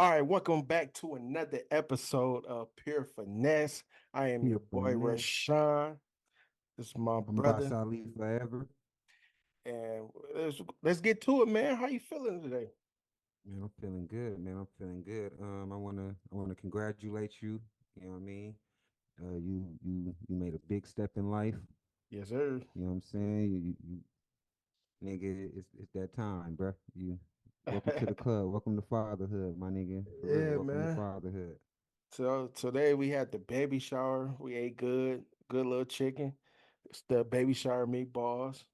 All right, welcome back to another episode of Pure Finesse. I am your Here boy finesse. Rashawn. This is my I'm brother, Basali forever. and let's get to it, man. How you feeling today? Man, I'm feeling good, man. I'm feeling good. I wanna congratulate you. You know what I mean? You made a big step in life. Yes, sir. You know what I'm saying? Nigga, it's that time, bruh. You welcome to the club. Welcome to fatherhood, my nigga. For real, Yeah, welcome to man. fatherhood. So today we had the baby shower. We ate good little chicken. It's the baby shower meatballs,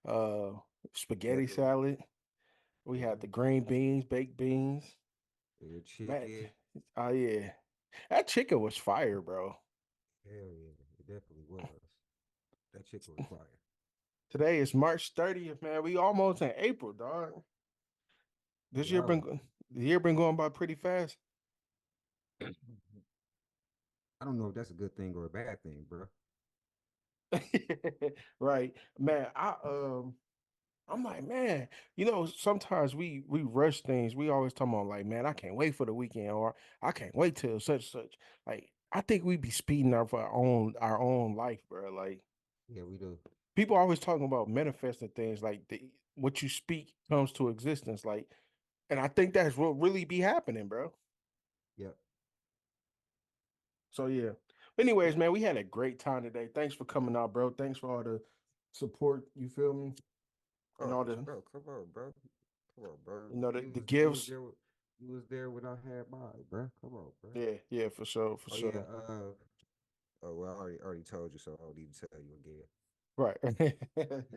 uh, Yep. spaghetti salad. We Yeah. had the green beans, baked beans. Your Man, chicken. oh yeah, that chicken was fire, bro. Hell yeah. It definitely was. That chicken was fire. Today is March 30th, man. We almost in April, dog. This We year are. the year been going by pretty fast. I don't know if that's a good thing or a bad thing, bro. Right. Man, I'm like, man, sometimes we rush things. We always talk about like, man, I can't wait for the weekend or I can't wait till such. Like, I think we be speeding up for our own life, bro. Like Yeah, we do. people always talking about manifesting things like what you speak comes to existence. Like, and I think that's what really be happening, bro. Yep. So yeah. Anyways, man, we had a great time today. Thanks for coming out, bro. Thanks for all the support. You feel me? And Oh, all the bro, come on, bro. Come on, bro. the You was gifts. there. You was there when I had mine, bro. Come on, bro. Yeah, for sure, for Oh yeah. sure. Oh well, I already told you, so I don't need to tell you again. Right.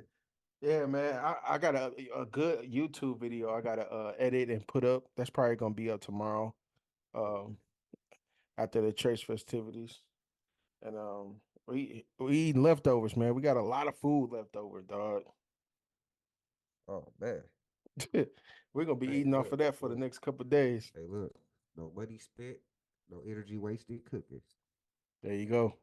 Yeah, man. I got a good YouTube video I gotta edit and put up. That's probably gonna be up tomorrow. Um after the church festivities. And we eating leftovers, man. We got a lot of food left over, dog. Oh man. We're gonna be Hey, eating off look, of that for the look. next couple of days. Hey, look. No money spent. No energy wasted cooking. There you go.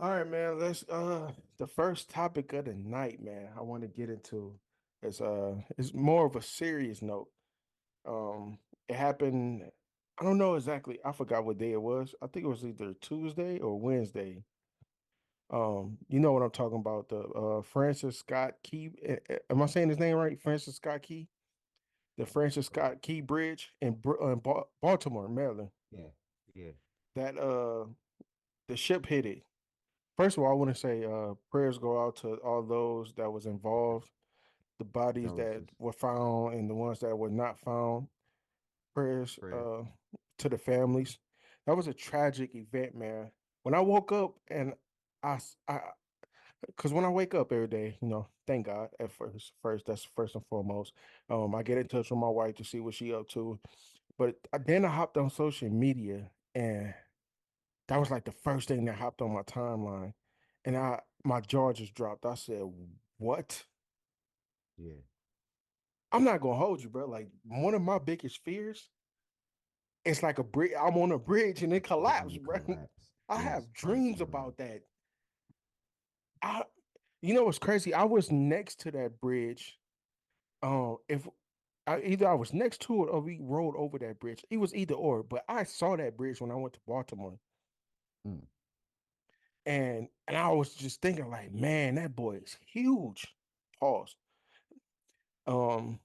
All right, man. Let's the first topic of the night, man, I want to get into is more of a serious note. Um it happened, I don't know exactly. I forgot what day it was. I think it was either Tuesday or Wednesday. You know what I'm talking about, the Francis Scott Key, am I saying his name right? Francis Scott Key? The Francis Oh, Scott Key Bridge in Baltimore, Maryland. yeah, yeah. That the ship hit it. First of all, I want to say prayers go out to all those that was involved, the bodies that Condolences. were found and the ones that were not found. Prayers Prayer. to the families. That was a tragic event, man. When I woke up and I because when I wake up every day, thank God at first that's first and foremost. I get in touch with my wife to see what she up to, but then I hopped on social media and that was like the first thing that hopped on my timeline, and I my jaw just dropped. I said, "What?" Yeah. I'm not gonna hold you, bro. Like one of my biggest fears, it's like a bridge. I'm on a bridge and it And collapsed, it bro. collapsed. I Yes, have bro. dreams about that. I, what's crazy? I was next to that bridge. If either I was next to it or we rode over that bridge, it was either or. But I saw that bridge when I went to Baltimore, Mm, and I was just thinking, like, man, that boy is huge. Pause. Um,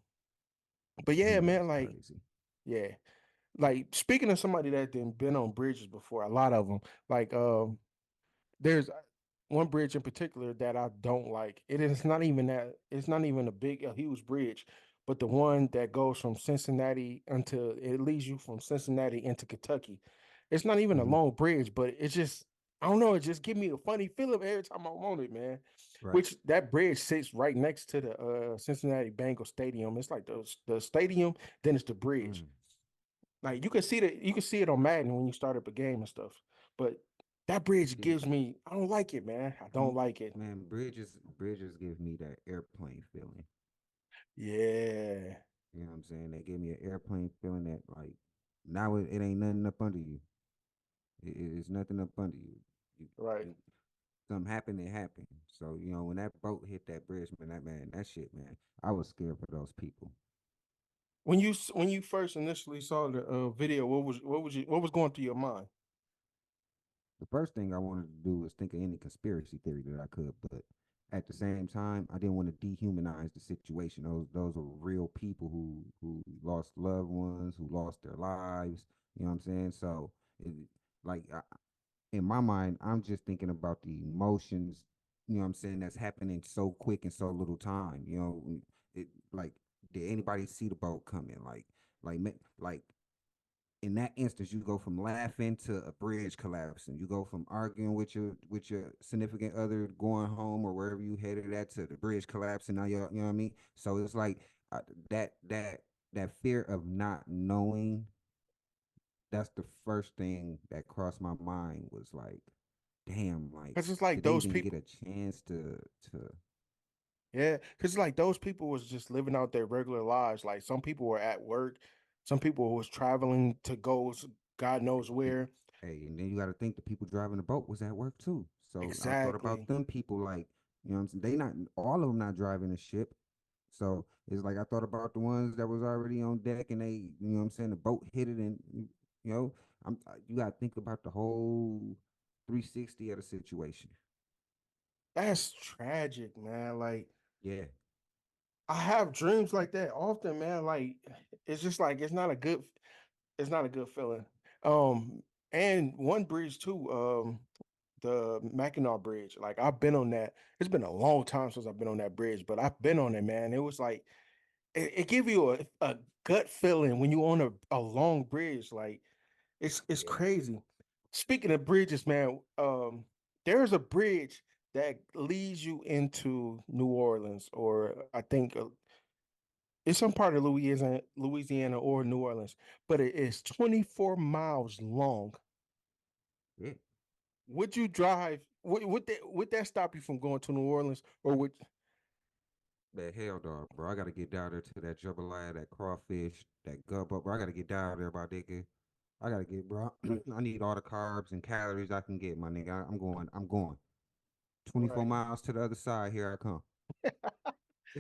but he yeah, is man, like, crazy. yeah, like speaking of somebody that didn't been on bridges before, a lot of them, like, there's one bridge in particular that I don't like. It is not even that. It's not even a huge bridge, but the one that goes from Cincinnati until it leads you from Cincinnati into Kentucky. It's not even a Hmm. long bridge, but it's just, I don't know. It just give me a funny feeling every time I'm on it, man. Right. Which that bridge sits right next to the Cincinnati Bengals Stadium. It's like the stadium, then it's the bridge. Mm. Like you can see it on Madden when you start up a game and stuff. But that bridge Yeah. gives me, I don't like it, man. I don't Mm, like it. man, bridges give me that airplane feeling. Yeah. You know what I'm saying? They give me an airplane feeling that like now it ain't nothing up under you. It's nothing up under you. Right. You something happened, it happened. So, when that boat hit that bridge, man, that shit, man, I was scared for those people. When you first initially saw the video, what was going through your mind? The first thing I wanted to do was think of any conspiracy theory that I could, but at the same time, I didn't want to dehumanize the situation. Those were real people who lost loved ones, who lost their lives. You know what I'm saying? So, it, like in my mind, I'm just thinking about the emotions. You know what I'm saying? That's happening so quick in so little time. You know, like did anybody see the boat coming? Like in that instance, you go from laughing to a bridge collapsing. You go from arguing with your significant other going home or wherever you headed at to the bridge collapsing. Now you know what I mean. So it's like uh, that that that fear of not knowing. That's the first thing that crossed my mind was like, damn, like Because it's like did they those even get people, a chance to yeah. Because like those people was just living out their regular lives. Like some people were at work, some people was traveling to go God knows and, where. hey, and then you got to think the people driving the boat was at work too. So I thought about Exactly. them people like, you know what I'm saying? They not all of them not driving a ship. So it's like I thought about the ones that was already on deck and they, you know what I'm saying, the boat hit it and you know, you got to think about the whole 360 of the situation. That's tragic, man. Like Yeah. I have dreams like that often, man. Like it's just like it's not a good feeling. And one bridge too, the Mackinac Bridge. Like I've been on that. It's been a long time since I've been on that bridge, but I've been on it, man. It was like it give you a gut feeling when you on a long bridge. Like it's Yeah. crazy. Speaking of bridges, man, there's a bridge that leads you into New Orleans, or I think it's some part of Louisiana or New Orleans, but it is 24 miles long. Yeah. Would you drive? Would that stop you from going to New Orleans, or would That hell dog, bro. I gotta get down there to that jambalaya, that crawfish, that gumbo, bro. I gotta get down there, my nigga. I gotta get, bro. I need all the carbs and calories I can get, my nigga. I'm going. I'm going. 24 right? miles to the other side. Here I come.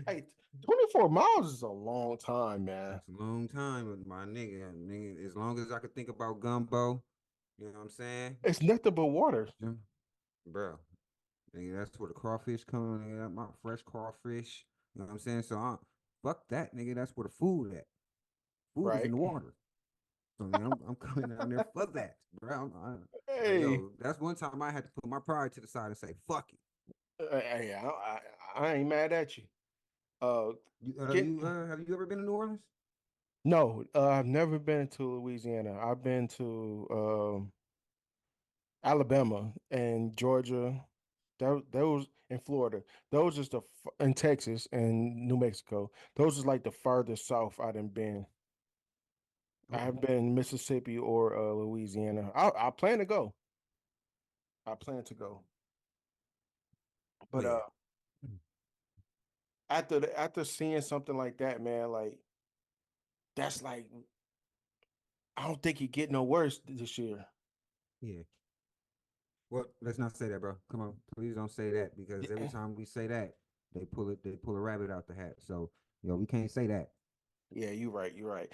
Hey, 24 miles is a long time, man. That's a long time, my nigga. Nigga, as long as I could think about gumbo, you know what I'm saying? It's nothing but water, Bro, nigga, that's where the crawfish come. Nigga, my fresh crawfish. You know what I'm saying? So fuck that, nigga. That's where the food at. Food is in right? the water. So yeah, I'm coming down there for that, bro. Like Hey, yo, that's one time I had to put my pride to the side and say, "Fuck it." hey, I ain't mad at you. Uh, get Have you ever been to New Orleans? no, I've never been to Louisiana. I've been to Alabama and Georgia. Those in Florida. Those is in Texas and New Mexico. Those is like the farthest south I done been. I Okay. haven't been Mississippi or Louisiana. I plan to go. I plan to go. Oh But yeah. Mm. after seeing something like that, man, like that's like I don't think it get no worse this year. Yeah. Well, let's not say that, bro. Come on, please don't say that because every Yeah, time we say that, they pull a rabbit out the hat. So, we can't say that. yeah, you're right. You're right.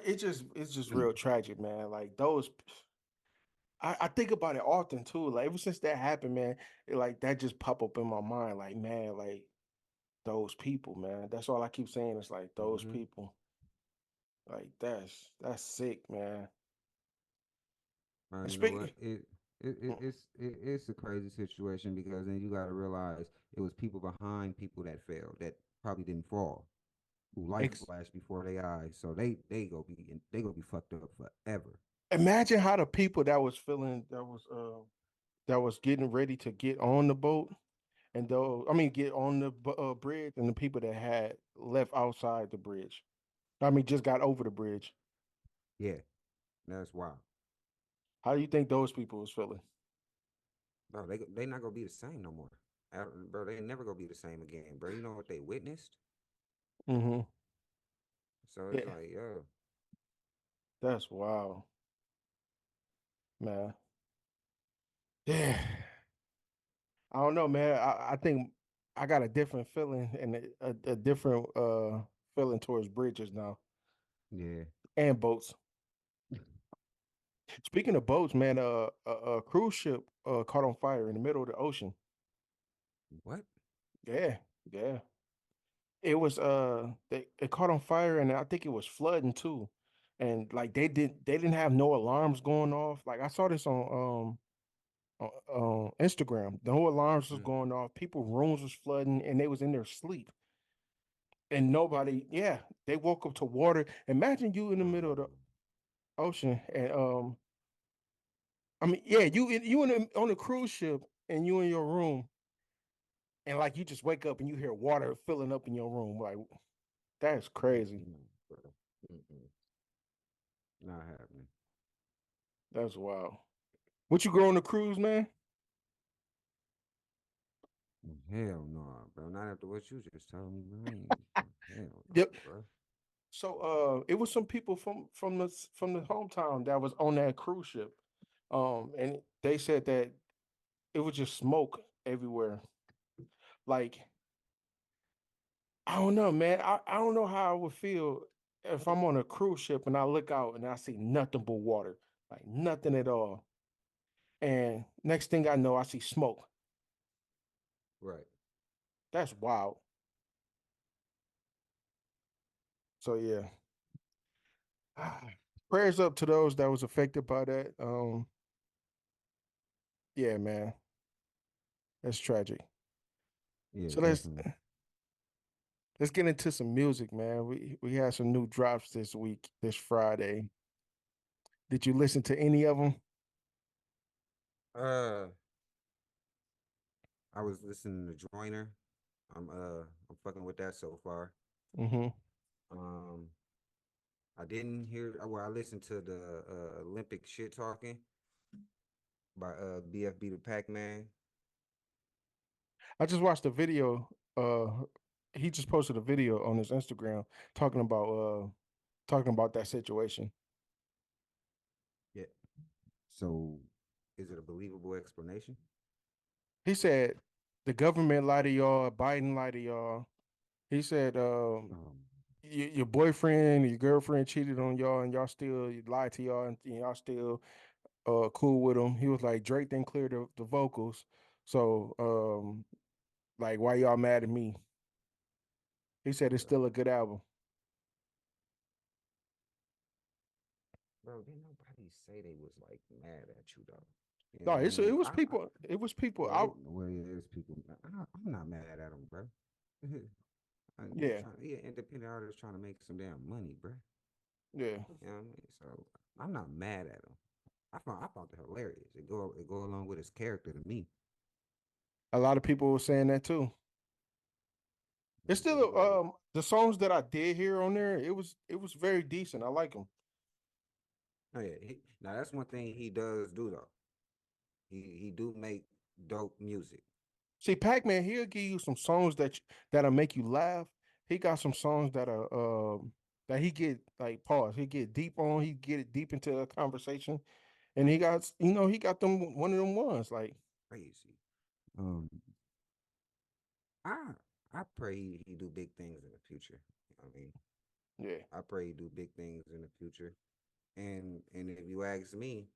It's just real tragic, man. Like those I think about it often too. Like ever since that happened, man, like that just pop up in my mind. Like, man, like those people, man. That's all I keep saying. It's like those Hmm. people. Like that's sick, man. And You know what? speak It's a crazy situation because then you got to realize it was people behind people that failed that probably didn't fall, who light ex flashed before their eyes. So they gonna be fucked up forever. imagine how the people that was feeling that was getting ready to get on the boat and though I mean get on the bridge and the people that had left outside the bridge. I mean just got over the bridge. Yeah, that's wild. How do you think those people was feeling? Bro, they not gonna be the same no more. Bro, they never gonna be the same again, bro. You know what they witnessed? Hmm. So it's Yeah, like, yo, that's wild, man. Yeah. I don't know, man. I think I got a different feeling and a different feeling towards bridges now. Yeah. and boats. Speaking of boats, man, a cruise ship caught on fire in the middle of the ocean. What? Yeah, yeah. It was it caught on fire and I think it was flooding too. And like they didn't have no alarms going off. Like I saw this on Instagram. No alarms was Mm. going off. People rooms was flooding and they was in their sleep. And nobody, yeah, they woke up to water. Imagine you in the middle of the Um, ocean and I mean, yeah, you on a cruise ship and you in your room and like you just wake up and you hear water filling up in your room. Like that's crazy. no, bro. Mm-mm. Not happening. That's wild. What you go on the cruise, man? Hell no, bro. Not after what you just told me, bro. I ain't, hell Yep. no, bro. So it was some people from the hometown that was on that cruise ship. And they said that it was just smoke everywhere. Like, I don't know, man. I don't know how I would feel if I'm on a cruise ship and I look out and I see nothing but water. Like nothing at all. And next thing I know, I see smoke. Right. That's wild. So yeah. Prayers up to those that was affected by that. Yeah, man. That's tragic. Yeah, So definitely. let's get into some music, man. We had some new drops this week, this Friday. Did you listen to any of them? Uh, I was listening to Joiner. I'm fucking with that so far. Mm-hmm. Um, I didn't hear. Well, I listened to the Olympic shit talking by BFB the Pac Man. I just watched a video. He just posted a video on his Instagram talking about that situation. Yeah. So, is it a believable explanation? He said the government lied to y'all, Biden lied to y'all. He said Um, your boyfriend, your girlfriend cheated on y'all, and y'all still lied to y'all, and y'all still cool with him. He was like Drake didn't clear the vocals, so like why y'all mad at me? He said it's bro, still a good album. bro, didn't nobody say they was like mad at you though? You know No, what I mean? it was people Yeah, out. well, yeah, there's people. I'm not mad at them, bro. I'm Yeah, trying, yeah, independent artists trying to make some damn money, bro. yeah. You know what I mean? So I'm not mad at him. I found it hilarious. It go along with his character to me. A lot of people were saying that too. It's Cause he still go, the songs that I did hear on there. It was very decent. I like them. oh yeah. Now that's one thing he does do though. He do make dope music. See, Pac Man, he'll give you some songs that'll make you laugh. He got some songs that are that he get like pause. He get deep on. He get it deep into a conversation, and he got he got them one of them ones like Crazy. Um, I I pray he do big things in the future. I mean, yeah. I pray he do big things in the future. And if you ask me,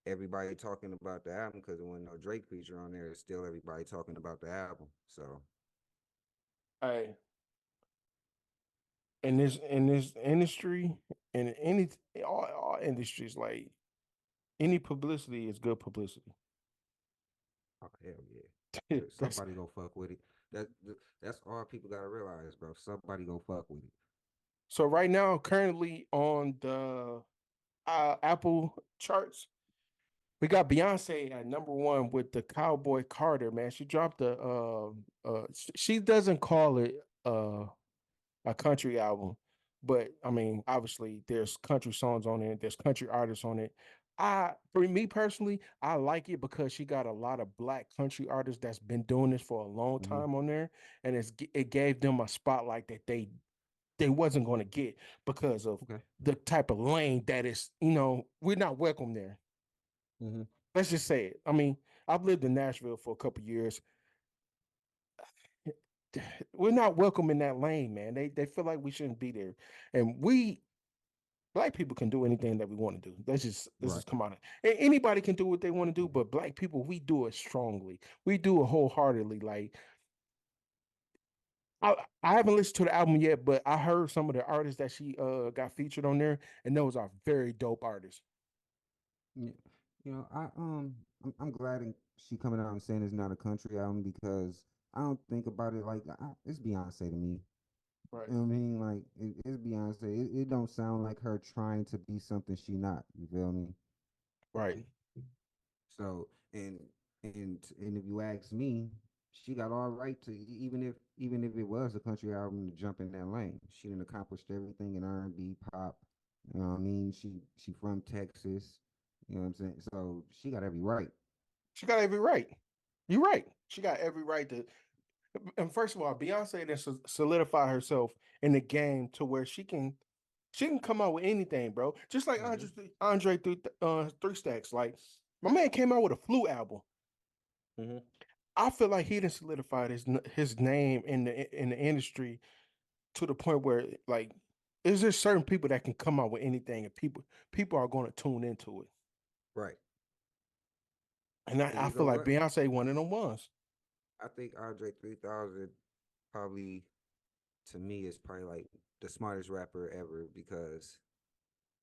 everybody talking about the album because there wasn't no Drake feature on there. It's still everybody talking about the album. So Hey, in this industry in any all industries like any publicity is good publicity. oh, hell yeah. That's Somebody go fuck with it. That that's all people gotta realize, bro. Somebody go fuck with it. so right now currently on the Apple charts. We got Beyonce at number one with the Cowboy Carter, man. She dropped she doesn't call it a country album, but I mean, obviously there's country songs on it, there's country artists on it. For me personally, I like it because she got a lot of black country artists that's been doing this for a long Hmm. time on there, and it gave them a spotlight that they wasn't going to get because of Okay. the type of lane that is, we're not welcome there. Hmm. Let's just say it. I mean, I've lived in Nashville for a couple years. We're not welcome in that lane, man. They feel like we shouldn't be there, and we. Black people can do anything that we want to do. Let's Right. just come out. Anybody can do what they want to do, but black people, we do it strongly. We do it wholeheartedly. Like I haven't listened to the album yet, but I heard some of the artists that she got featured on there, and those are very dope artists. Yeah. I'm glad she coming out and saying it's not a country album because I don't think about it like it's Beyonce to me. Right. You know what I mean? Like it's Beyonce. It don't sound like her trying to be something she not. You feel me? Right. So and if you ask me, she got all right to even if it was a country album to jump in that lane. She done accomplished everything in R&B, pop. You know what I mean? She from Texas. You know what I'm saying? So she got every right. She got every right. You're right. She got every right to. And first of all, Beyonce then solidify herself in the game to where she can come out with anything, bro. Just like Hmm. Andre three stacks. Like my man came out with a flu album. Hmm. I feel like he didn't solidify his name in the industry to the point where like is there certain people that can come out with anything and people are going to tune into it. Right. And And I you feel know like what? Beyonce one of them ones. I think Andre 3000 probably to me is probably like the smartest rapper ever because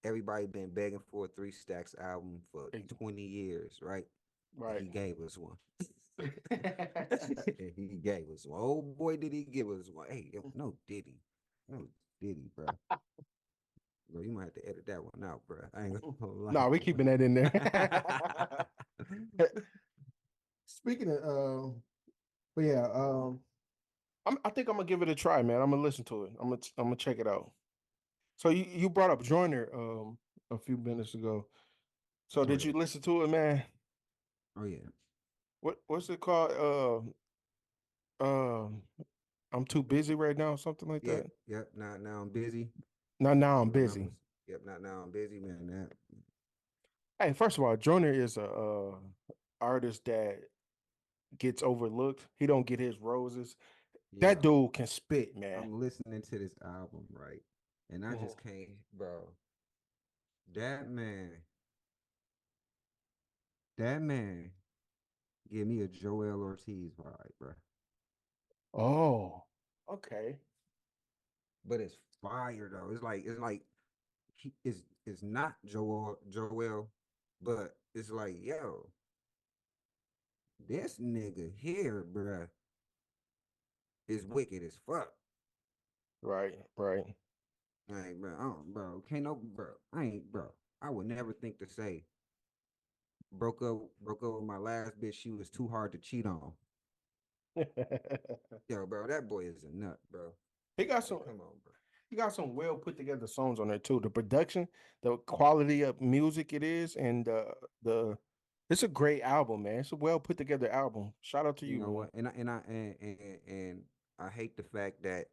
everybody been begging for a Three Stacks album for Like, 20 years, right? And right. he gave us one. And he gave us one. Oh boy, did he give us one. Hey, no Diddy. No Diddy, bro. Bro, you might have to edit that one out, bro. I ain't gonna lie, No, we bro. keeping that in there. Speaking of, but yeah, I think I'm gonna give it a try, man. I'm gonna listen to it. I'm gonna check it out. So you brought up Joyner a few minutes ago. So Oh did yeah. you listen to it, man? Oh yeah. What's it called? Um, I'm too busy right now, something like Yep, that. yep. Now I'm busy. Now That's I'm what the busy. numbers. Yep, now I'm busy, man. That Hey, first of all, Joyner is a artist that gets overlooked. He don't get his roses. That yo, dude can spit, man. I'm listening to this album, right? And I Mhm. just can't, bro. That man, that man give me a Joel Ortiz vibe, bro. Oh, okay. But it's fire though. It's like he is not Joel, but it's like, yo, this nigga here, bro, is wicked as fuck. Right, right. Like, bro, I don't, bro, can't no, bro, I ain't, bro. I would never think to say broke up with my last bitch. She was too hard to cheat on. Yo, bro, that boy is a nut, bro. he got Like, some come on, bro. he got some well put together songs on there too. The production, the quality of music it is, and the it's a great album, man. It's a well put together album. Shout out to You you, know man. what? And I hate the fact that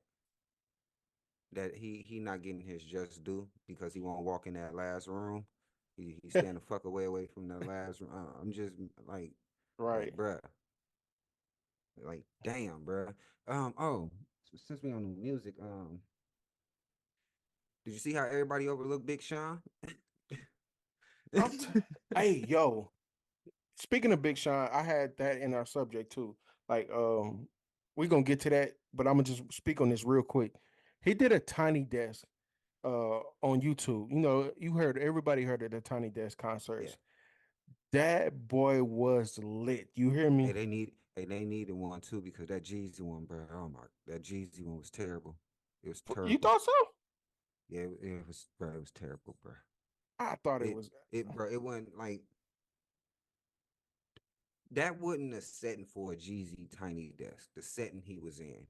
he not getting his just due because he won't walk in that last room. He stand the fuck away from the last room. I'm just like Right. bruh, like damn, bruh. Oh, since we on the music, did you see how everybody overlooked Big Sean? I'm t- hey, yo. Speaking of Big Sean, I had that in our subject too. Like, we're gonna get to that, but I'm gonna just speak on this real quick. He did a tiny desk on YouTube. You know, everybody heard of the Tiny Desk Yeah. concerts. That boy was lit. You hear Hey, me? they needed one too because that Jeezy one, bro. Oh my, that Jeezy one was terrible. It was You terrible. thought so? Yeah, it was, bro. It was terrible, bro. I thought it It was. bro. It wasn't like that. Wouldn't a setting for a Jeezy Tiny Desk. The setting he was in.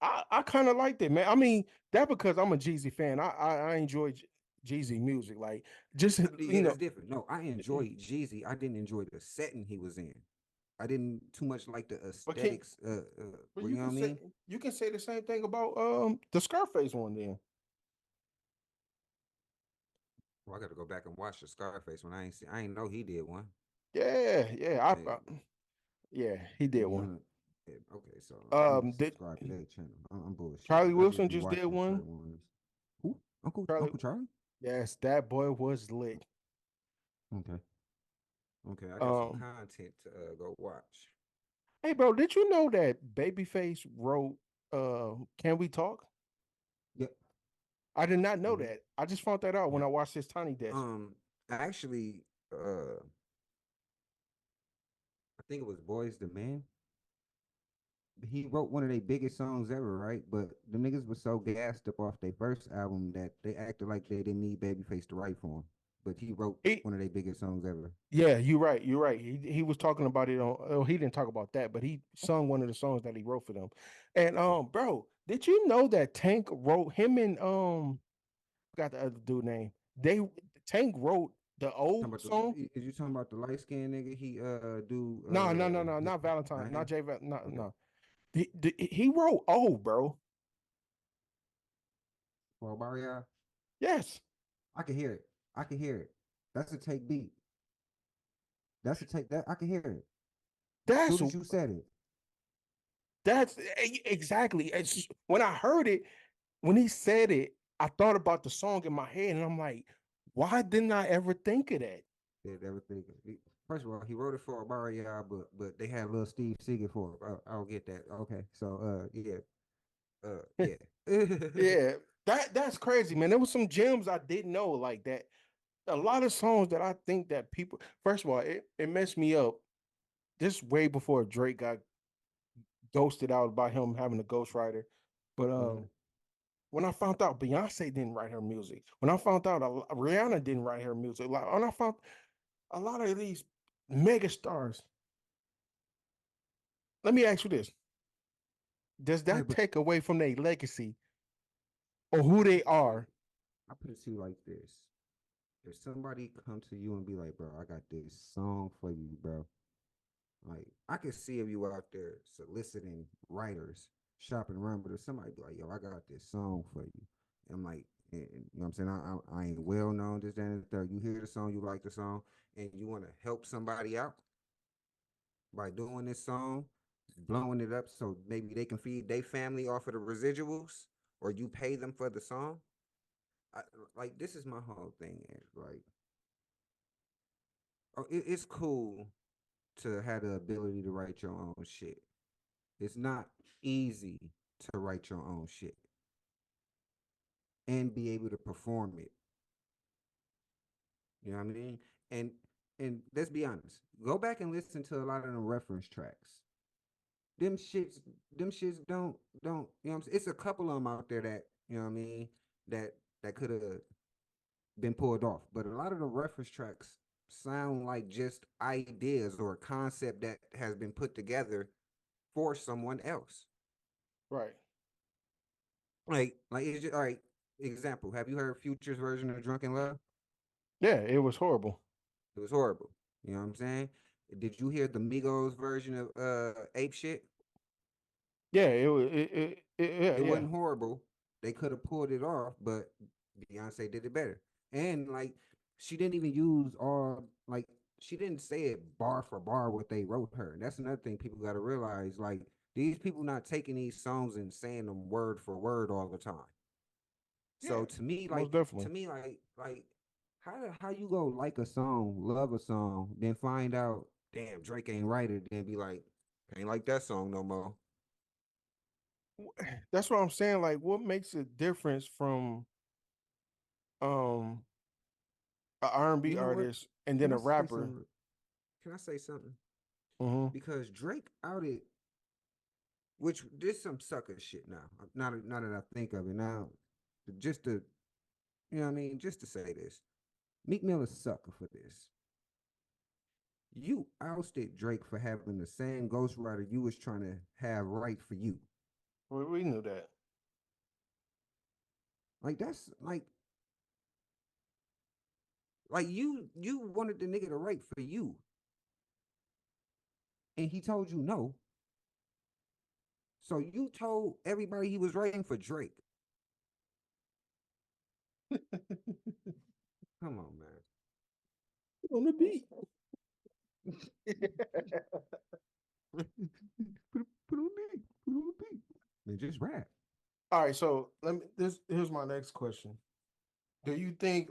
I kind of liked it, man. I mean, that because I'm a Jeezy fan. I enjoy Jeezy music. Like, just Yeah, you know, that's different. No, I enjoyed Jeezy. I didn't enjoy the setting he was in. I didn't too much like the but can aesthetics. but You know what I mean? you can say the same thing about the Scarface one then. Well, I got to go back and watch the Scarface when I ain't know he did one. Yeah, yeah, Hey, yeah, he did yeah, one. okay, so I'm gonna Did subscribe to that channel. I'm bullshitting Charlie because I just Wilson be just did watching one? certain ones. Who? Uncle Charlie, Uncle Charlie? Yes, that boy was lit. Okay. Okay, I got some Um, content to go watch. hey, bro, did you know that Babyface wrote "Can We Talk"? Yep. I did not know Hmm. that. I just found that out when I Yep. watched his Tiny Desk. Actually, I think it was Boys the Man. He wrote one of their biggest songs ever, right? But the niggas was so gassed up off their first album that they acted like they didn't need Babyface to write for him. But he wrote He, one of their biggest songs ever. yeah, you're right. You're right. He was talking about it on. Oh, he didn't talk about that, but he sung one of the songs that he wrote for them. And Yeah. bro, did you know that Tank wrote him and got the other dude name? They Tank wrote the Talking old about song. is you talking about the light skinned nigga? He do No, no, no, no, his not Valentine, not name? Jay. No, Okay. no. He wrote "Oh," bro. For Maria, Yes, I can hear it. I can hear it. That's a take beat. That's a take that I can hear it. that's Soon as you said it. exactly. When I heard it, when he said it, I thought about the song in my head, and I'm like, why didn't I ever think of that? Did everything. First of all, he wrote it for Maria, but they had little Steve Seager for it. I'll get that. Okay. So yeah. Yeah. Yeah, that's crazy, man. There was some gems I didn't know like that. A lot of songs that I think that people, first of all, it messed me up. This way before Drake got ghosted out by him having a ghostwriter. But Hmm. when I found out Beyonce didn't write her music, when I found out Rihanna didn't write her music, like when I found a lot of these mega stars, let me ask you this: does Hey, that but take away from their legacy or who I they put it to you. are? I put it to you like this. If somebody come to you and be like, bro, I got this song for you, bro. Like, I could see if you out there soliciting writers, shopping around, but if somebody be like, yo, I got this song for you. And I'm like, you know what I'm saying? I ain't well known, this, that, and the third. You hear the song, you like the song, and you want to help somebody out by doing this song, blowing it up so maybe they can feed their family off of the residuals, or you pay them for the song. I, like, this is my whole thing is like, oh, it's cool to have the ability to write your own shit. It's not easy to write your own shit and be able to perform it. You know what I mean? And and let's be honest. Go back and listen to a lot of the reference tracks. Them shits, them shits don't. You know what I'm saying? It's a couple of them out there that you know what I mean that that could have been pulled off, but a lot of the reference tracks sound like just ideas or a concept that has been put together for someone else. Right. Like it's just all right. Example: have you heard Future's version of Drunken Love? Yeah, it was horrible. It was horrible. You know what I'm saying? Did you hear the Migos version of Ape Shit? Yeah, it was. Yeah, It yeah. wasn't horrible. They could have pulled it off, but Beyonce did it better. And like she didn't even use all like she didn't say it bar for bar what they wrote her. That's another thing people got to realize. Like these people not taking these songs and saying them word for word all the time. Yeah, So to me, most like definitely. how you go like a song, love a song, then find out, damn, Drake ain't write it, then be like, ain't like that song no more. That's what I'm saying. Like, what makes a difference from um a R&B You know what? artist and then Can a I say rapper? something? Can I say something? Hmm. Because Drake outed, which this some sucker shit now. Now that I think of it now, just to you know what I mean, just to say this, Meek Mill is a sucker for this. You ousted Drake for having the same ghostwriter you was trying to have right for you. We knew that. Like that's like you wanted the nigga to write for you, and he told you no. So you told everybody he was writing for Drake. Come on, man. On the beat. Put on the beat. Put on the beat. And just rap. All right, so let me. This here's my next question. Do you think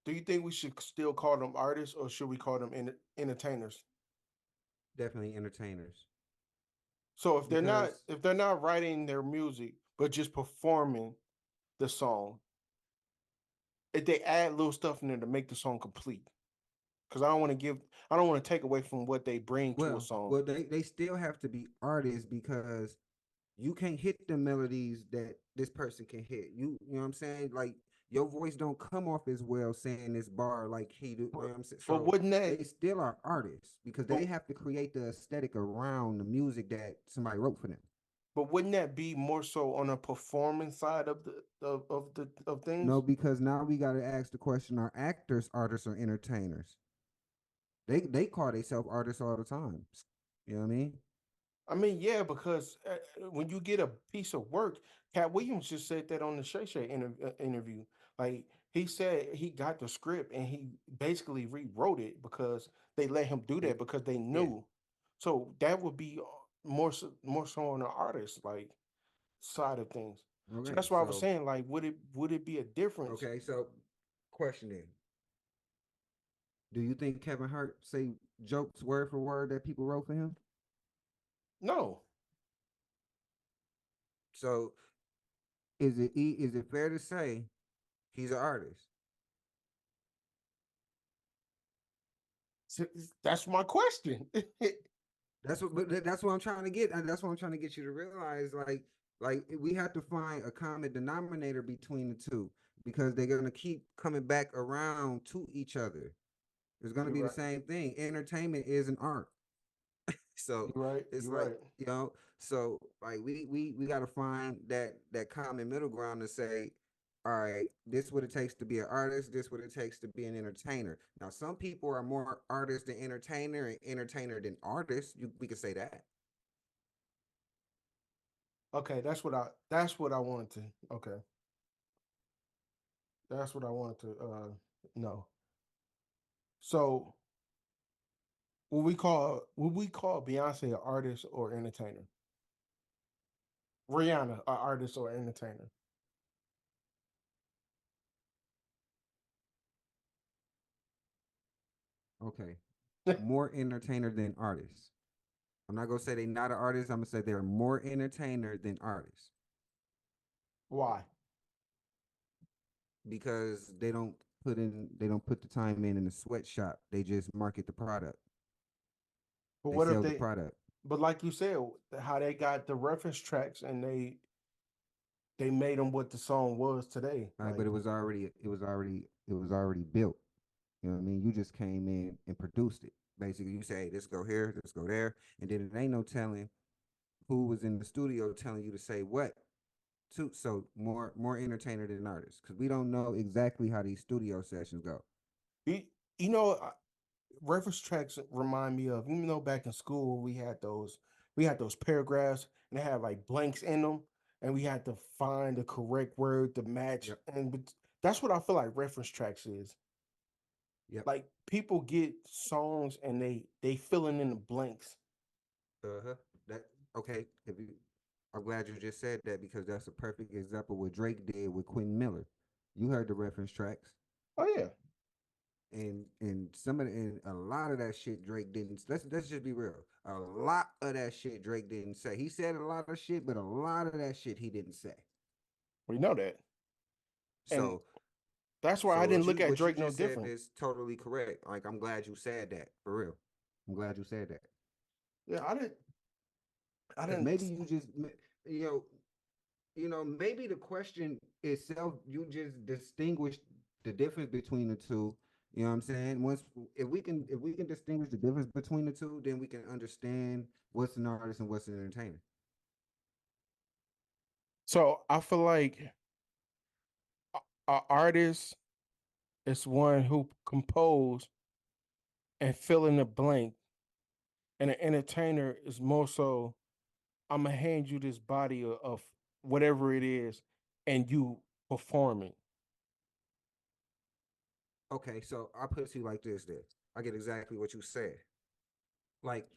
do you think we should still call them artists or should we call them entertainers? Definitely entertainers So because if they're not writing their music but just performing the song, if they add little stuff in there to make the song complete. Because I don't want to take away from what they bring to a song. they still have to be artists because you can't hit the melodies that this person can hit. You know what I'm saying? Like your voice don't come off as well saying this bar like he do. You know But what I'm saying? but So wouldn't that they still are artists because but they have to create the aesthetic around the music that somebody wrote for them. but wouldn't that be more so on a performance side of No, things? because now we got to ask the question: Are actors artists or entertainers? They call themselves artists all the time. You know what I mean? I mean, yeah, because when you get a piece of work, Cat Williams just said that on the Shay Shay interview. Like he said, he got the script and he basically rewrote it because they let him do that Yeah, because they yeah. knew. So that would be more so on the artist like side of things. So Okay, that's why I was so saying, like, would it be a difference? okay, so question then: Do you think Kevin Hart say jokes word for word that people wrote for him? No. So is it fair to say he's an artist? So that's my question. That's what I'm trying to get. And that's what I'm trying to get you to realize. Like we have to find a common denominator between the two because they're gonna keep coming back around to each other. It's gonna You're be the right. same thing. Entertainment is an art. So You're right. it's You're like, right. so like we got to find that common middle ground to say, all right, this what it takes to be an artist, this what it takes to be an entertainer. Now some people are more artist than entertainer and entertainer than artist. We could say that. Okay, that's what I wanted to. Okay, that's what I wanted to know. So would we call Beyonce an artist or entertainer? Rihanna, an artist or entertainer? Okay, more entertainer than artist. I'm not gonna say they're not an artist. I'm gonna say they're more entertainer than artists Why? because they don't put the time in the sweatshop. They just market the product. But They what if sell the they? product. But like you said, how they got the reference tracks and they made them what the song was today. Right, but Like it was already built. You know what I mean? You just came in and produced it. Basically, you say, hey, this go here, this go there, and then it ain't no telling who was in the studio telling you to say what. To so more entertainer than artists because we don't know exactly how these studio sessions go. you, you know, reference tracks remind me of even though back in school we had those paragraphs and they had like blanks in them and we had to find the correct word to match Yep. and that's what I feel like reference tracks is Yep. like people get songs and they filling in the blanks. Uh-huh. That okay. If you I'm glad you just said that because that's a perfect example what Drake did with Quentin Miller. You heard the reference tracks. Oh yeah, And some of and a lot of that shit Drake didn't. Let's just be real. A lot of that shit Drake didn't say. He said a lot of shit, but a lot of that shit he didn't say. we know that, and So that's why I so didn't look at what you Drake no just said different. is totally correct. Like I'm glad you said that for real. I'm glad you said that Yeah, I because didn't. maybe you just you know maybe the question itself you just distinguish the difference between the two. You know what I'm saying? Once if we can distinguish the difference between the two, then we can understand what's an artist and what's an entertainer. So I feel like an artist is one who compose and fill in the blank. And an entertainer is more so I'm gonna hand you this body of whatever it is, and you perform it. Okay, so I'll put it to you like this then. I get exactly what you said. Like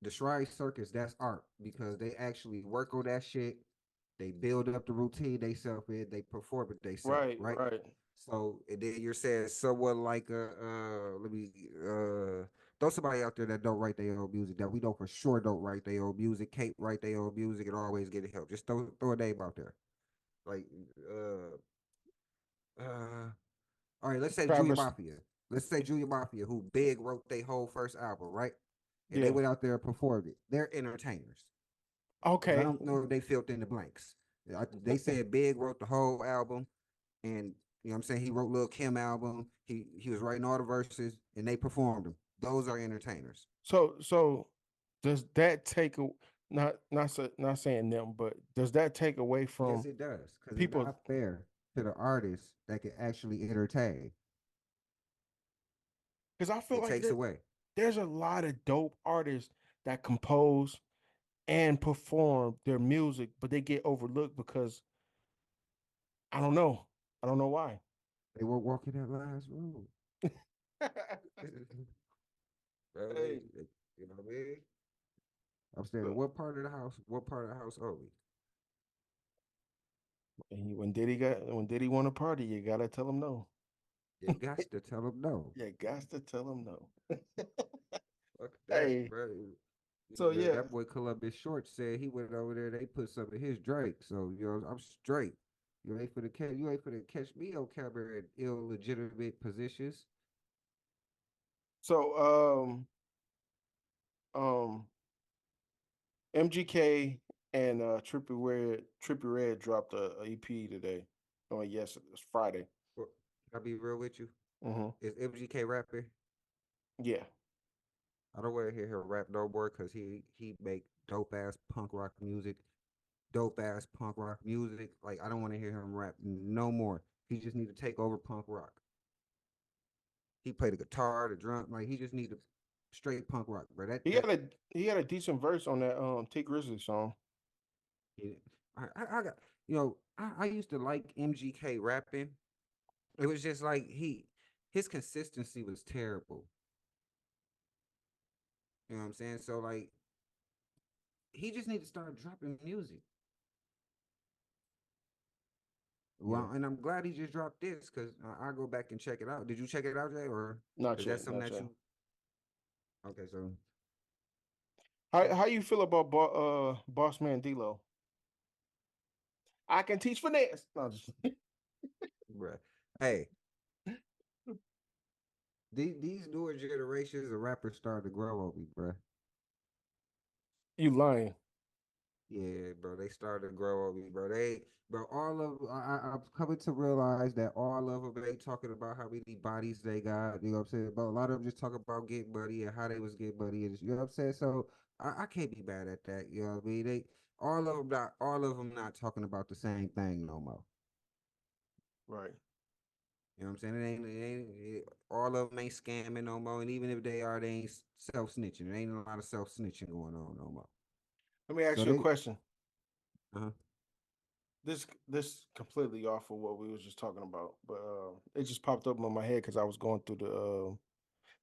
the Shrine Circus, that's art because they actually work on that shit. They build up the routine they self in, they perform it they self, Right, right? right. So and then you're saying someone like let me throw somebody out there that don't write their own music that we know for sure don't write their own music, can't write their own music and always getting help. Just throw a name out there. Like uh all right, let's say Junior Travis. Mafia. Let's say Junior Mafia, who big wrote their whole first album, right? And they Yeah. went out there and performed it. They're entertainers. But I Okay. don't know if they filled in the blanks. They said Big wrote the whole album, and you know what I'm saying he wrote Lil Kim album. He was writing all the verses, and they performed them. Those are entertainers. So does that take a not saying them, but does that take away Yes, from it does, because it's people? not fair to the artists that can actually entertain. Because I feel It like takes away. there's a lot of dope artists that compose and perform their music, but they get overlooked because I don't know. I don't know why. They were walking that last road. Bro, Hey, you know what I mean? I'm saying, what part of the house? What part of the house are we? when Diddy want to party, you gotta tell him no. You got to tell them no. You got to tell him no. Fuck that, Hey, bro. so yeah, That boy Columbus Short said he went over there. They put some of his Drake, so I'm straight. You ain't for to catch me on camera in illegitimate positions. so MGK and Trippie Red dropped a EP today. Oh yes, it's Friday. Well, I'll be real with you. Mm-hmm. Is MGK rapping? Yeah, I don't want to hear him rap no more because he make dope ass punk rock music, dope ass punk rock music. Like I don't want to hear him rap no more. He just need to take over punk rock. He play the guitar, the drum. Like he just need to straight punk rock, bro. he That had a he had a decent verse on that T Grizzly song. yeah. I got I used to like MGK rapping. It was just like his consistency was terrible. You know what I'm saying? So like he just need to start dropping music. Yeah, Well, and I'm glad he just dropped this because I'll go back and check it out. Did you check it out, Jay? Or not is that yet, something not that yet. you okay, so How you feel about Boss Man D'Lo? I can teach finesse. No, just bruh. Hey, these newer generations of rappers starting to grow on me, bruh. you lying. Yeah, bro, they started to grow on me, bro. Bro, all of I'm coming to realize that all of them ain't talking about how many bodies they got. You know what I'm saying? But a lot of them just talk about getting money and how they was getting money, and you know what I'm saying. So I can't be mad at that. You know what I mean? All of them not talking about the same thing no more. Right. You know what I'm saying? All of them ain't scamming no more, and even if they are, they ain't self snitching. There ain't a lot of self snitching going on no more. Let me ask So you a they, question. uh This completely off of what we was just talking about, but it just popped up in my head because I was going through the.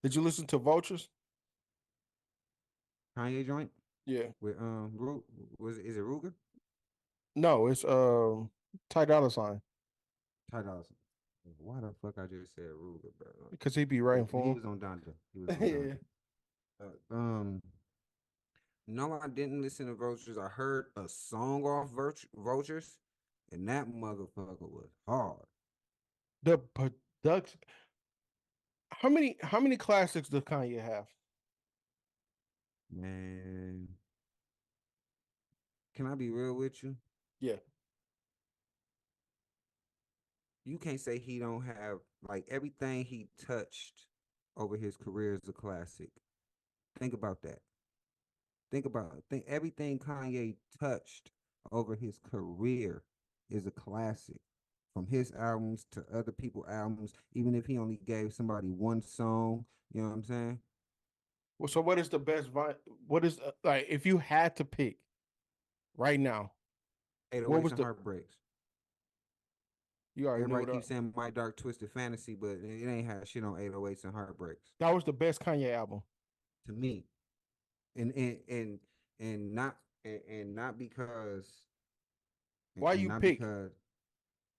Did you listen to Vultures? Kanye joint. Yeah. With was is it Ruger? No, it's Ty Dolla Sign Ty Dolla Sign. Why the fuck I just said Ruger, bro? because he be writing He for was on Donda. He was him. on Yeah. Donda. Um, no, I didn't listen to Vultures. I heard a song off Vultures, and that motherfucker was hard, The production. How many classics does Kanye have? man. Can I be real with you? Yeah. You can't say he don't have like everything he touched over his career is a classic. Think about that. Think everything Kanye touched over his career is a classic. From his albums to other people's albums, even if he only gave somebody one song, you know what I'm saying? Well, so what is the best? What is like if you had to pick right now? What 808s was and the? Heartbreaks. You already knew Everybody what. keeps saying My Dark Twisted Fantasy, but it ain't had shit on 808s and Heartbreaks That was the best Kanye album. to me. And and and and not and not because Why and you not pick? because,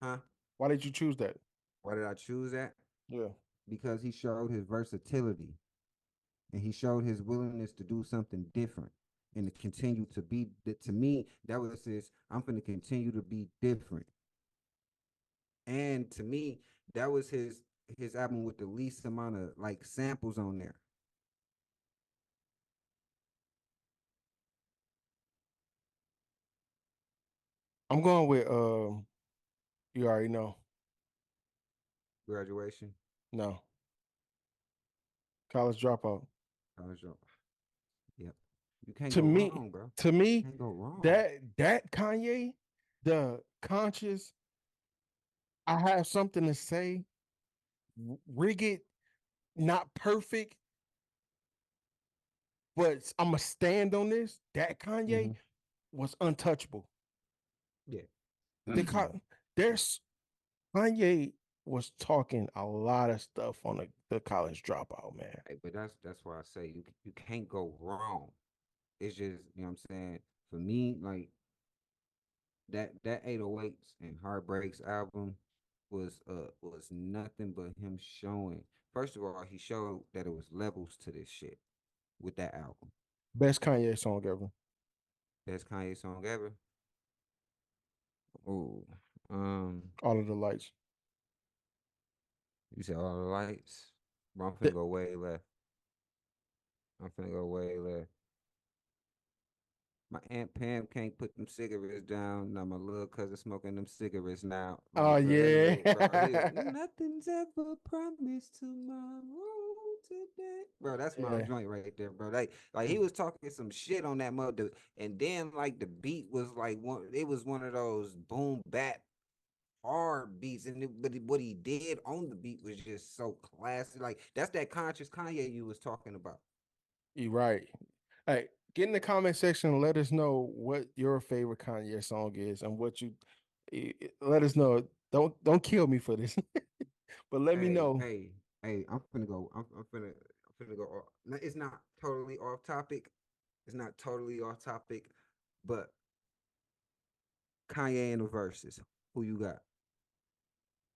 huh? Why did you choose that? Why did I choose that? Yeah. Because he showed his versatility and he showed his willingness to do something different and to continue to be. To me, that was his. I'm going to continue to be different. And to me, that was his album with the least amount of like samples on there. I'm going with you already know. Graduation, No. College dropout. college dropout. Yep. You can't To go me, wrong, bro. to me, Can't go wrong. that Kanye, the conscious, I have something to say, rig it, not perfect, but I'm gonna stand on this. That Kanye Hmm. was untouchable. Yeah. There's Kanye was talking a lot of stuff on the college dropout, man. Hey, but that's why I say you can't go wrong. It's just, you know what I'm saying? For me, like that 808s and Heartbreaks album was nothing but him showing. First of all, he showed that it was levels to this shit with that album. Best Kanye song ever. Best Kanye song ever. Oh, um, All of the lights. you said All the Lights. Bro, I'm finna The, go way left. I'm finna go way left. My Aunt Pam can't put them cigarettes down. Now my little cousin smoking them cigarettes now. oh Like, bro, that nigga, bro, he, yeah. nothing's ever promised tomorrow today. Bro, that's my Yeah. joint right there, bro. Like he was talking some shit on that mother, and then like the beat was like one. It was one of those boom bap hard beats, and what he did on the beat was just so classic. Like that's that conscious Kanye you was talking about. You're right. Hey, get in the comment section and let us know what your favorite Kanye song is and what you let us know. Don't kill me for this, but let me Hey, know. hey, hey, I'm finna go. I'm finna go. It's not totally off topic. It's not totally off topic, but Kanye in the verses. Who you got?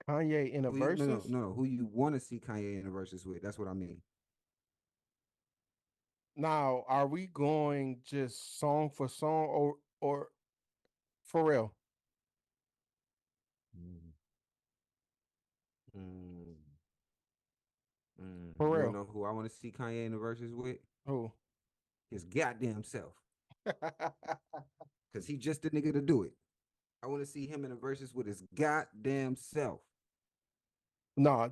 Kanye in the Who you? No, no, verses. no. Who you want to see Kanye in the verses with? That's what I mean. Now, are we going just song for song or for real? Mm, mm, For You don't real? know who I want to see Kanye in the verses with? Who? His goddamn self, cause he just the nigga to do it. I want to see him in the verses with his goddamn self. No,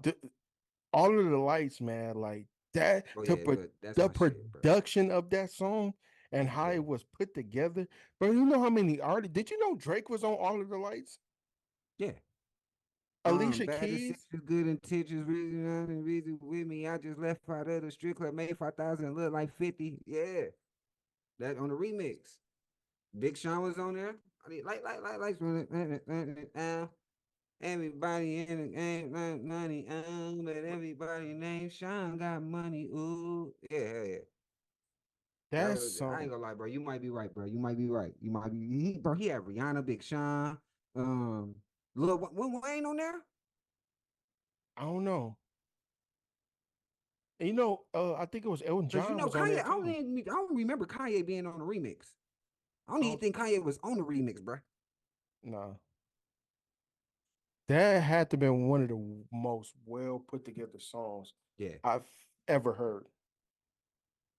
all of the lights, man, like that Oh yeah, but that's the my shit, bro. production of that song and how Yeah. it was put together. But you know how many artists? Did you know Drake was on all of the lights? Yeah. Alicia Bad Keys. decisions, good intentions, reason with me. I just left out of the strip club, made 5,000, look like 50. Yeah, that on the remix. Big Sean was on there. I mean, everybody in the game, money, but everybody named Sean got money. Ooh, yeah, yeah. That That was, I ain't song. gonna lie, bro. You might be right, bro. You might be right. You might be, bro. He had Rihanna, Big Sean, um, Lil Wayne on there. I don't know. And I think it was Elton Cause you John know was on Kanye, there too. I don't remember Kanye being on the remix. I don't I even don't, think Kanye was on the remix, bro. nah. That had to been one of the most well put together songs Yeah, I've ever heard,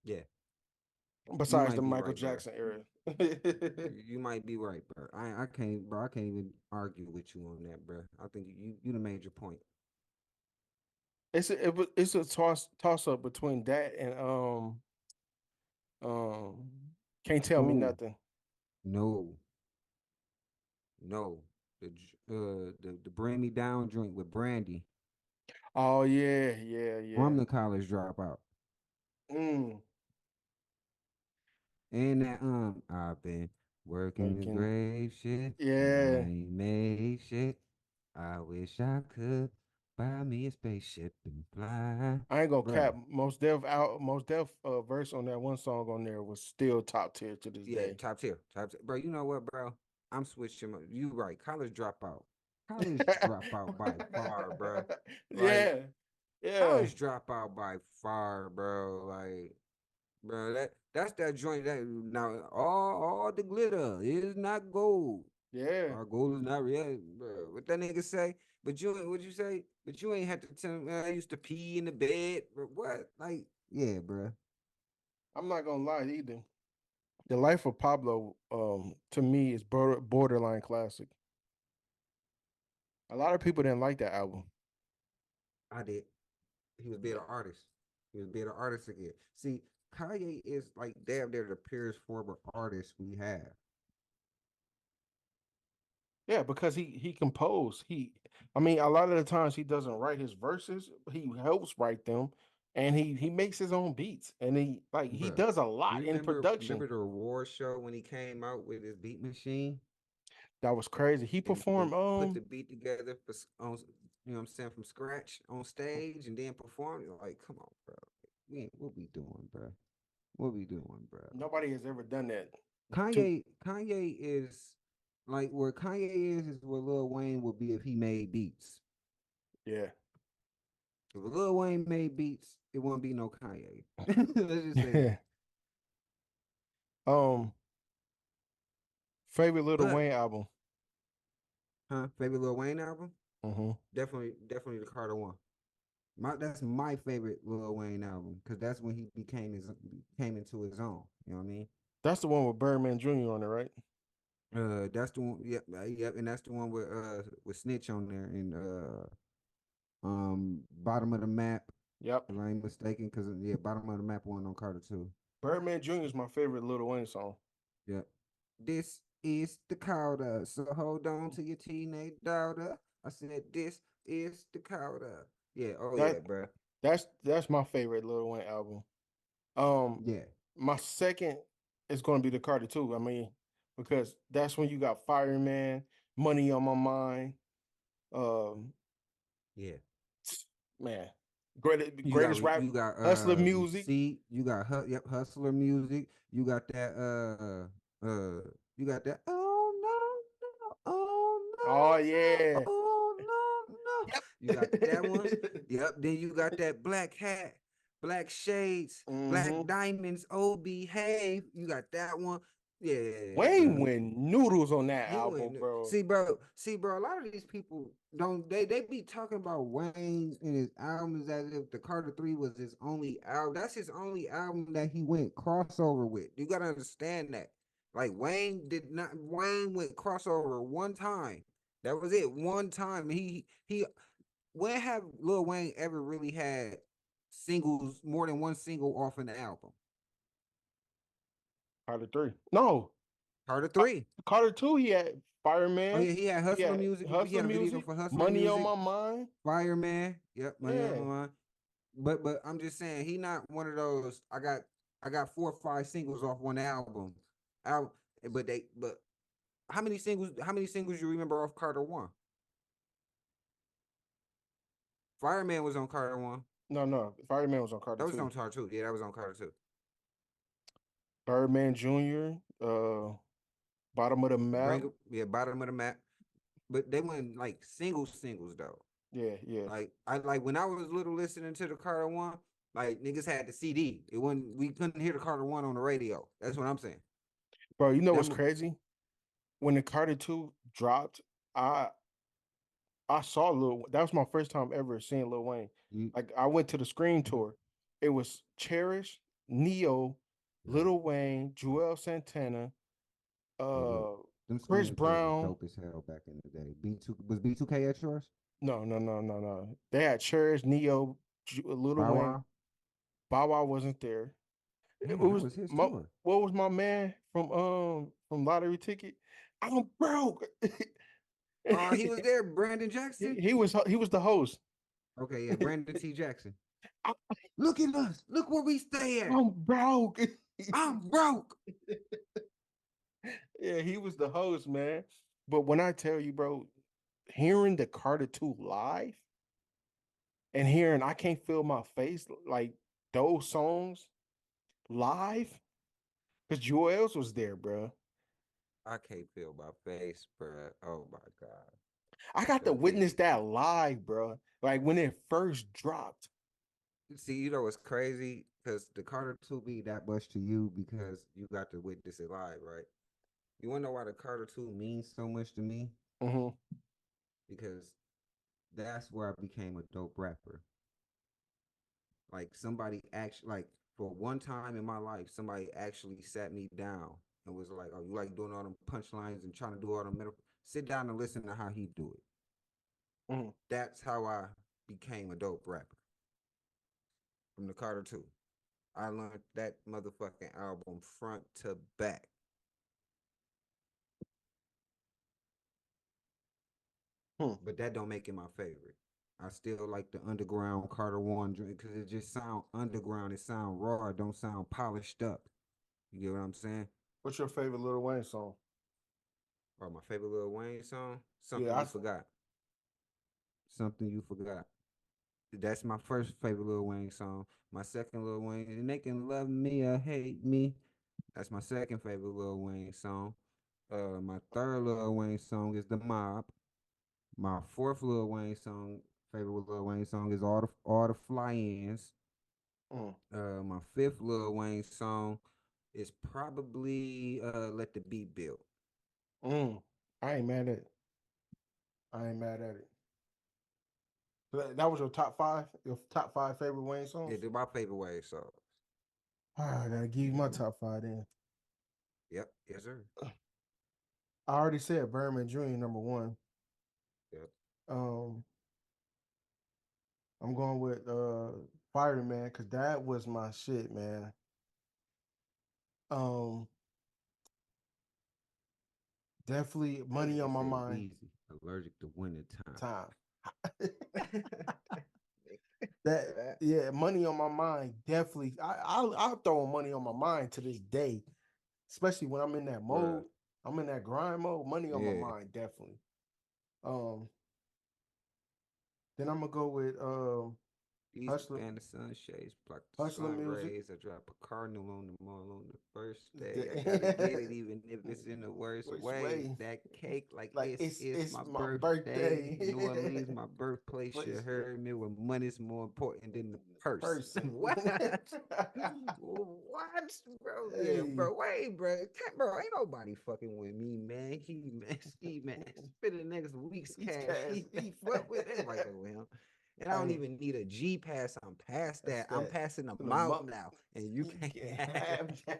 yeah. You besides the might be Michael right, bro. Jackson era. You might be right, bro. I can't, bro. I can't even argue with you on that, bro. I think you done made your point. It's a toss up between that and um can't tell me Oh nothing. no, no. The Bring Me Down joint with Brandy Oh yeah, yeah, from yeah. the college dropout. Mm, And that I've been working the making grave shit and I yeah. ain't made shit. I wish I could buy me a spaceship and fly. I ain't gonna cap. Bro, Most Def verse on that one song on there was still top tier to this yeah, day. top tier. Top tier. Bro, you know what, bro? I'm switching. You right. College dropout. College dropout by far, bro. Like Yeah, yeah, college dropout by far, bro. Like, bro, that's that joint that now all the glitter is not gold. yeah. Our goal is not real, bro. What that nigga say? But you, what you say? But you ain't had to tell me. I used to pee in the bed. Bro. What? Like, yeah, bro. I'm not gonna lie either. The Life of Pablo, to me, is borderline classic. A lot of people didn't like that album. I did. He was being Yeah, an artist. He was being an artist again. See, Kanye is like damn near the purest form of artist we have. yeah, because he composed. I mean, a lot of the times he doesn't write his verses. He helps write them, and he makes his own beats, and he Bro, does a you lot in remember production. the award show when he came out with his beat machine That was crazy. He and performed. put the beat together for on, you know what I'm saying, from scratch on stage and then performed it? Like, come on, bro. What we doing, bro? What we doing, bro? Nobody has ever done that. To Kanye is like where Kanye is where Lil Wayne would be if he made beats. Yeah. If Lil Wayne made beats, it wouldn't be no Kanye. Let's just say that. um, favorite Lil But Wayne album. favorite Lil Wayne album? Hmm. Definitely the Carter one. That's my favorite Lil Wayne album because that's when he came into his own. You know what I mean? That's the one with Birdman Jr. on it, right? That's the one. Yep, yep, and that's the one with Snitch on there and bottom of the map. Yep. If I ain't mistaken, because yeah, bottom of the map one on Carter too. Birdman Jr. is my favorite Lil Wayne song. Yep. This is the Carter, so hold on to your teenage daughter. I said this is the Carter. Yeah. Oh That yeah, bro. that's my favorite Lil Wayne album. Um, Yeah. my second is going to be the Carter 2. I mean, because that's when you got Fireman, Money on My Mind. Um, Yeah. man, greatest rap You got hustler you music. see you got yep, hustler music. You got that you got that oh no no Oh oh no no yeah. oh no no. You got that one. Yep. Yep. Then you got that black hat, black shades, black Hmm. diamonds. Oh behave. You got that one. Yeah, yeah, yeah, Wayne bro. went noodles on that He album, went. bro. See, bro. A lot of these people don't. They be talking about Wayne and his albums as if the Carter Three was his only album. That's his only album that he went crossover with. You gotta understand that. Like Wayne did not. Wayne went crossover one time. That was it. One time. He. When have Lil Wayne ever really had singles more than one single off an album? Carter 3. No, Carter Ca- Three. Carter 2, he had Oh Fireman. yeah, he had He Hustler had music. He hustler had a video music, for Hustler Money on music. My Mind. Fireman. Yep, money on Yeah. my mind. But I'm just saying he not one of those. I got 4 or 5 singles off one album. Al, but how many singles you remember off Carter One? Fireman was on Carter One. No, no. Fireman was on Carter That was 2. on Carter Two. Yeah, that was on Carter Two. Birdman Jr., Bottom of the Map. Yeah, bottom of the map. But they went like singles though. Yeah, yeah. Like I like when I was little listening to the Carter One, like niggas had the CD. It wasn't we couldn't hear the Carter One on the radio. That's what I'm saying. Bro, you know what's Them crazy? When the Carter 2 dropped, I I saw Lil. That was my first time ever seeing Lil Wayne. you, Like I went to the screen tour. It was Cherish, Neo, yeah. Lil Wayne, Joel Santana, Yeah, look, uh, them Chris screen tours was Brown. dope as hell back in the day. B2K at yours? No, no, no, no, no. They had Cherish, Neo, Lil Bow Wayne. Wow? Bow Wow wasn't there. It Damn, that was was his my, tour. what was my man from Lottery Ticket? I'm broke. He was there, Brandon Jackson. He was the host. Okay, yeah, Brandon T. Jackson. I, Look at us. Look where we stay at. I'm broke. I'm broke. Yeah, he was the host, man. But when I tell you, bro, hearing the Carter 2 live and hearing I Can't Feel My Face, like those songs live, because Joel's was there, bro. I can't feel my face, bro. Oh my God. I got to Them witness beats. that live, bro. Like when it first dropped. See, you know what's crazy? Because the Carter 2 mean that much to you because you got to witness it live, right? You wanna know why the Carter 2 means so much to me? Hmm. Because that's where I became a dope rapper. Like somebody actually like for one time in my life, somebody actually sat me down and was like, "Oh, you like doing all them punchlines and trying to do all the middle? Sit down and listen to how he do it." Hmm. That's how I became a dope rapper from the Carter 2. I learned that motherfucking album front to back. Hmm. But that don't make it my favorite. I still like the underground Carter One drink because it just sound underground. It sound raw. It don't sound polished up. You get what I'm saying? What's your favorite Lil Wayne song? Or my favorite Lil Wayne song, Yeah, "Something You Forgot." Something You Forgot. That's my first favorite Lil Wayne song. My second Lil Wayne, and they can love me or hate me. That's my second favorite Lil Wayne song. My third Lil Wayne song is "The Mob." My fourth Lil Wayne song, favorite Lil Wayne song is "All the Fly-Ins." mm, My fifth Lil Wayne song is probably "Let the Beat Build." mm. I ain't mad at it. I ain't mad at it. So that was your top five? Your top five favorite Wayne Yeah, songs? they're my favorite Wayne songs. I gotta give you my top five then. Yep, yes sir. I already said Birdman Jr. number one. Yep. Um, I'm going with Fireman because that was my shit, man. Um, definitely That money nigga on my said mind. Weezy, allergic to winter time. Time. That yeah, money on my mind. Definitely, I'll throw money on my mind to this day, especially when I'm in that Bruh. mode. I'm in that grind mode. Money on my Yeah. mind, definitely. Um, then I'm gonna go with East Hustler and the sun shades block the Hustler sun music. rays. I drop a cardinal on the mall on the first day. I gotta get it The- even if it's in the worst Which way. way? That cake like Like it's it's my my birthday. New birthday. Orleans, my birthplace. You Place heard me when money's more important than the purse. person. What? What, bro? Yeah, Hey, bro. Wait, bro. Bro, ain't nobody fucking with me, man. He man, ski man. Spend the next week's he's cash. cast. He fuck with anybody fuck with him. And I don't Hey, even need a G pass. I'm past that's that. I'm that. passing a In a mouth month, now. And you you can't can have have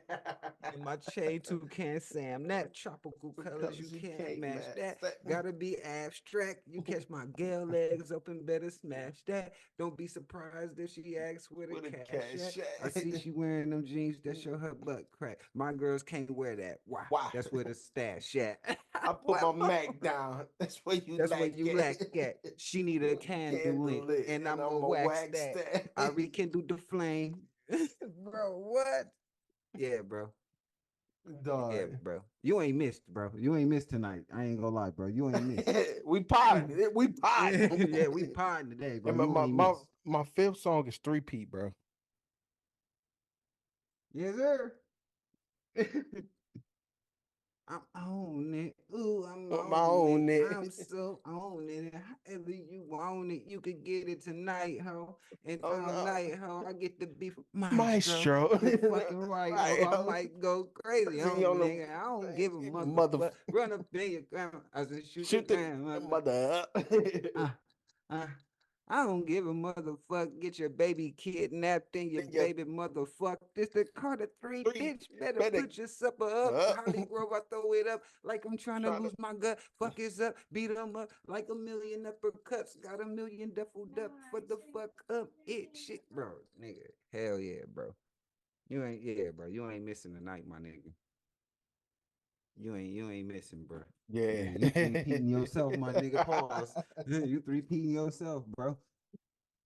and my chain too can't Sam that tropical the colors you colors you can't can't match match. that. That. Gotta be abstract. You catch my gal legs up and better smash that. Don't be surprised if she asks where the With a cash at. cash I see shot. she wearing them jeans that show her butt crack. My girls can't wear that. Why? Why? That's where the stash at. I put What? my Mac down. That's where you That's where lack you lack at. at. She need a candle lit, Candle lit, and and I'ma I'm a wax wax that. that. I rekindle the flame, bro. What? Yeah, bro. Yeah, Dog. bro. You ain't missed, bro. You ain't missed tonight. I ain't gonna lie, bro. You ain't missed. We potting. We potting. Yeah, we potting today, bro. And You ain't missed. my fifth song is Three Peat, bro. Yes, sir. I'm on it. Ooh, I'm On my on it. own I'm it. so on it. However you want it, you could get it tonight, ho. And Oh all no. night, ho. I get to be maestro. Maestro. You fucking right, ho. Right, I yo. might go crazy See on on you, the nigga. I don't give a mother motherfucker. Run up in your grandma. I said, shoot your shoot the grandmother. mother up. Uh, uh, I don't give a motherfucker. Get your baby kidnapped and your Then you baby motherfucker. This the Carter 3, three bitch. Better better put your supper up. up. Holly Grove, I throw it up like I'm trying to Trying to lose my gut. Fuck is up. Beat them up like a million uppercuts. Got a million duffel duck for the fuck up. It shit, bro. Nigga. Hell yeah, bro. You ain't, yeah, bro. You ain't missing the night, my nigga. You ain't missing, bro. Yeah. You three-peating yourself, my nigga. Pause. You three-peating yourself, bro.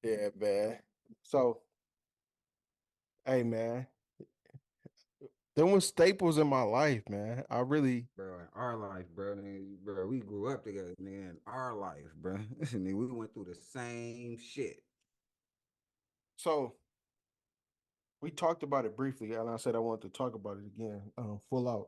Yeah, man. So, hey, man, them was staples in my life, man. I really. Bro, in our life, bro, nigga, bro, we grew up together, nigga, in our life, bro. Nigga, we went through the same shit. So we talked about it briefly, and I said I wanted to talk about it again, full out.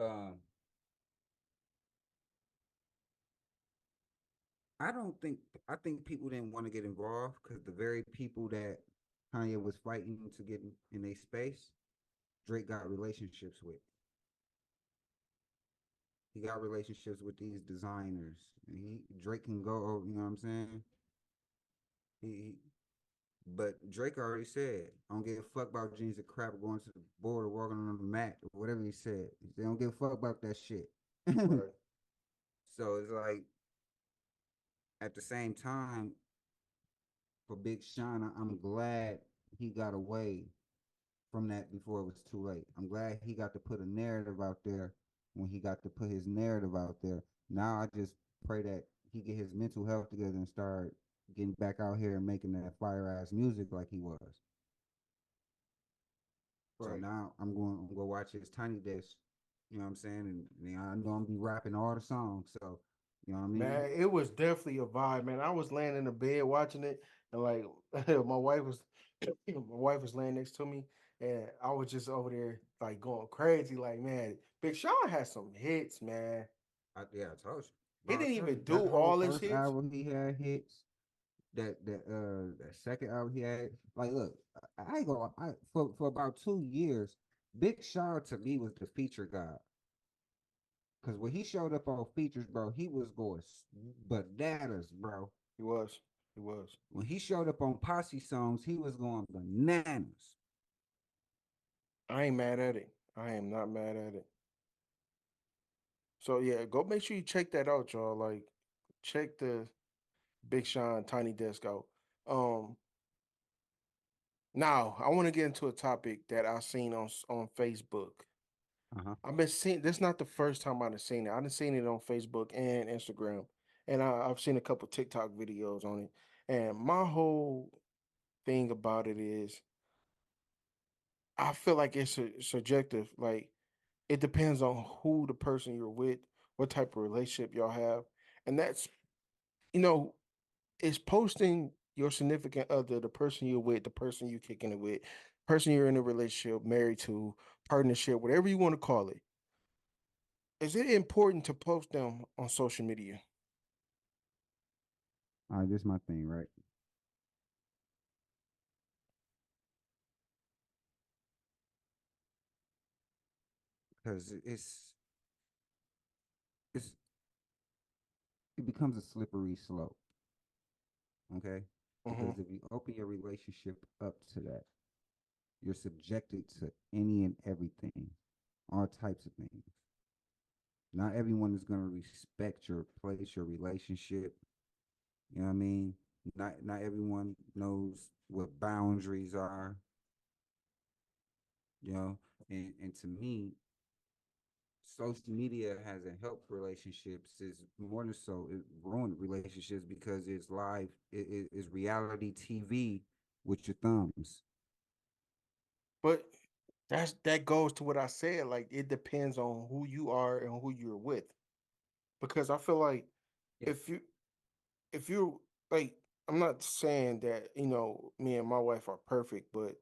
Um, I don't think I think people didn't want to get involved because the very people that Kanye was fighting to get in a space, Drake got relationships with. He got relationships with these designers. Drake can go, you know what I'm saying? He but Drake already said, I don't give a fuck about jeans and crap going to the board or walking on the mat or whatever he said. He said, I don't give a fuck about that shit. Right. So it's like at the same time, for Big Sean, I'm glad he got away from that before it was too late. I'm glad he got to put a narrative out there when he got to put his narrative out there. Now I just pray that he get his mental health together and start getting back out here and making that fire ass music like he was. So Right. now I'm gonna go watch his Tiny Desk. You know what I'm saying? And I know I'm gonna be rapping all the songs. So you know what I mean? Man, it was definitely a vibe, man. I was laying in the bed watching it, and like my wife was, my wife was laying next to me, and I was just over there like going crazy. Like, man, Big Sean had some hits, man. Yeah, I told you, He bro. I didn't tell even you do that whole all his first hits. album he had hits. That second album he had, like, look, I ain't gonna, for about 2 years, Big Sean to me was the feature guy. Cause when he showed up on features, bro, he was going bananas, bro. He was, he was. When he showed up on posse songs, he was going bananas. I ain't mad at it. I am not mad at it. So yeah, go make sure you check that out, y'all. Like, check the Big Sean Tiny Desk out. Um, Now I want to get into a topic that I seen on Facebook. Uh-huh. I've been seeing this not the first time I've seen it. I've seen it on Facebook and Instagram, and I've seen a couple TikTok videos on it. And my whole thing about it is, I feel like it's subjective. Like it depends on who the person you're with, what type of relationship y'all have, and that's you know is posting your significant other, the person you're with, the person you're kicking it with, person you're in a relationship, married to, partnership, whatever you want to call it. Is it important to post them on social media? All right, this is my thing, right? Because it's it becomes a slippery slope, okay? Hmm. Because if you open your relationship up to that, you're subjected to any and everything, all types of things. Not everyone is going to respect your place, your relationship. You know what I mean? Not everyone knows what boundaries are, you know. And to me, social media hasn't helped relationships. It's more than so it ruined relationships because it's live, it's reality TV with your thumbs. But that goes to what I said. Like it depends on who you are and who you're with. Because I feel like Yeah. if you if you like, I'm not saying that, me and my wife are perfect, but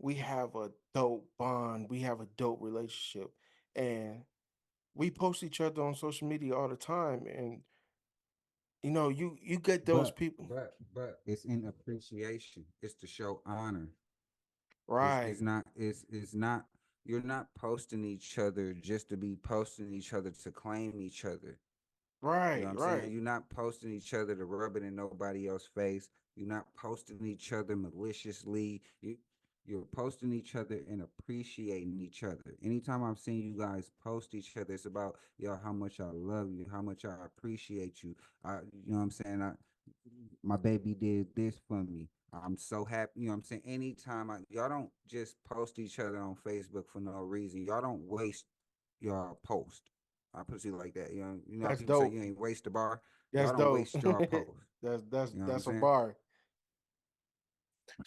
we have a dope bond. We have a dope relationship. And we post each other on social media all the time. And you get those people. But it's in appreciation. It's to show honor. It's Right. not it's not you're not posting each other just to be posting each other to claim each other. You know what Right. I'm saying? Right. You're not posting each other to rub it in nobody else's face. You're not posting each other maliciously. You're posting each other and appreciating each other. Anytime I've seen you guys post each other, it's about yo how much I love you, how much I appreciate you. You know what I'm saying? My baby did this for me. I'm so happy. You know what I'm saying? Y'all don't just post each other on Facebook for no reason. Y'all don't waste your post. I put it like that. You know how That's people say dope. you ain't waste the bar. That's Y'all don't dope. waste your post. That's that's You know what I'm that's a saying? bar.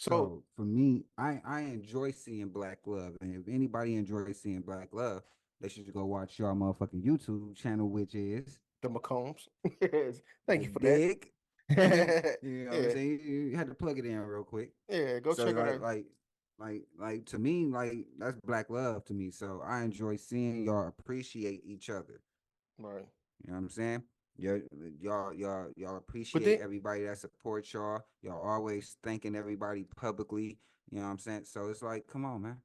So So for me, I enjoy seeing black love, and if anybody enjoys seeing black love, they should go watch your motherfucking YouTube channel, which is the McCombs. Yes. Thank you for that. dig. You know what I'm Yeah. saying? You had to plug it in real quick. Yeah. Go So check out like our like like to me, like that's black love to me. So I enjoy seeing y'all appreciate each other. Right. You know what I'm saying? Y'all, y'all But appreciate then, everybody that supports y'all. Y'all always thanking everybody publicly. You know what I'm saying? So it's like, come on, man.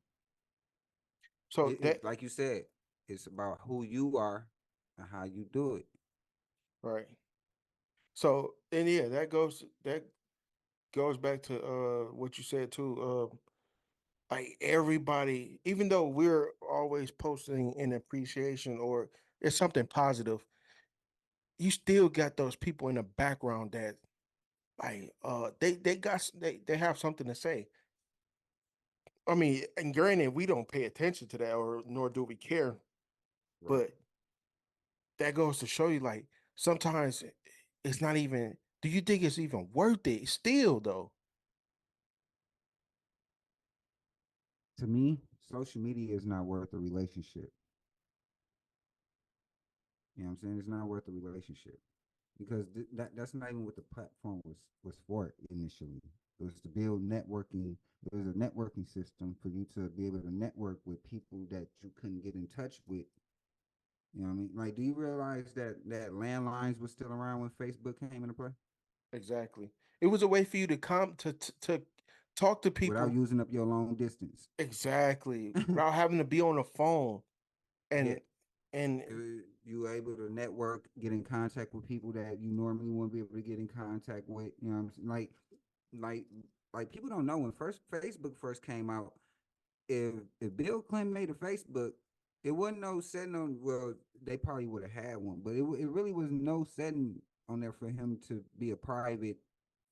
so that It like you said, it's about who you are and how you do it. right. So and yeah, that goes back to what you said too. Like everybody, even though we're always posting in appreciation or it's something positive, you still got those people in the background that like they have something to say. I mean, and granted, we don't pay attention to that or nor do we care, Right. but that goes to show you like sometimes it's not even do you think it's even worth it still though? To me, social media is not worth a relationship. You know what I'm saying? It's not worth a relationship because that's not even what the platform was for initially. It was to build networking. It was a networking system for you to be able to network with people that you couldn't get in touch with. You know what I mean? Like, do you realize that landlines was still around when Facebook came into play Exactly. It was a way for you to come to talk to without people using up your long distance? exactly without having to be on the phone Yeah, and and you were able to network, get in contact with people that you normally wouldn't be able to get in contact with. You know what I'm saying? Like, like people don't know when first Facebook first came out. If Bill Clinton made a Facebook, it wasn't no setting on. Well, they probably would have had one, but it really was no setting on there for him to be a private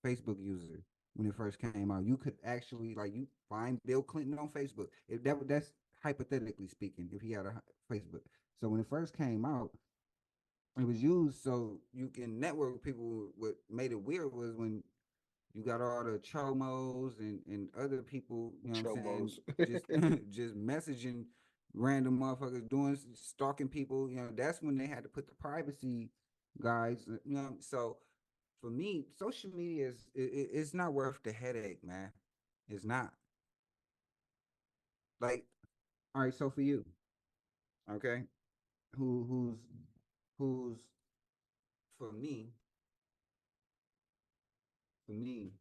Facebook user when it first came out. You could actually like you find Bill Clinton on Facebook. If that's hypothetically speaking, if he had a Facebook. So when it first came out, it was used so you can network with people. What made it weird was when you got all the chomos and other people, you know what I'm saying, chomos. just just messaging random motherfuckers doing stalking people, you know, that's when they had to put the privacy guys, you know. So for me, social media it's not worth the headache, man. It's not. Like, all right, so for you, okay, who's for me, for me,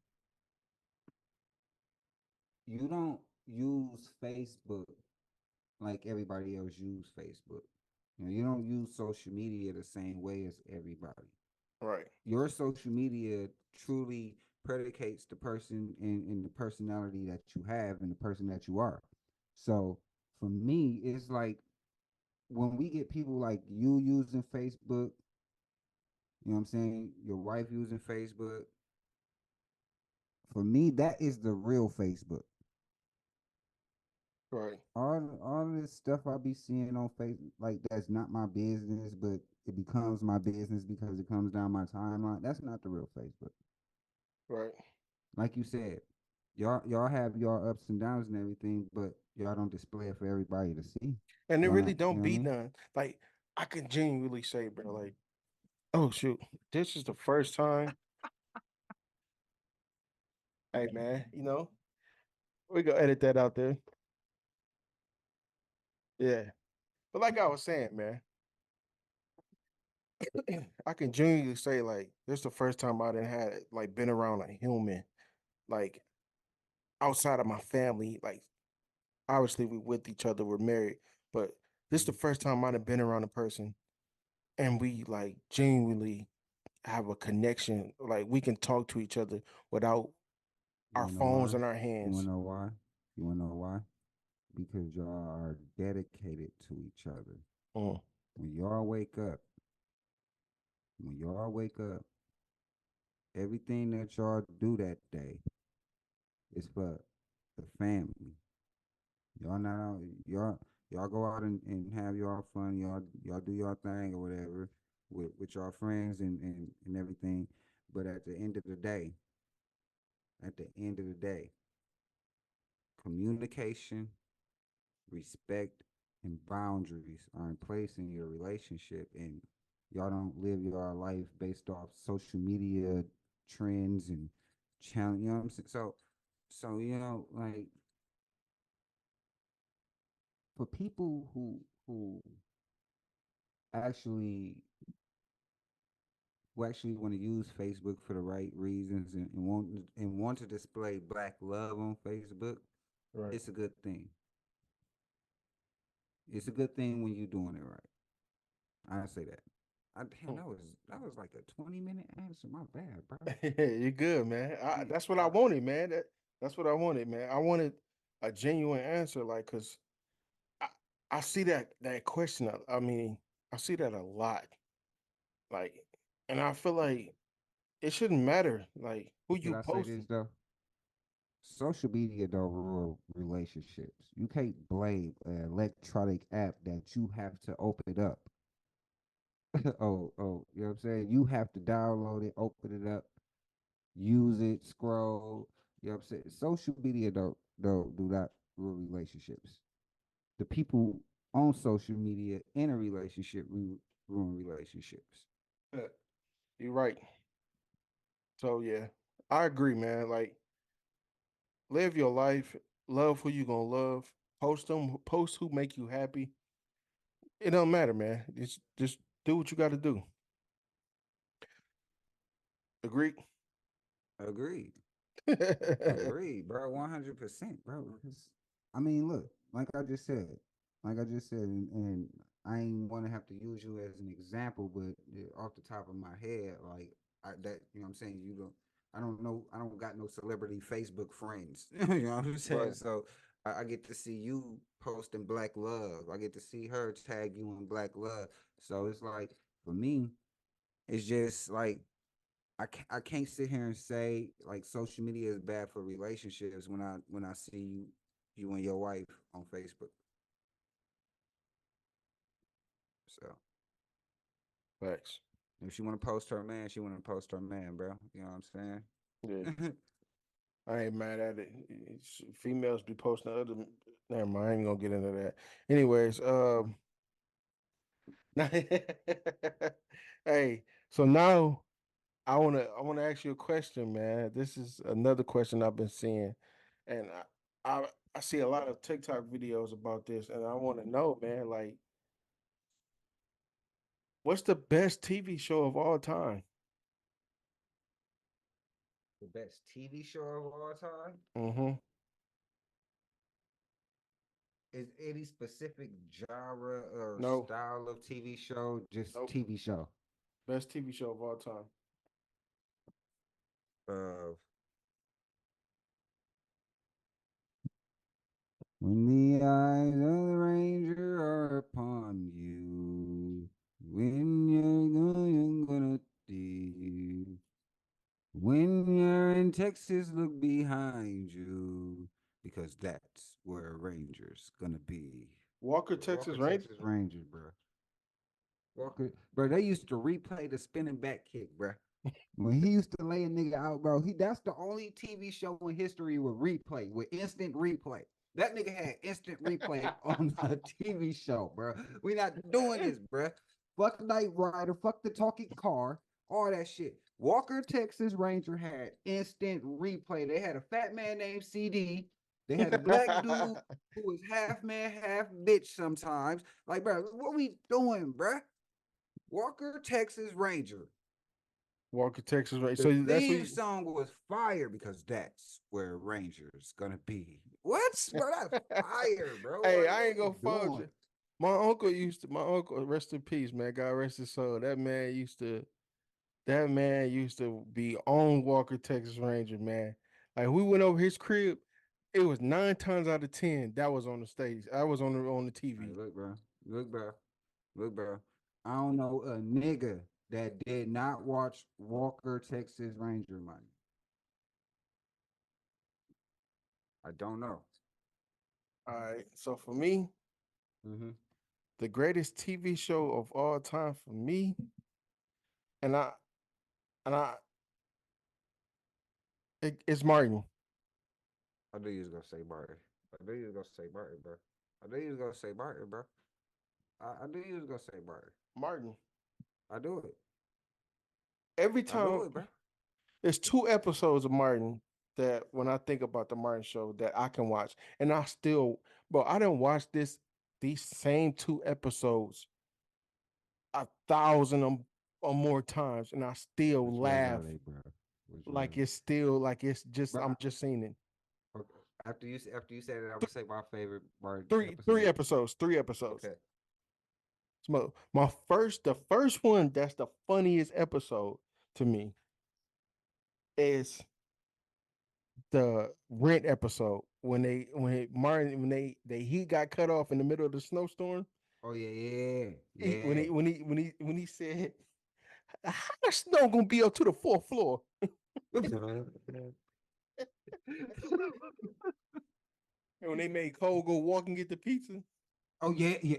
you don't use Facebook like everybody else use Facebook. You don't use social media the same way as everybody. Right. Your social media truly predicates the person and the personality that you have and the person that you are. So for me, it's like when we get people like you using Facebook, you know what I'm saying, your wife using Facebook, for me, that is the real Facebook. Right. All this stuff I be seeing on Facebook, like that's not my business, but it becomes my business because it comes down my timeline. That's not the real Facebook. Right. Like you said, y'all have your ups and downs and everything, but y'all don't display it for everybody to see. And it Y'all really not, you don't know what I be mean? none. Like I can genuinely say, bro, like, oh shoot, this is the first time. Hey man, we gonna edit that out there. Yeah. But like I was saying, man, I can genuinely say like this is the first time I didn't had like been around a human, like outside of my family. Like obviously we with each other, we're married, but this is the Mhm. first time I've been around a person and we like genuinely have a connection. Like we can talk to each other without You our wanna know phones why? in our You hands. wanna know why? You wanna know why? Because y'all are dedicated to each other. Mm, When y'all wake up, when y'all wake up, everything that y'all do that day is for the family. Y'all not out, y'all go out and have y'all fun, y'all do y'all thing or whatever with y'all friends and everything. But at the end of the day, communication, respect, and boundaries are in place in your relationship and y'all don't live your life based off social media trends and challenge, you know what I'm saying? So you know, like for people who actually who actually want to use Facebook for the right reasons and want to display black love on Facebook, Right. it's a good thing. It's a good thing when you're doing it right. I say that. Damn, that was like a 20-minute answer. My bad, bro. You're good, man. Yeah, That's what I bro. wanted, man. That's what I wanted, man. I wanted a genuine answer, like, cause I, I see that question. I mean, I see that a lot, like, and I feel like it shouldn't matter, like, who Could you I say this posting. though? Social media don't ruin relationships. You can't blame an electronic app that you have to open up. Oh, you know what I'm saying? You have to download it, open it up, use it, scroll. You know what I'm saying? Social media don't do not ruin relationships. The people on social media in a relationship ruin relationships. Yeah, you're right. So yeah, I agree, man. Like, live your life, love who you gonna love, post who make you happy. It don't matter, man. Just do what you got to do. Agree. Agreed. Agreed, bro. 100%, bro. Because I mean, look, and I ain't want to have to use you as an example, but off the top of my head, like that, you know, what I'm saying you don't. I don't know. I don't got no celebrity Facebook friends. You know what I'm saying? Right. So I get to see you posting black love. I get to see her tag you in black love. So it's like for me, it's just like I can't sit here and say like social media is bad for relationships when I see you and your wife on Facebook. So Facts. if she want to post her man, she want to post her man, bro. You know what I'm Yeah. saying? I ain't mad at it. Females be posting other. Never mind. I ain't gonna get into that. Anyways, hey. So now I wanna ask you a question, man. This is another question I've been seeing, and I I see a lot of TikTok videos about this, and I want to know, man. Like, what's the best TV show of all time? The best TV show of all time Mm-hmm. is any specific genre or No. style of TV show, just Nope. TV show. Best TV show of all time. Uh, when the eyes of the ranger are upon you, when you're gonna do. When you're in Texas, look behind you because that's where Rangers gonna be. Walker, Walker, Texas Ranger. Texas Rangers, bro. Walker, bro. They used to replay the spinning back kick, bro. When he used to lay a nigga out, bro, that's the only TV show in history with replay, with instant replay. That nigga had instant replay on a TV show, bro. We not doing this, bro. Fuck Knight Rider, fuck the talking car, all that shit. Walker, Texas Ranger had instant replay. They had a fat man named CD. They had a black dude who was half man, half bitch sometimes. Like, bro, what we doing, bro? Walker, Texas Ranger. Walker, Texas Ranger. The So that's what theme you. song was fire because that's where Rangers gonna be. What, bro? That's fire, bro. Hey, Like, I what ain't we gonna fault doing? you. My uncle, rest in peace, man. God rest his soul. That man used to be on Walker, Texas Ranger, man. Like, we went over his crib, it was 9 times out of 10 that was on the stage. I was on the Hey, TV. look, bro. Look, bro. Look, bro. I don't know a nigga that did not watch Walker, Texas Ranger, man. I don't know. All right. So for me, Mm-hmm. the greatest TV show of all time for me, and I it's Martin. I knew you was gonna say Martin. I knew you was gonna say Martin, bro. I knew you was gonna say Martin, bro. I knew you was gonna say Martin. Martin. I do it. Every I do time it, bro. there's 2 episodes of Martin that when I think about the Martin show that I can watch, and I still, bro, I didn't watch this. these same two episodes 1,000 or more times, and I still Which ones are laugh they, bro? Which like ones? it's still like it's just Bro, I'm just seeing it. okay. After you said it, I'm gonna Th- say my favorite part three episode. episodes, three episodes. Okay. My the first one that's the funniest episode to me is the rent episode when Martin when he got cut off in the middle of the snowstorm. Oh yeah, yeah, He, yeah. when he said, "How much snow gonna be up to the fourth floor?" And when they made Cole go walk and get the pizza, Oh yeah, yeah,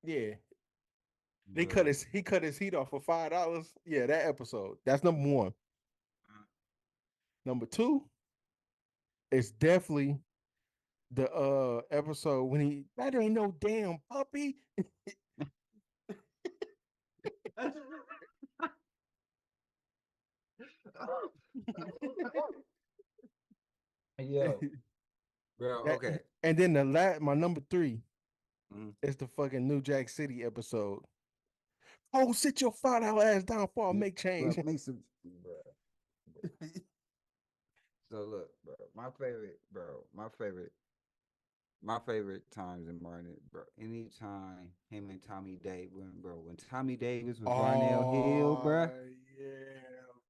yeah, bro. he cut his heat off for $5. Yeah, that episode. That's number one. Number two is definitely the episode when he that ain't no damn puppy. Yo, bro. That, Okay. and then my number three Mhm. is the fucking New Jack City episode. Oh, sit your $5 ass down before I Yeah, make bro, change. make some, bro. So look, bro. My favorite times in Martin, bro. Anytime him and Tommy Davis, bro. When Tommy Davis was Varnell Hill, bro. Oh yeah,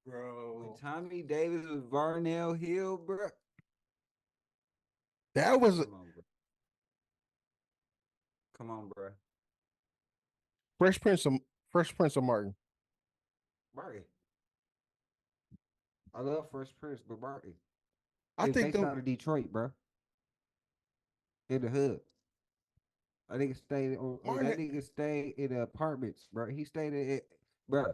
When bro. Tommy Davis was Varnell Hill, bro. That was Come on, bro. Come on, bro. Fresh Prince of Fresh Prince of Martin. Marty. I love Fresh Prince, but Marty. I It's think based them out of Detroit, bro. In the hood. That Martin. nigga stayed in the apartments, bro. He stayed in it, bro. I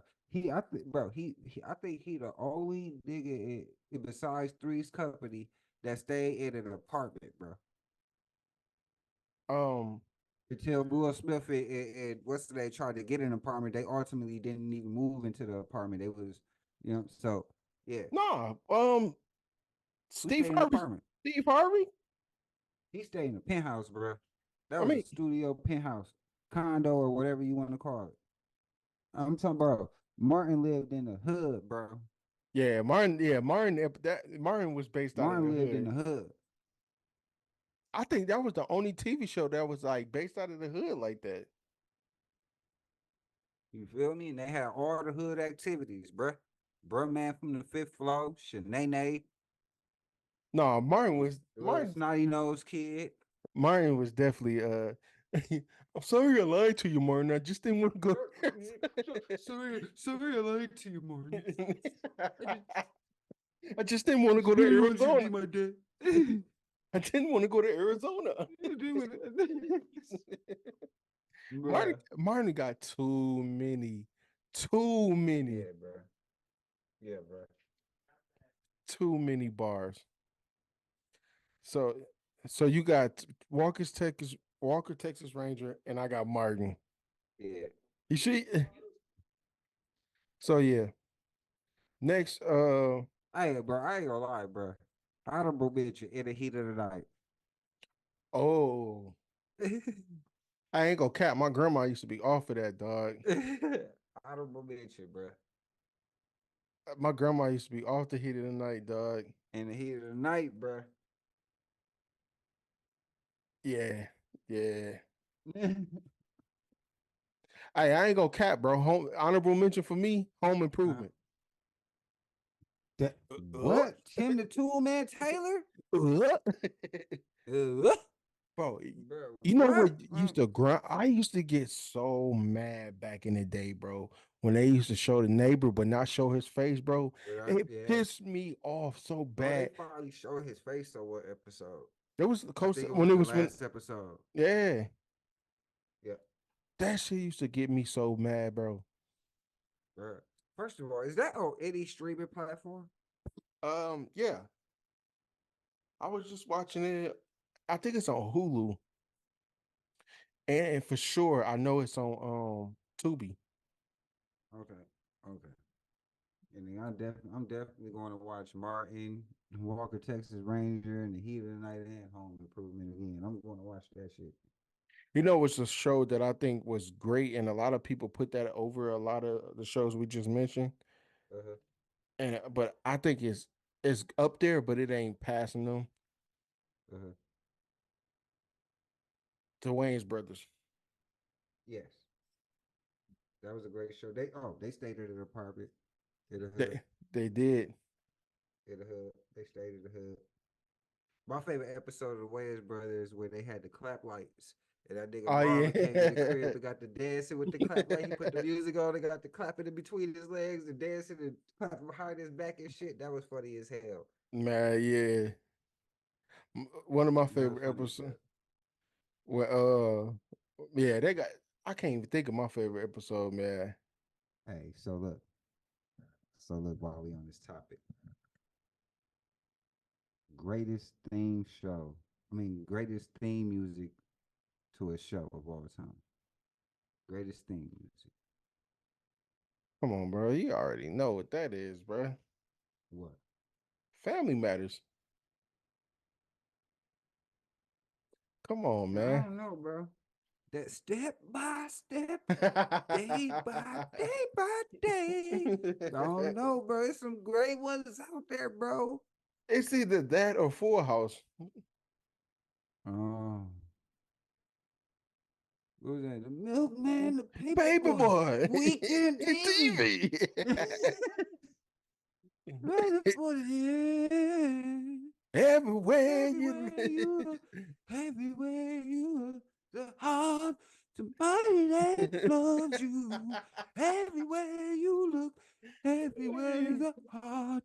think he the only nigga besides Three's Company that stayed in an apartment, bro. Um, Until Will Smith and what's they tried to get an apartment, they ultimately didn't even move into the apartment. They was, so yeah, nah. we Steve stayed in the Harvey. apartment. Steve Harvey. He stayed in a penthouse, bro. That I was mean, a studio penthouse, condo, or whatever you want to call it. I'm talking about Martin lived in the hood, bro. yeah, Martin. Yeah, Martin. That Martin was based out of Martin the lived in hood. the hood. I think that was the only TV show that was like based out of the hood like that. You feel me? And they had all the hood activities, bro. Bro, man from the fifth floor, Shanae, No, little snotty nose kid. Martin was definitely I'm sorry I lied to you, Martin. I just didn't want to go Sorry, I lied to you, Martin. I just, I just didn't want to just go to really wanted you to be Arizona. my dad. I didn't want to go to Arizona. Bruh. Martin got too many, Yeah, bro. Yeah, bro. too many bars. So so you got Walker Texas Ranger, and I got Martin. Yeah. You see? So yeah. Next, Hey, bro, I ain't gonna lie, bro. Honorable mention in the heat of the night. oh, I ain't gonna cap. My grandma used to be off of that, dog. Honorable mention, bro. My grandma used to be off the heat of the night, dog. In the heat of the night, bro. Yeah, yeah. Hey, I ain't gonna cap, bro. Honorable mention for me, Home uh, Improvement. that, Uh, what? Tim the Tool Man Taylor? uh. Uh, Bro, bro, you know what? what used to grind? I used to get so mad back in the day, bro, when they used to show the neighbor but not show his face, bro. It Yeah. pissed me off so Bro, they bad. finally showed his face on what episode? There was I close think it when was it the was when last episode. yeah, Yeah, that shit used to get me so mad, bro. bro. First of all, is that on any streaming platform? Yeah, I was just watching it. I think it's on Hulu, and for sure, I know it's on Tubi. Okay, okay. And then I'm definitely going to watch Martin, Walker, Texas Ranger, and the Heat of the Night and Home Improvement again. I'm going to watch that shit. You know, it's a show that I think was great, and a lot of people put that over a lot of the shows we just mentioned. Uh-huh. And but I think it's up there, but it ain't passing them. Uh-huh. The Wayne's brothers. Yes, that was a great show. They stayed at an apartment in the hood. They they did. In the hood, they stayed in the hood. My favorite episode of the Wayans Brothers where they had the clap lights. And that nigga Oh Marvin came in the yeah. crib and got the dancing with the clap light. He put the music on and got the clapping in between his legs and dancing and clapping behind his back and shit. That was funny as hell. Man, yeah. One of my That was favorite funny as episodes. fuck. Well, yeah, they got. I can't even think of my favorite episode, man. Hey, so look, while we on this topic, greatest theme show. I mean, greatest theme music to a show of all time. Greatest theme music. Come on, bro. You already know what that is, bro. What? Family Matters. Come on, I man. don't know, bro. That step by step, day by day. I don't know, bro. There's some great ones out there, bro. It's either that or Full House. Oh, what was that? The milkman, the paper boy, Paperboy weekend in TV. TV. Ready for the end. Everywhere you Everywhere you look, everywhere you look, the heart, somebody that loves you. Everywhere you look, everywhere the heart.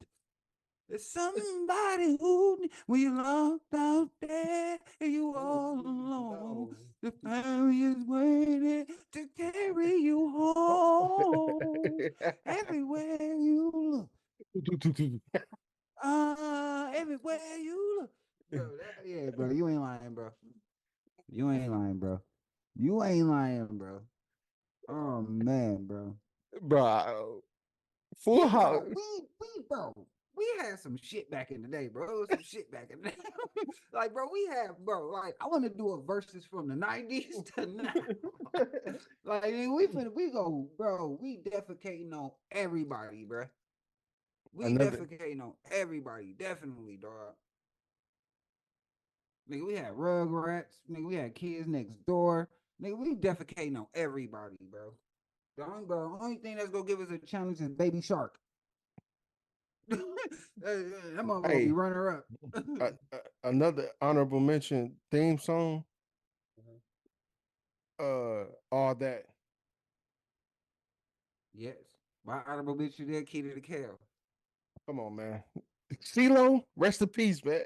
There's somebody who, when you're locked out there and you all alone, the family is waiting to carry you home. Everywhere you look, everywhere you look. Bro, yeah, bro, you ain't lying, bro. You ain't lying, bro. You ain't lying, bro. Oh man, bro. Bro, Full We House. bro, bro. We had some shit back in the day, bro. Some shit back in the day. Like, bro, we have, bro. Like, I want to do a verses from the 90s to now. Like, we go, bro. We defecating on everybody, bro. We Another. defecating on everybody, definitely, dog. Nigga, we had Rugrats. Nigga, we had Kids Next Door. Nigga, we defecating on everybody, bro. The only thing that's gonna give us a challenge is Baby Shark. That motherfucker gonna be Hey, runner up. another honorable mention theme song. All that. Yes. My honorable mention there, Key to the Kale. Come on, man. CeeLo, rest in peace, man.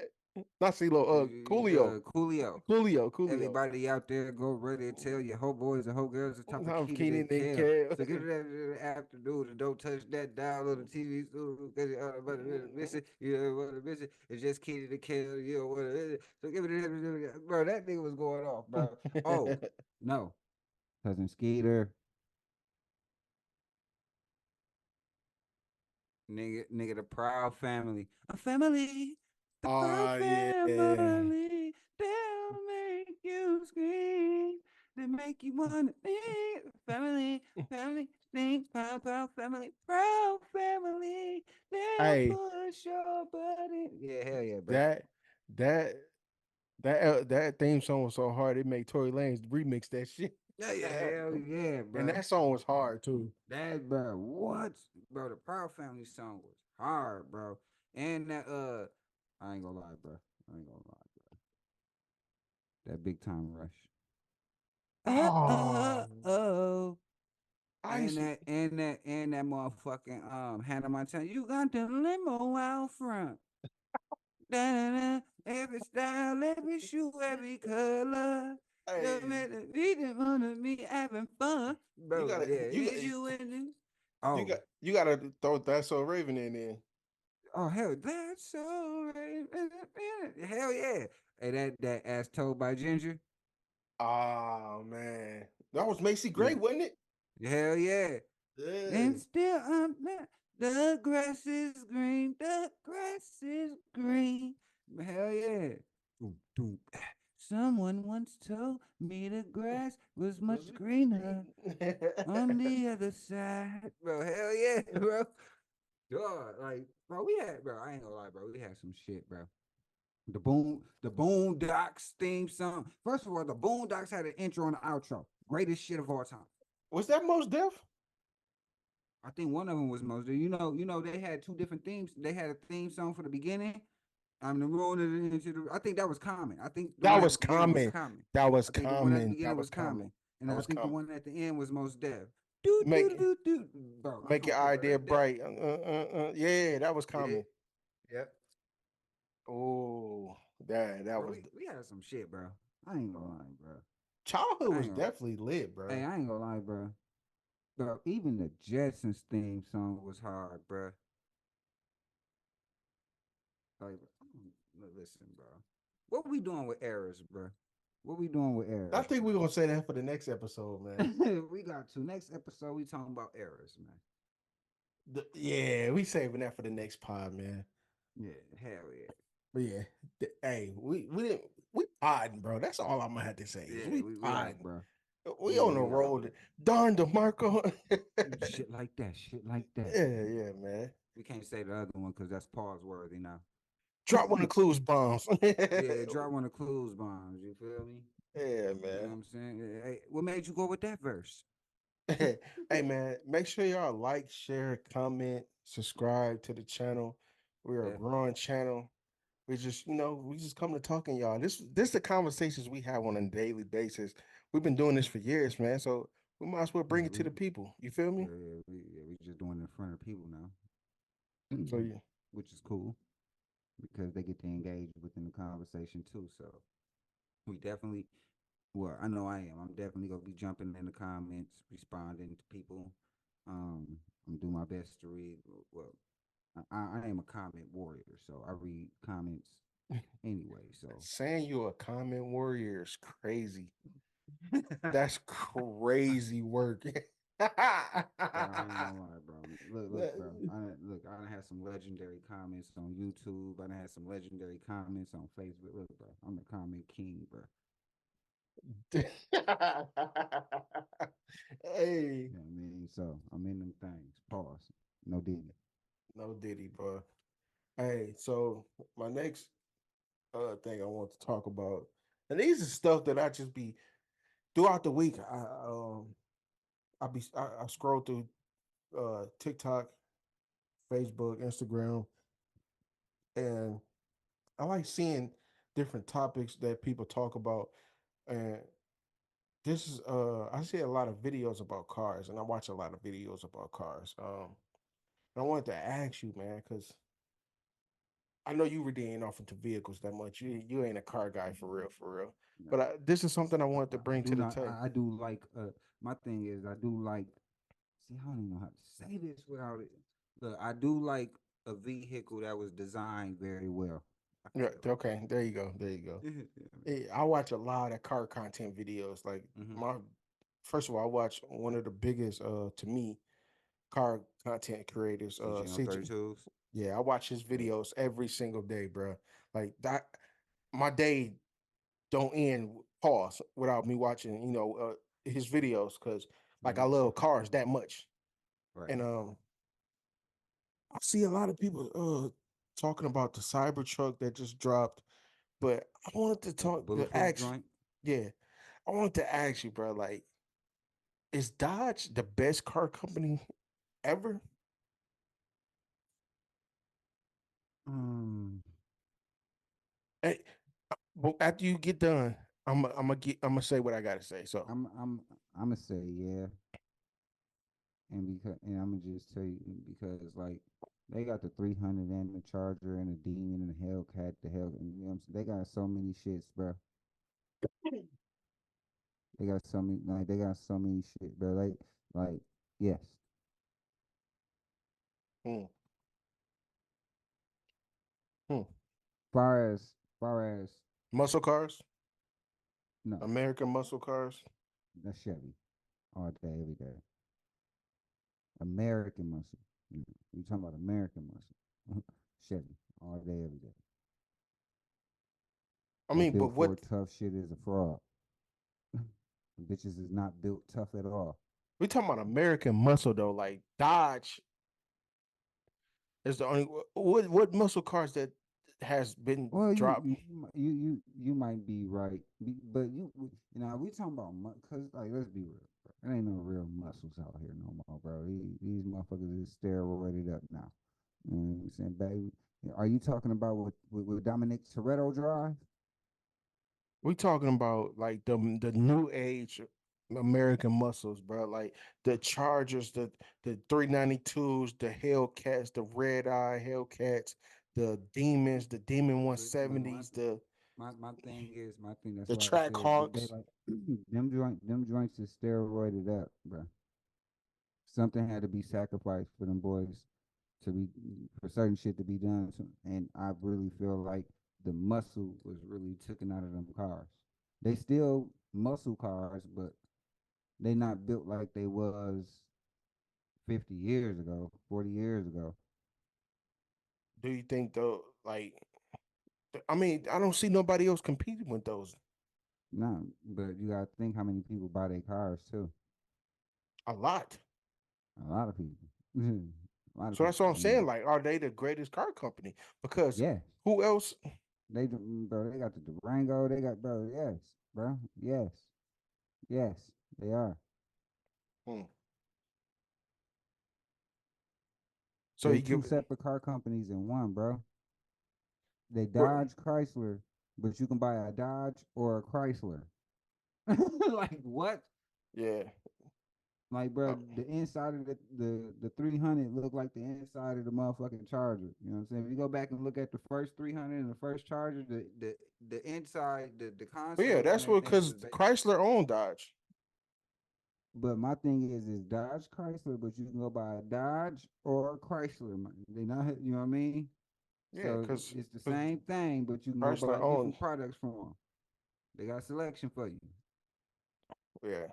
Not CeeLo. Coolio. Coolio. Coolio. Everybody out there, go ready to tell your whole boys and whole girls the top of I'm Key to the Keenan and Kale. Kel. So get to that in the afternoon and don't touch that dial on the TV because you want to miss it. You don't want to miss it. It's just Key to the Kale. You don't want to miss it. So give me that. Bro, that nigga was going off, bro. Oh, no. Cousin Skeeter. Nigga, the proud family. A family, the proud Oh yeah. family. They'll make you scream. They make you wanna think. Family, think, proud family, proud family. They'll Hey, push your button. Yeah, hell yeah, bro. that that that theme song was so hard it made Tory Lanez remix that shit. Yeah, yeah, hell yeah, And bro. that song was hard too. That, bro, what? Bro, the Proud Family song was hard, bro. And that, I ain't gonna lie, bro. I ain't gonna lie, bro. That big time rush. Oh, Oh. I And used to, that motherfucking Hannah Montana. You got the limo out front. Da-da-da. Every style, every shoe, every color. You hey, made the beat in front of me having fun. you Bro, gotta yeah, you got is you in it? you Oh, got you gotta throw that so Raven in there. oh hell, that's so right. Hell yeah. Hey, that as told by Ginger. Oh man. That was Macy Gray, Yeah. wasn't it? Hell yeah. Yeah. And still I'm not. The grass is green. The grass is green. Hell yeah. Doom, doom. Someone once told me the grass greener on the other side, bro. Hell yeah, bro. Dog, like, bro, we had, bro. I ain't gonna lie, bro. We had some shit, bro. The Boondocks theme song. First of all, the Boondocks had an intro and an outro. Greatest shit of all time. Was that Most Def? I think one of them was most. You know, they had two different themes. They had a theme song for the beginning. I'm the road into the. I think that was Common. I think the That one at was the beginning was Common. Common. That was I think the one at the Common. That beginning was was Common. Common, and That I was think the Common. one at the end was Most Def. Do do Make do do do. Bro, I'm make gonna your pull it idea right there. bright. Yeah, that was Yeah, Common. yep. Oh, that Bro, was we had some shit, bro. I ain't gonna lie, bro. childhood I was ain't gonna. definitely lit, Hey, bro. I ain't gonna lie, bro. Bro, even the Jetsons theme song was hard, bro. Like, listen, bro. What we doing with errors, bro? What we doing with I errors, think we're bro? gonna say that for the next episode, man. We got to next episode. We talking about errors, man. Yeah, we saving that for the next pod, man. Yeah, hell yeah. But yeah, hey, we didn't we podding, bro. That's all I'm gonna have to say is Yeah, we we are, podding. bro. We Yeah, on the we are, road. bro. Darn DeMarco. Shit like that. Shit like that. Yeah, man. We can't say the other one because that's pause worthy now. Drop one of the clues bombs. Yeah, drop one of clues bombs. You feel me? Yeah, You know what man. I'm saying? Hey, what made you go with that verse? Hey, man, make sure y'all like, share, comment, subscribe to the channel. We're a Definitely. growing channel. We just, we just come to talking, y'all. This the conversations we have on a daily basis. We've been doing this for years, man. So we might as well bring Yeah, it to we the people. You feel me? we just doing it in front of people now, So yeah. which is cool because they get to engage within the conversation too. So we definitely, well, I know I am. I'm definitely gonna be jumping in the comments, responding to people. I'm doing my best to read. Well, I am a comment warrior, so I read comments anyway. So Saying you're a comment warrior is crazy. That's crazy work. bro, I ain't gonna lie, bro. Look, bro. I done had some legendary comments on YouTube. I done had some legendary comments on Facebook. Look, bro, I'm the comment king, bro. Hey, You know what I mean? So I'm in them things. Pause. No Diddy. no Diddy, bro. Hey, so my next thing I want to talk about, and these are stuff that I just be throughout the week. I scroll through TikTok, Facebook, Instagram, and I like seeing different topics that people talk about. And this is I see a lot of videos about cars, and I watch a lot of videos about cars. And I wanted to ask you, man, because I know you really ain't off into vehicles that much. You ain't a car guy for real. No, But this is something I wanted to I bring do to the not. table. I do like. My thing is, I do like. See, I don't even know how to say this without it. Look, I do like a vehicle that was designed very well. I Yeah, feel like. okay, there you go, there you go. You know what I mean? I watch a lot of car content videos. Like Mm-hmm. my first of all, I watch one of the biggest to me car content creators, CG on CG. 32s. Yeah, I watch his Yeah. videos every single day, bro. Like that, my day don't end pause without me watching, his videos because like I Mm-hmm. love cars that much. Right. And I see a lot of people talking about the Cybertruck that just dropped, but I wanted to The talk to bulletproof ask, joint. yeah, I wanted to ask you, bro, like, is Dodge the best car company ever? Um, Hey, well, after you get done, I'm gonna say what I gotta say. So I'm gonna say yeah, and I'm gonna just tell you because like they got the 300 and the Charger and the Demon and the Hellcat, the Hell, you know what I'm saying? They got so many shits, bro. They got so many like they got so many shit, bro. Like yes, hmm, hmm. far as Muscle cars, no, American muscle cars. that's Chevy all day every day. American muscle. We talking about American muscle. Chevy all day every day. I That mean, but built what for tough shit is a fraud. Bitches is not built tough at all. We talking about American muscle though. Like Dodge is the only what muscle cars that has been Well, dropped. you might be right, but we talking about because like let's be real, bro. There ain't no real muscles out here no more, bro. These motherfuckers is steroided up now. You know what I'm saying, baby? Are you talking about what Dominic Toretto drive? We talking about like the new age American muscles, bro. Like the Chargers, the 392s, the Hellcats, the Red Eye Hellcats, the Demons, the Demon But my 170s, my thing is my thing. That's the why I Track said they Hawks. like them joints is steroided up, bro. Something had to be sacrificed for them boys to be for certain shit to be done. And I really feel like the muscle was really taken out of them cars. They still muscle cars, but they not built like they was 50 years ago, 40 years ago. Do you think though? Like, I mean, I don't see nobody else competing with those. No, but you gotta think how many people buy their cars too. A lot. A lot of people. A lot of So that's people. what I'm I saying. mean, Like, are they the greatest car company? Because yes, who else? bro. They got the Durango. They got bro. Yes, bro. Yes, yes, they are. Hmm. So They you two give separate car companies in one, bro. They bro, Dodge Chrysler, but you can buy a Dodge or a Chrysler. Like what? yeah. Like, Uh, bro, the inside of the 300 look like the inside of the motherfucking Charger. You know what I'm saying? If you go back and look at the first 300 and the first Charger, the inside, the but yeah, consoles and that's what everything because was. Chrysler owned Dodge. But my thing is Dodge Chrysler, but you can go buy a Dodge or a Chrysler. They not, you know what I mean? Yeah, So because it's the same thing, but you can go Chrysler buy owned. different products from them. They got selection for you. Yeah.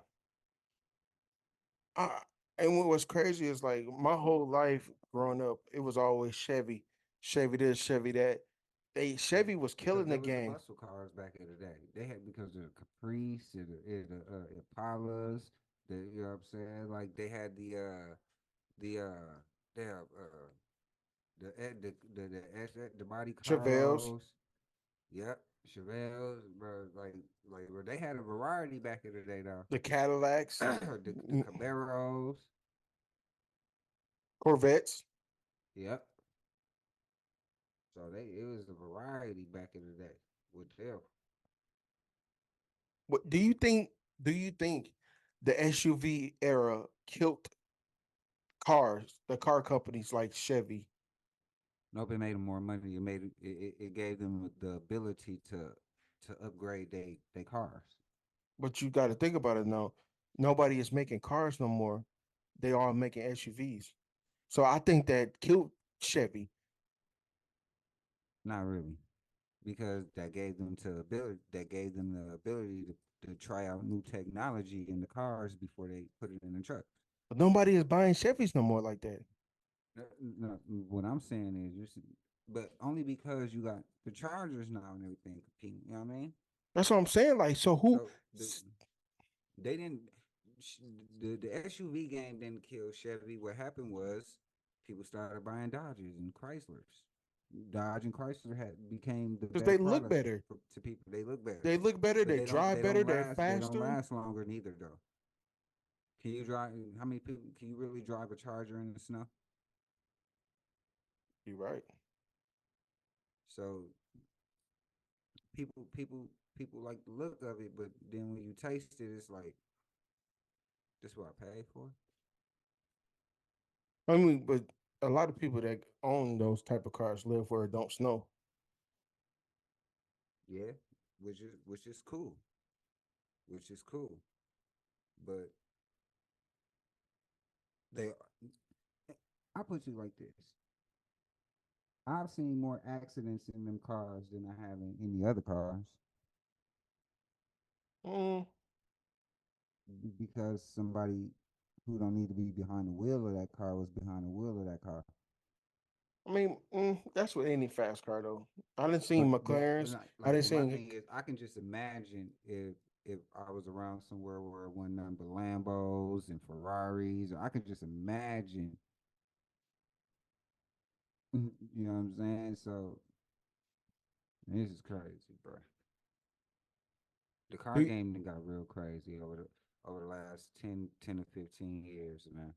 I, and what was crazy is like my whole life growing up, it was always Chevy, Chevy this, Chevy that. They Chevy was Because killing the there was the game, muscle cars back in the day. They had because of the Caprice, the Impalas, you know what I'm saying? Like they had the they have the Monte Chevelles, Carlos. Yep, Chevelles, bro. Like bro, they had a variety back in the day though. the Cadillacs, The Camaros. Corvettes. Yep. So they it was a variety back in the day with them. What do you think? Do you think the SUV era killed cars, the car companies like Chevy? Nope, it made them more money. It gave them the ability to upgrade they cars. But you got to think about it now. Nobody is making cars no more. They are making SUVs. So I think that killed Chevy. Not really, because that gave them the ability to try out new technology in the cars before they put it in the trucks. But nobody is buying Chevys no more like that. No, what I'm saying is, but only because you got the Chargers now and everything competing. You know what I mean? That's what I'm saying. Like, so who? So they didn't. The SUV game didn't kill Chevy. What happened was people started buying Dodges and Chryslers. Dodge and Chrysler had became the Because they best look products better. to people. They look better, They look better. but They drive better. They're they don't faster. last longer neither though. Can you drive? How many people can you really drive a Charger in the snow? You're right. So people like the look of it, but then when you taste it, it's like this what I paid for. I mean, but a lot of people that own those type of cars live where it don't snow. Yeah, which is cool, which is cool. But they, I put you like this: I've seen more accidents in them cars than I have in any other cars Mm, because somebody who don't need to be behind the wheel of that car was behind the wheel of that car. I mean, that's with any fast car though. I didn't see But McLarens. I like didn't my see. thing is, I can just imagine if if I was around somewhere where it wasn't nothing but Lambos and Ferraris, I could just imagine. You know what I'm saying? So this is crazy, bro. The car Do game done got real crazy over the last 10 to 15 years, man.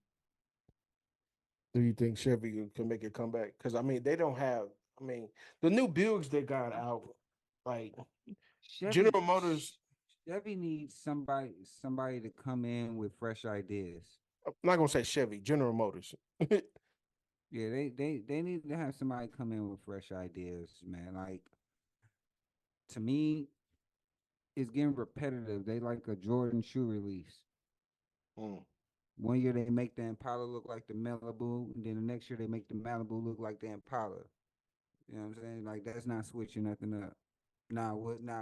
do you think Chevy can make a comeback? Because I mean, they don't have. I mean, the new Buicks they got out, like Chevy General Motors. Chevy needs somebody to come in with fresh ideas. I'm not gonna say Chevy, General Motors. Yeah, they need to have somebody come in with fresh ideas, man. Like to me, it's getting repetitive. They like a Jordan shoe release. Mm. One year they make the Impala look like the Malibu, and then the next year they make the Malibu look like the Impala. You know what I'm saying? Like that's not switching nothing up. Now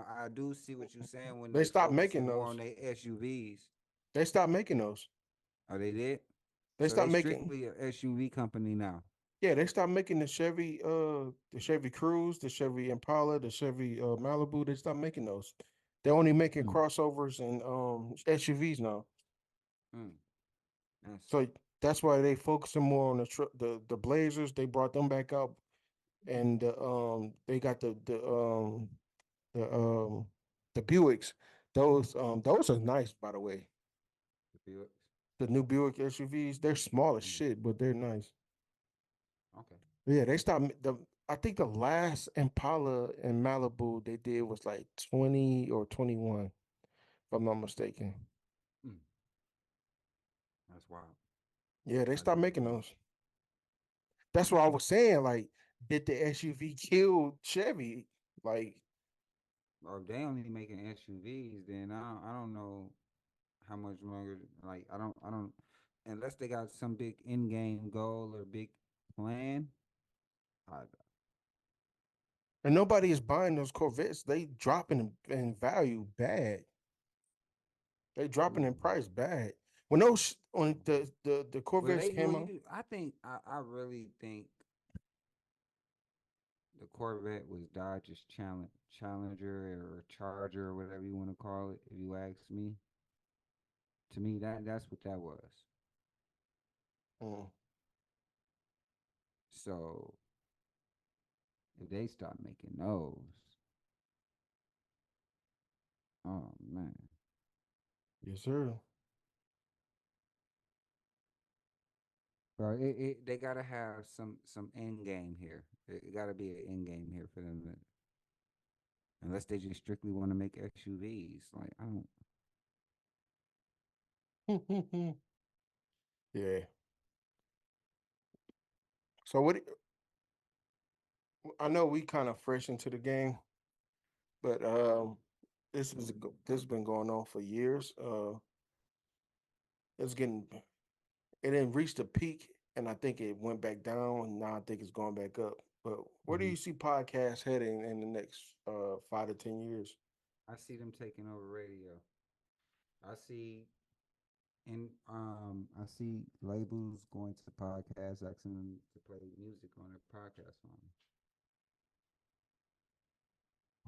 I do see what you're saying when They they stopped making focusing more those. on their SUVs. They stopped making those. Oh, they did? They So they stopped making. strictly a SUV company now. Yeah, they stopped making the Chevy Cruze, the Chevy Impala, the Chevy Malibu. They stopped making those. They're only making Mm, crossovers and SUVs now. mm, that's So that's why they focusing more on the Blazers. They brought them back up, and they got the the Buicks. Those are nice, by the way. the Buicks. The new Buick SUVs. They're small as Mm, shit, but they're nice. okay. Yeah, they stopped the. I think the last Impala in Malibu they did was like 20 or 21, if I'm not mistaken. Mm, that's wild. Yeah, they That's stopped really making wild. those. That's what I was saying. Like, did the SUV kill Chevy? Like, Or if they only making SUVs, then I don't know how much longer. Like I don't unless they got some big in game goal or big plan. I and nobody is buying those Corvettes. They dropping in value bad. They dropping in mm. price bad. When those on the Well, Corvettes they came well out, you. I think I really think the Corvette was Dodge's Challenger or Charger or whatever you want to call it. If you ask me, to me that's what that was. mm, So if they stop making those, oh man, yes sir. bro, they gotta have some end game here. It gotta be an end game here for them to, unless they just strictly want to make SUVs. Like I don't. Yeah. So what? I know we kind of fresh into the game, but this has been going on for years. It's getting it didn't reach the peak, and I think it went back down, and now I think it's going back up. But where do Mhm. you see podcasts heading in the next 5 to 10 years? I see them taking over radio. I see I see labels going to podcasts asking them to play music on their podcast on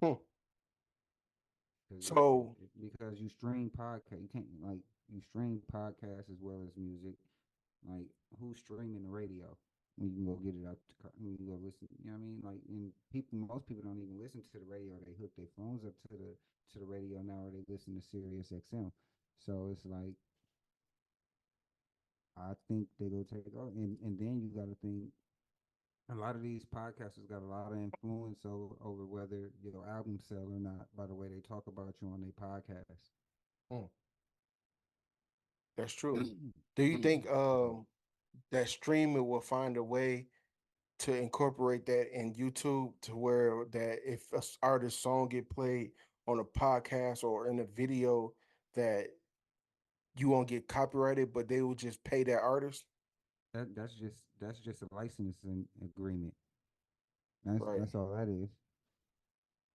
Hmm. because So because you stream podcast, you can't like you stream podcasts as well as music. Like who's streaming the radio when you can go get it out when you go listen? You know what I mean? Like and most people don't even listen to the radio. They hook their phones up to the radio now, or they listen to Sirius XM. So it's like I think they go take over, and then you got to think a lot of these podcasters got a lot of influence over whether your album sell or not by the way they talk about you on their podcast. hmm, that's true. Do you think that streaming will find a way to incorporate that in YouTube to where that if a artist song get played on a podcast or in a video that you won't get copyrighted, but they will just pay that artist? That's just a licensing agreement. That's Right. that's all that is.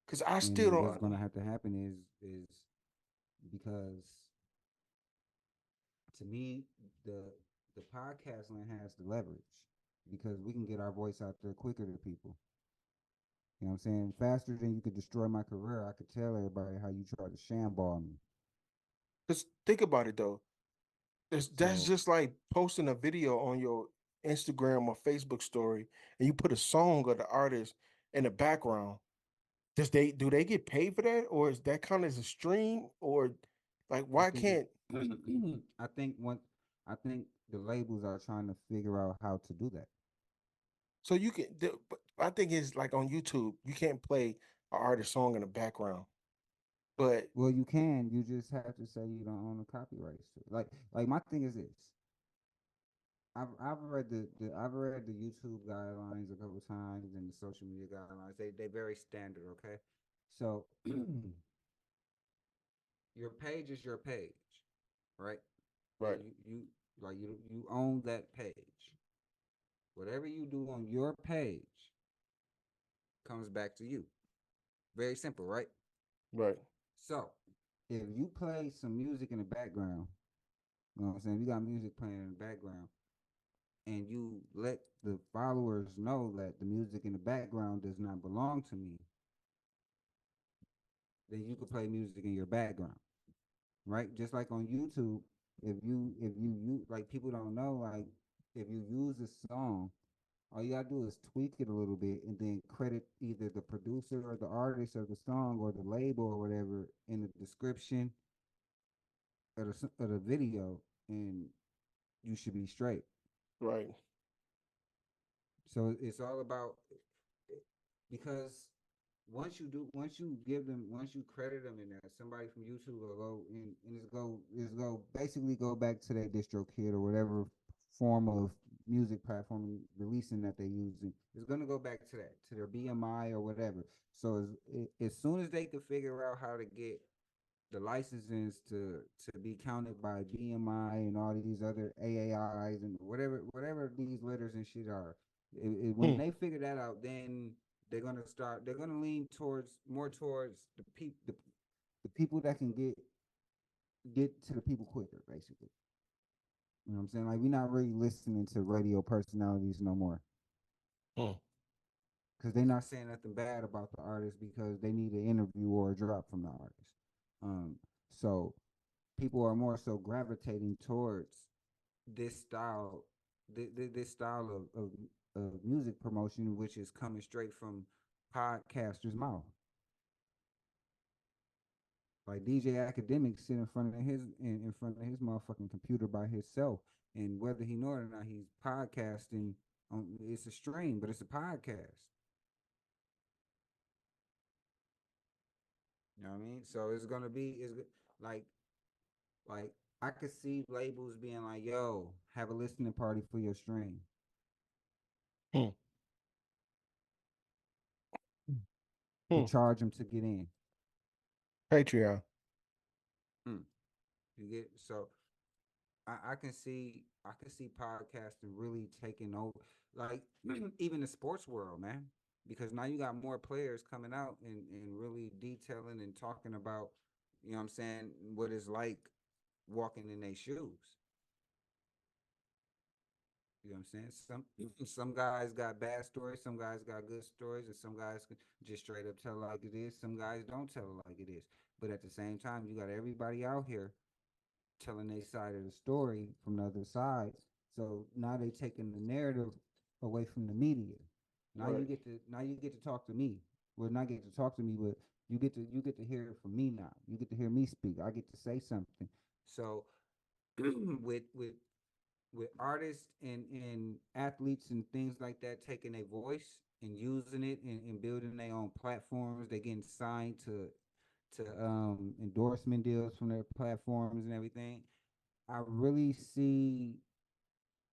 Because I still And what's don't. going to have to happen is because to me the podcast land has the leverage because we can get our voice out there quicker to people. You know what I'm saying? Faster than you could destroy my career. I could tell everybody how you tried to shamball me. Just think about it though. That's So just like posting a video on your Instagram or Facebook story, and you put a song of the artist in the background. Do they get paid for that, or is that kind of as a stream, or like I why think it. can't I think the labels are trying to figure out how to do that. so you can? But I think it's like on YouTube, you can't play an artist song in the background, but Well, you can. You just have to say you don't own the copyrights to it. Like my thing is this. I've read I've read the YouTube guidelines a couple times and the social media guidelines. They very standard. Okay, so your page is your page, right? right, You own that page. Whatever you do on your page comes back to you. Very simple, right? right, So if you play some music in the background, you know what I'm saying? If you got music playing in the background and you let the followers know that the music in the background does not belong to me, then you could play music in your background, right? Just like on YouTube, if you like people don't know, like if you use a song, all you gotta do is tweak it a little bit and then credit either the producer or the artist of the song or the label or whatever in the description of the video, and you should be straight. right. So it's all about because once you credit them in that, somebody from YouTube will go and it's go basically go back to their distro kid or whatever form of music platform releasing that they're using. It's gonna go back to that to their BMI or whatever. So as soon as they can figure out how to get the licenses to be counted by BMI and all these other AAIs and whatever these letters and shit are. When Hmm, they figure that out, then they're gonna lean towards more towards the people that can get to the people quicker, basically. You know what I'm saying? Like we're not really listening to radio personalities no more hmm. because they're not saying nothing bad about the artist because they need an interview or a drop from the artist. Um, so people are more so gravitating towards this style, this style of music promotion, which is coming straight from podcasters' mouth. Like DJ Academic sit in front of his motherfucking computer by himself, and whether he know it or not, he's podcasting. It's a stream, but it's a podcast. You know what I mean? So it's gonna be like like I could see labels being like, "Yo, have a listening party for your stream," Hmm. but Hmm. charge them to get in. Patreon. Mm. You get so I can see podcasting really taking over, like even the sports world, man. Because now you got more players coming out and really detailing and talking about, you know what I'm saying, what it's like walking in their shoes. You know what I'm saying? Some guys got bad stories, some guys got good stories, and some guys can just straight up tell it like it is. Some guys don't tell it like it is. But at the same time, you got everybody out here telling their side of the story from the other side. So now they taking the narrative away from the media. Right, Now you get to talk to me. Well, not get to talk to me, but you get to hear it from me now. You get to hear me speak. I get to say something. So with with with artists and athletes and things like that taking a voice and using it and building their own platforms, they getting signed to endorsement deals from their platforms and everything. I really see,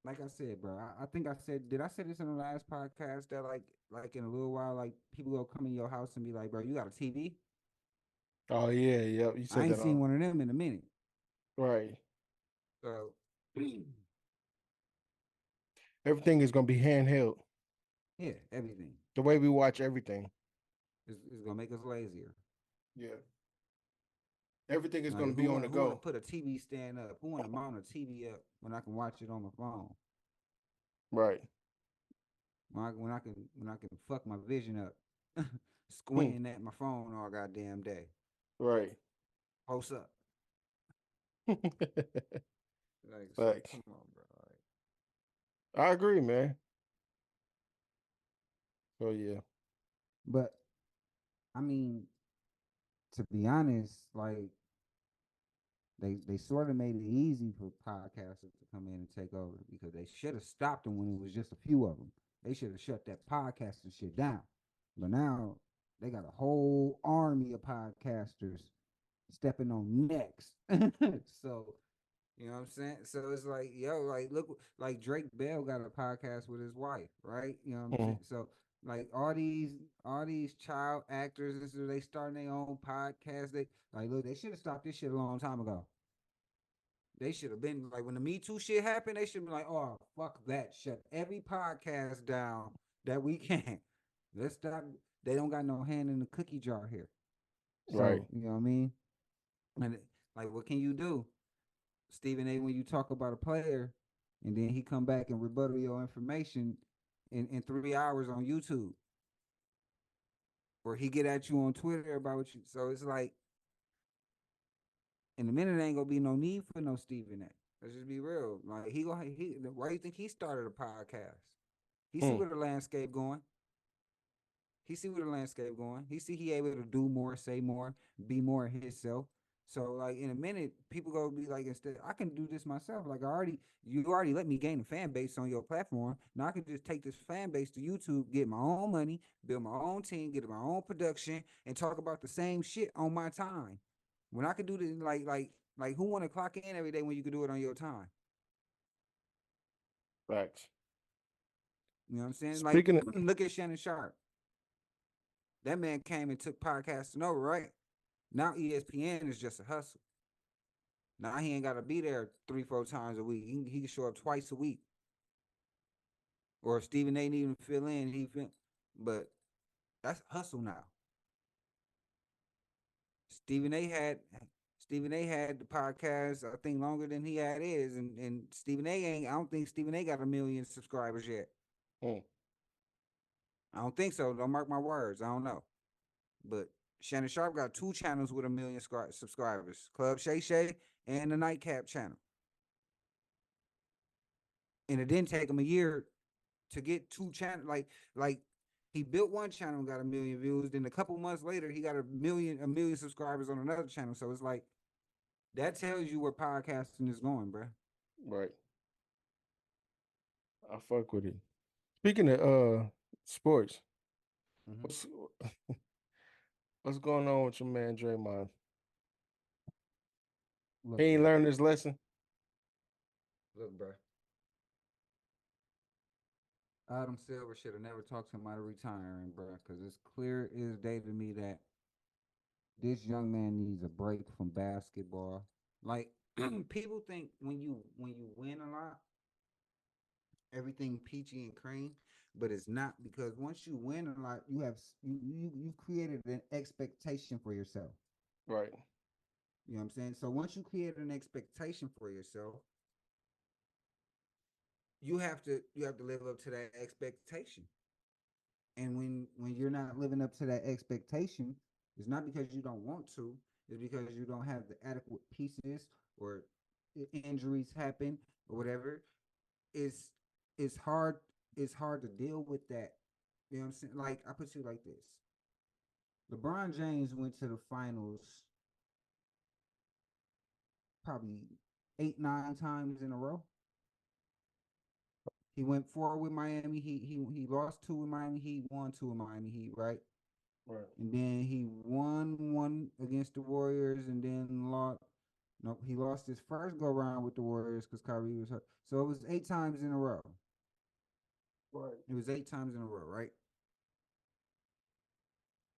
like I said, bro. I think I said, did I say this in the last podcast that like in a little while, like people go come in your house and be like, bro, you got a TV? oh yeah, yep. You I said ain't that seen on. one of them in a minute. Right. So Everything is gonna be handheld. yeah, everything The way we watch everything. is gonna make us lazier. Yeah. Everything is gonna Like be on the who wanna go. put a TV stand up? Who wanna mount a TV up when I can watch it on my phone? Right. When I can fuck my vision up, Hmm. squinting at my phone all goddamn day. Right. Post up. Like, so Facts. come on, bro. Like, I agree, man. So yeah. but I mean, to be honest, like they sort of made it easy for podcasters to come in and take over because they should have stopped them when it was just a few of them. They should have shut that podcasting shit down. But now they got a whole army of podcasters stepping on necks. So you know what I'm saying? So it's like, yo, like look, like Drake Bell got a podcast with his wife, right? You know what I'm saying? Mm, So like all these child actors, they starting their own podcast. They like look, they should have stopped this shit a long time ago. They should have been like when the Me Too shit happened, they should be like, oh fuck that, shut every podcast down that we can. Let's stop. They don't got no hand in the cookie jar here. right. So you know what I mean? And like, what can you do? Stephen A. When you talk about a player, and then he come back and rebuttal your information in 3 hours on YouTube, or he get at you on Twitter about what you. So it's like, in a minute, ain't gonna be no need for no Stephen A. Let's just be real. Like why do you think he started a podcast? He see Mm, where the landscape going. He see where the landscape going. He see he able to do more, say more, be more himself. So like in a minute, people gonna be like, instead, I can do this myself. Like you already let me gain a fan base on your platform. Now I can just take this fan base to YouTube, get my own money, build my own team, get my own production, and talk about the same shit on my time. When I could do this, like who want to clock in every day when you could do it on your time? facts. You know what I'm saying? Like Speaking of, look at Shannon Sharp. That man came and took podcasting over, right? Now ESPN is just a hustle. Now he ain't got to be there 3, 4 times a week. He can show up twice a week. Or if Stephen A. need him to fill in, he fill. But that's hustle now. Stephen A. had Stephen A. had the podcast I think longer than he had his, and Stephen A. ain't. I don't think Stephen A. got 1 million subscribers yet. mm, I don't think so. Don't mark my words. I don't know. But Shannon Sharp got 2 channels with 1 million subscribers: Club Shay Shay and the Nightcap channel. And it didn't take him a year to get 2 channels. Like he built one channel and got 1 million views. Then a couple months later, he got a million subscribers on another channel. So it's like that tells you where podcasting is going, bro. right. I fuck with it. Speaking of sports, Mm-hmm. what's what's going on with your man Draymond? He Look, ain't bro. learned his lesson. Look, bro. Adam Silver should have never talked to him out of retiring, bro. Because it's clear as day to me that this young man needs a break from basketball. Like people think when you win a lot, everything peachy and cream, but it's not because once you win a lot, you've created an expectation for yourself. Right, You know what I'm saying? So once you create an expectation for yourself, you have to live up to that expectation. And when you're not living up to that expectation, it's not because you don't want to, it's because you don't have the adequate pieces or injuries happen or whatever. It's it's hard it's hard to deal with that. You know what I'm saying? Like I put you like this. LeBron James went to the finals probably 8, 9 times in a row. He went 4 with Miami. He lost 2 with Miami. He won 2 with Miami Heat, right? right, And then he won one against the Warriors, and then lost. No, he lost his first go round with the Warriors because Kyrie was hurt. So it was 8 times in a row. right. It was 8 times in a row, right?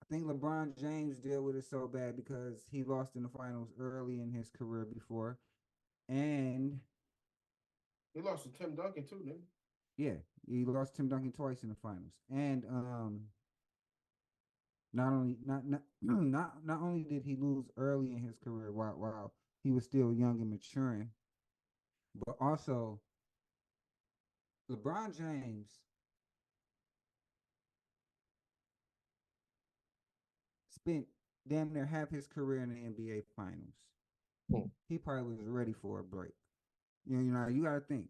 I think LeBron James dealt with it so bad because he lost in the finals early in his career before, and He lost to Tim Duncan too, didn't yeah, he lost Tim Duncan twice in the finals, and not only not not only did he lose early in his career while he was still young and maturing, but also LeBron James spent damn near half his career in the NBA Finals. Mm, He probably was ready for a break. You got to think.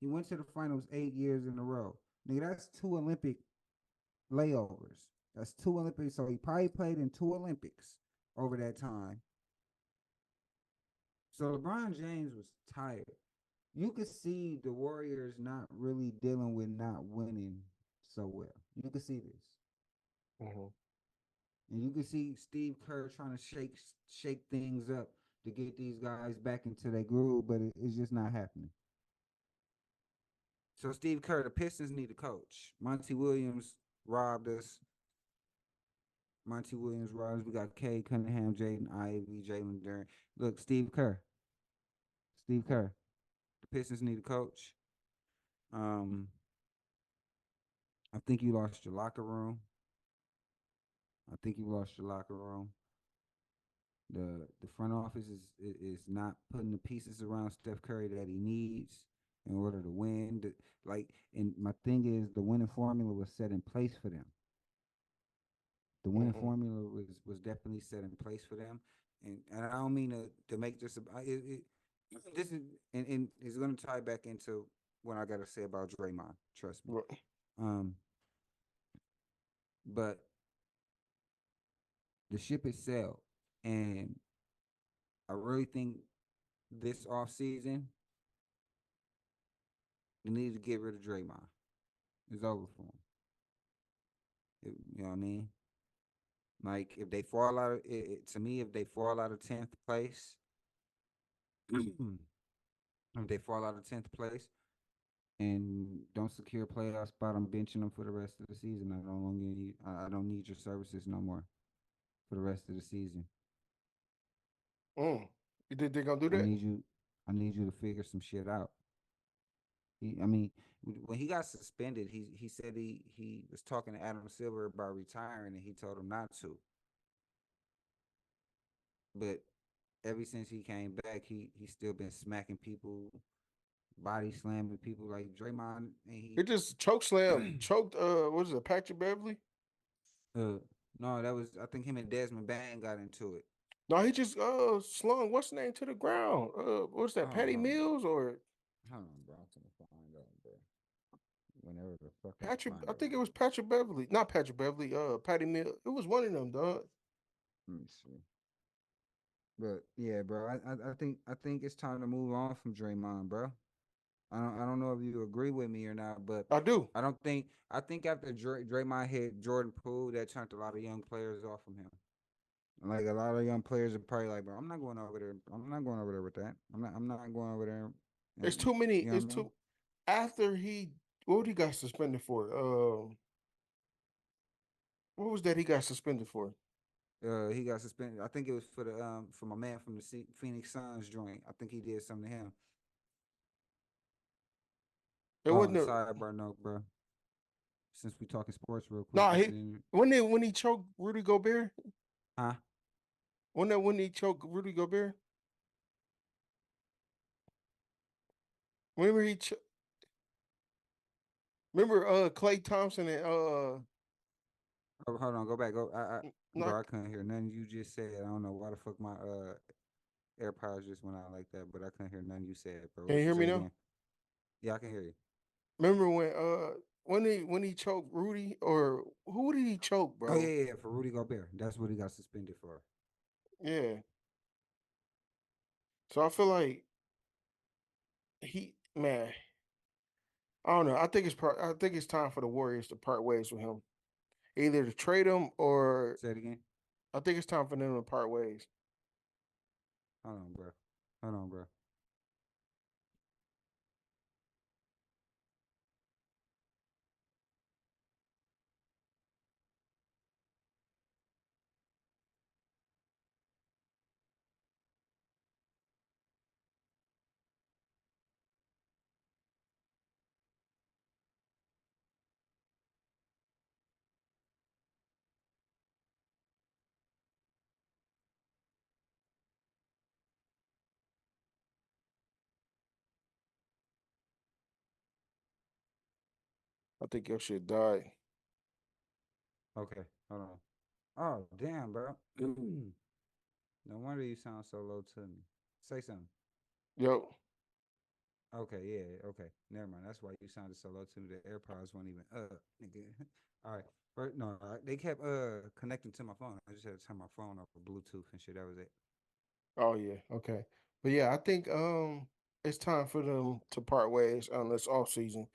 He went to the finals 8 years in a row. Nigga, that's two Olympic layovers. That's two Olympics. So he probably played in two Olympics over that time. So LeBron James was tired. You could see the Warriors not really dealing with not winning so well. You could see this. mhm. And you can see Steve Kerr trying to shake things up to get these guys back into their groove, but it's just not happening. So Steve Kerr, the Pistons need a coach. Monty Williams robbed us. Monty Williams robbed us. We got Cade Cunningham, Jaden Ivey, Jalen Duren. Look, Steve Kerr. Steve Kerr. The Pistons need a coach. Um, I think you lost your locker room. I think you lost your locker room. The front office is not putting the pieces around Steph Curry that he needs in order to win. And my thing is, the winning formula was set in place for them. The winning Mhm. formula was definitely set in place for them, and I don't mean to make this this is and it's going to tie back into what I got to say about Draymond. Trust me. Right. Um, but the ship is sailed, and I really think this off season they need to get rid of Draymond. It's over for him. You know what I mean? Like if they fall out of to me, if they fall out of 10th place, if they fall out of 10th place and don't secure a playoff spot, I'm benching them for the rest of the season. I no longer need. I don't need your services no more for the rest of the season. Mm. You think they're gonna do I that? need you. I need you to figure some shit out. I mean, when he got suspended, he said he was talking to Adam Silver about retiring, and he told him not to. But ever since he came back, he's still been smacking people, body slamming people like Draymond, and He just choke slam, choked. What is it, Patrick Beverly? uh, no, that was I think him and Desmond Bain got into it. No, he just slung what's the name to the ground. What's that, Oh, Patty Mills or hold on, bro. I'm gonna find out, bro. Whenever the fuck I Patrick? find I out, think it was Patrick Beverly, not Patrick Beverly. Patty Mills. It was one of them, dog. let me see. But yeah, bro, I think it's time to move on from Draymond, bro. I don't know if you agree with me or not, but I do. I think after Draymond hit Jordan Poole, that turned a lot of young players off from him. Like a lot of young players are probably like, bro, I'm not going over there. I'm not going over there with that. I'm not going over there. It's And too many. you know what It's I mean? too. After he, what he got suspended for? What was that he got suspended for? He got suspended. I think it was for my man from the Phoenix Suns joint. I think he did something to him. It Oh, wasn't a. sidebar note, bro. Since we talking sports real quick, No, this he is when he choked Rudy Gobert. huh? When he choked Rudy Gobert. Remember remember Clay Thompson and Oh, hold on, go back. not Bro, I couldn't hear nothing you just said. I don't know why the fuck my AirPods just went out like that, but I couldn't hear nothing you said, bro. can you hear Say me it now? again. Yeah, I can hear you. Remember when he choked Rudy or who did he choke, Oh bro? yeah, yeah, for Rudy Gobert. That's what he got suspended for. Yeah. So I feel like man, I don't know. I think it's time for the Warriors to part ways with him. Either to trade him or Say it again. I think it's time for them to part ways. Hold on, bro. Hold on, bro. I think your shit died. Okay, hold on. Oh damn, bro. No wonder you sound so low to me. Say something. Yo. Okay, yeah, okay. Never mind. That's why you sounded so low to me. The AirPods weren't even up, nigga. All right. But no, they kept connecting to my phone. I just had to turn my phone off of Bluetooth and shit. That was it. Oh yeah. Okay. But yeah, I think it's time for them to part ways on this off season.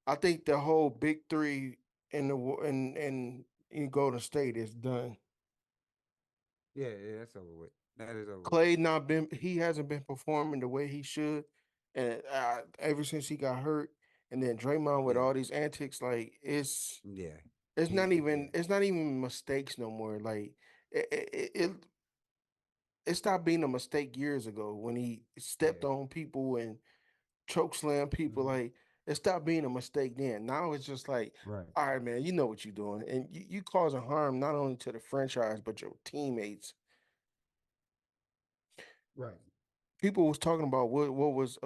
I think the whole big three in the in Golden State is done. Yeah, yeah, that's over with. That is over with. Clay not been he hasn't been performing the way he should, and ever since he got hurt, and then Draymond with Yeah, all these antics, like yeah. Yeah, it's not even mistakes no more. Like it stopped being a mistake years ago when he stepped yeah. on people and choke slam people. Hmm. Like it stopped being a mistake then. Now it's just like, Right, all right, man, you know what you're doing, and you causing harm not only to the franchise but your teammates. right. People was talking about what was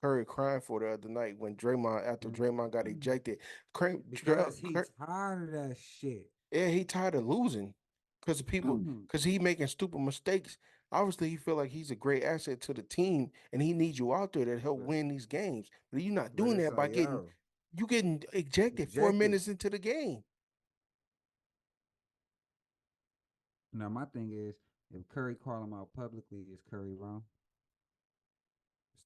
Curry crying for the other night when Draymond after Draymond got Mm. ejected. Craig, Because he tired of that shit. yeah, he tired of losing because people because he making stupid mistakes. Obviously, he feel like he's a great asset to the team, and he needs you out there to help but win these games. But you're not but doing it's that by like, getting yo, you getting ejected four ejected. minutes into the game. Now my thing is, if Curry call him out publicly, is Curry wrong?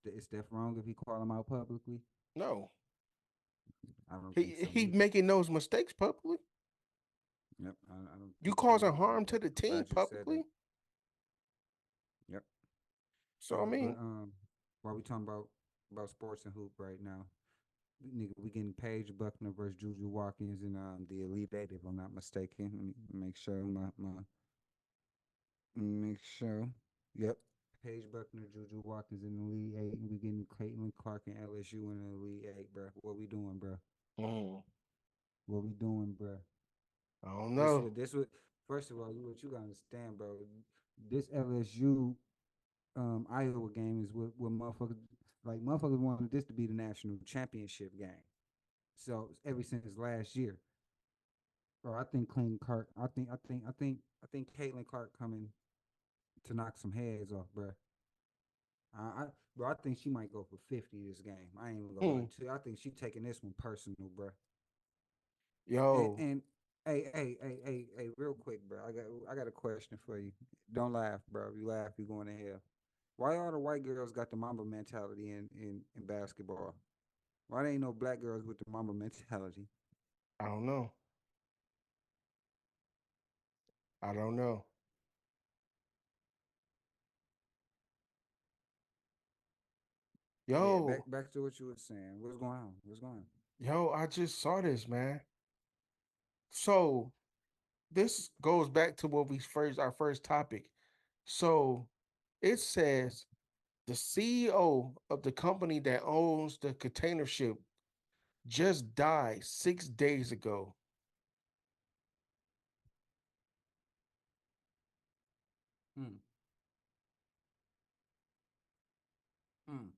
Is Steph wrong if he call him out publicly? No, I don't think he so he neither. making those mistakes publicly. Yep, I don't You think so causing neither, harm bro. to the I'm team glad you said that. publicly. Yep. So I But mean, while we talking about sports and hoop right now, nigga, we getting Paige Buckner versus Juju Watkins in the Elite Eight, if I'm not mistaken. Let me make sure make sure. Yep. Paige Buckner, Juju Watkins in the Elite Eight, and we getting Caitlin Clark and LSU in the Elite Eight, bro. What we doing, bro? mm, What we doing, bro? I don't This know. what this what. First of all, you gotta understand, bro. This LSU Iowa game is what motherfuckers like. Motherfuckers wanted this to be the national championship game. So ever since last year, bro, I think Clayton Clark. I think Caitlin Clark coming to knock some heads off, bro. Bro, I think she might go for 50 this game. I ain't even gonna lie Hmm. to you. I think she taking this one personal, bro. Yo, And hey, real quick, bro. I got a question for you. Don't laugh, bro. If you laugh, you going to hell. Why all the white girls got the mamba mentality in basketball? Why there ain't no black girls with the mamba mentality? I don't know. I don't know. Yeah, back Yo, back to what you were saying. What's going on? What's going on? yo, I just saw this, man. So this goes back to what we first our first topic. So it says the CEO of the company that owns the container ship just died 6 days ago. Hmm. Hmm.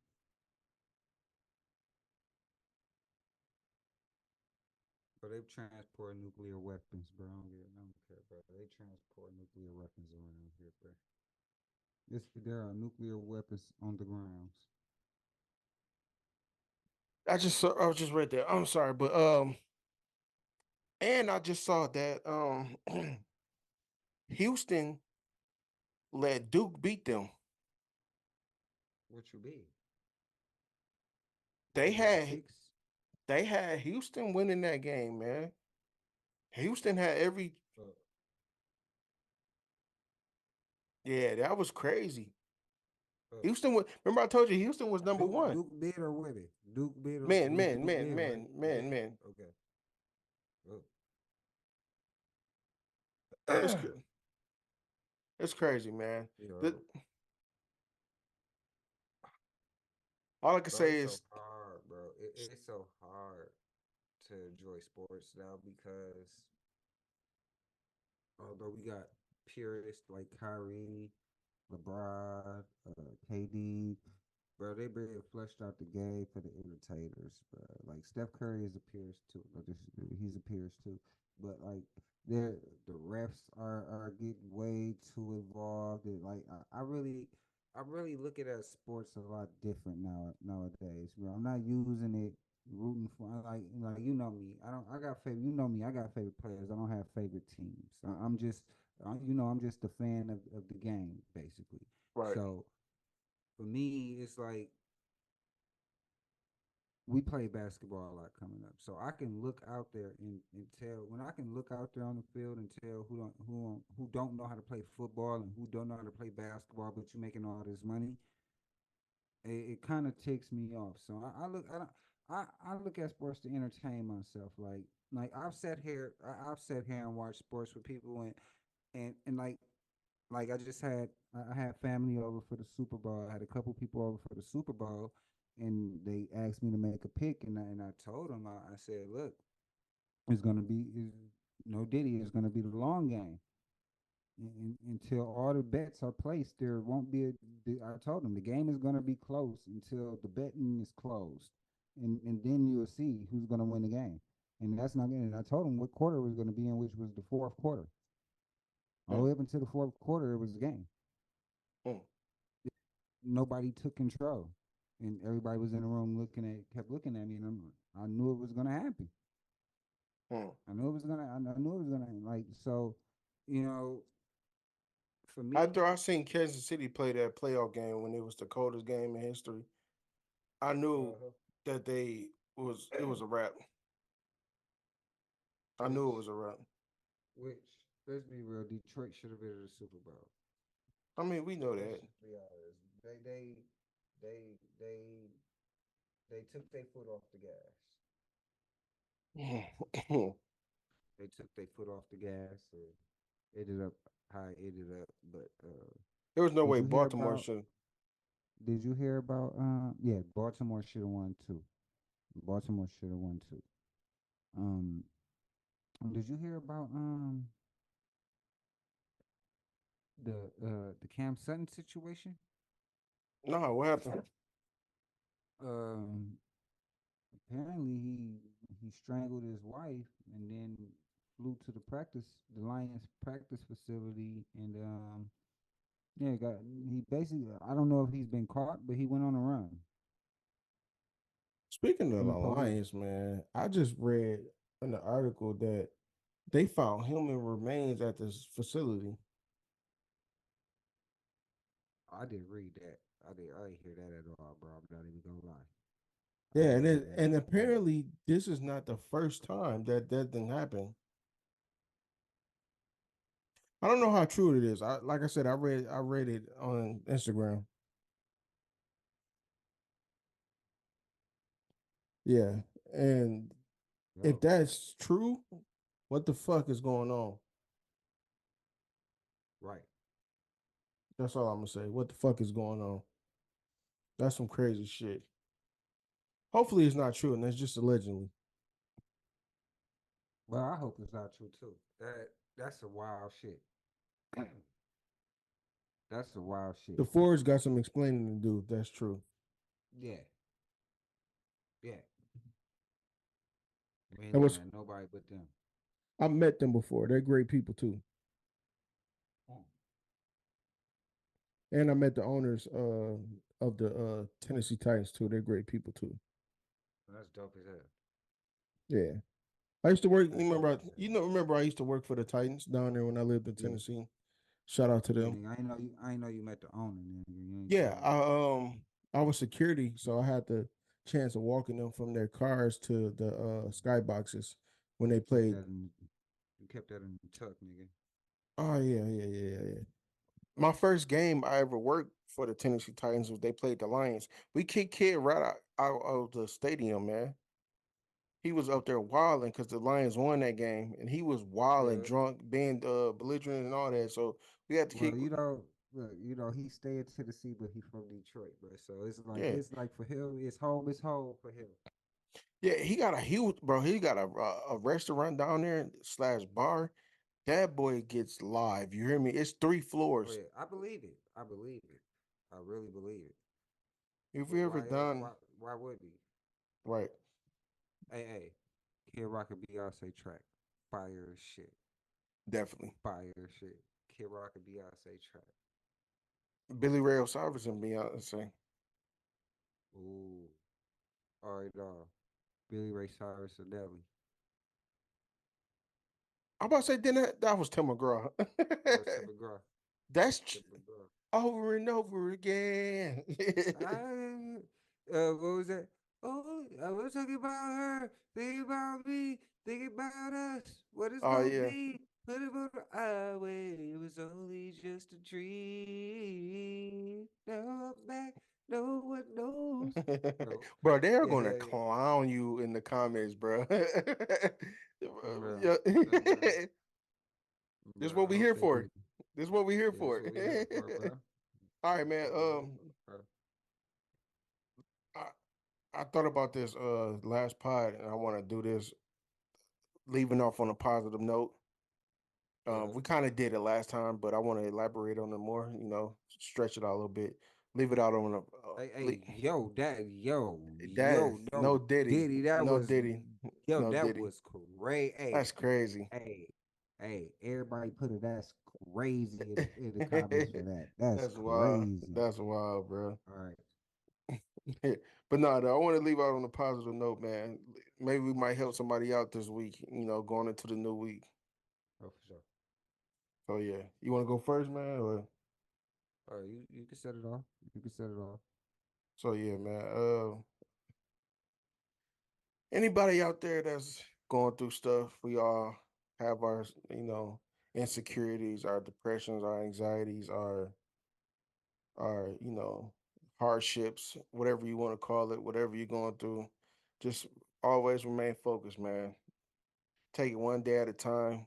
But they transport nuclear weapons, bro. I don't care, bro. They transport nuclear weapons around here, bro. There are nuclear weapons on the grounds. I was just right there. I'm sorry, but and I just saw that Houston let Duke beat them. What you be? They What had six? they had Houston winning that game, man. Houston had every Uh, yeah, that was crazy. uh, Houston was remember I told you Houston was number Duke one. Duke bid or with it? Duke bid or Man, man, Duke man, bid, right? man, man, Bid? man. Okay. It's Oh. cra- it's crazy, man. The, Yo, all I can bro, say it's so is hard, bro. It's so hard to enjoy sports now because although we got purists like Kyrie, LeBron, KD, bro, they barely fleshed out the game for the entertainers, bro. Like Steph Curry is a purist too. He's a purist too. But like the refs are getting way too involved. And like I really I really look at sports a lot different nowadays, bro. I'm not using it rooting for like you know me. I don't. I got favorite. You know me. I got favorite players. I don't have favorite teams. I'm just I'm just a fan of the game basically. Right. So for me, it's like we play basketball a lot coming up, so I can look out there and tell when I can look out there on the field and tell who don't know how to play football and who don't know how to play basketball, but you're making all this money. It kind of ticks me off. So I look at sports to entertain myself. Like I've sat here and watched sports with people and like I had family over for the Super Bowl. I had a couple people over for the Super Bowl, and they asked me to make a pick, and I told them I said, look, it's gonna be no Diddy. It's gonna be the long game. Until all the bets are placed, there won't be I told them the game is gonna be close until the betting is closed, and then you'll see who's gonna win the game. And that's not. And I told them what quarter it was gonna be in, which was the fourth quarter. All the Mm, way up until the fourth quarter, it was a game. mm, Nobody took control, and everybody was in the room kept looking at me, and I knew it was gonna happen. mm. I knew it was gonna like so, you know, for me. After I seen Kansas City play that playoff game when it was the coldest game in history, I knew Uh-huh. that it was a wrap. I knew it which was a wrap. which let's be real, Detroit should have been in the Super Bowl. I mean, we know Let's that. just be honest. They they they took their foot off the gas. There They took their foot off the gas and ended up how it ended up. But was no did way you hear Baltimore about? should. Did you hear about? Yeah, Baltimore should have won too. Baltimore should have won too. Um, did you hear about the Cam Sutton situation? No, what happened? Um, apparently he strangled his wife and then flew to the Lions practice facility, and yeah, got he basically I don't know if he's been caught, but he went on a run Speaking of from the the police. Lions, man, I just read in the article that they found human remains at this facility. I didn't read that. I didn't hear that at all, bro. I'm not even gonna lie. I Yeah, didn't hear that and at all. apparently this is not the first time that didn't happen. I don't know how true it is. I like I said, I read it on Instagram. Yeah, and if Yo, that's true, what the fuck is going on? right. That's all I'm gonna say. What the fuck is going on? That's some crazy shit. Hopefully it's not true, and that's just allegedly. Well, I hope it's not true too. That's a wild shit. That's a wild shit. The Fords got some explaining to do if that's true. Yeah, yeah. We ain't And looking was at nobody but them. I've met them before. They're great people too. Mm. And I met the owners of the Tennessee Titans too. They're great people too. That's dope as hell. Yeah. I used to work, That's dope as hell. remember I used to work for the Titans down there when I lived in Yeah, Tennessee. Shout out to yeah, them. nigga. I ain't know you. I ain't know you met the owner, nigga. You ain't Yeah, told me that. I was security, so I had the chance of walking them from their cars to the skyboxes when they You kept played. that in. You kept that in the tuck, nigga. Oh yeah. My first game I ever worked for the Tennessee Titans was they played the Lions. We kicked kid right out of the stadium, man. He was up there wilding because the Lions won that game, and he was wilding, Yeah. drunk, being belligerent and all that. So we had to kick. Well, look, he stayed in Tennessee, but he from Detroit, bro. So Yeah, it's like for him, it's home. It's home for him. yeah. He got a huge bro. He got a restaurant down there slash bar. That boy gets live. You hear me? It's three Oh floors. yeah, I believe it. I believe it. I really believe it. If But you ever done why would he? right, Hey, Kid Rock and Beyonce track, fire as shit, definitely. fire as shit. Kid Rock and Beyonce track. Billy Ray Cyrus and Beyonce. Ooh, all right, Billy Ray Cyrus or Nelly. I'm about to say, then that was Tim McGraw. That was Tim McGraw. That's Tim McGraw. over and over again. I, what was that? Oh, I was talking about her, thinking about me, thinking about us. What it's Oh gonna yeah. be? Put it on the highway. It was only just a dream. No back, no one knows. No, Bro, they're yeah, gonna hell yeah, clown you in the comments, bro. bro, Yeah. bro, This is bro. what I we hope here they do. for. This is what we here Yeah, that's for. what we here for, bro. All right, That's man. what we here for, bro. I, I thought about this last pod, and I want to do this leaving off on a positive note. Uh-huh. We kind of did it last time, but I want to elaborate on it more. Stretch it out a little bit. Leave it out on a Hey, yo, that no no, Diddy, Diddy, no Diddy, no that Diddy. was crazy. That's crazy. Hey, everybody put it. That's crazy in the comments for that. That's That's wild. crazy. That's wild, bro. All right, But no, I want to leave out on a positive note, man. Maybe we might help somebody out this week. Going into the new week. oh for sure. So yeah, you want to go first, man? Or All right, you can set it off. You can set it off. so yeah, man. Anybody out there that's going through stuff, we all have our, insecurities, our depressions, our anxieties, our hardships, whatever you want to call it, whatever you're going through. Just always remain focused, man. Take it one day at a time.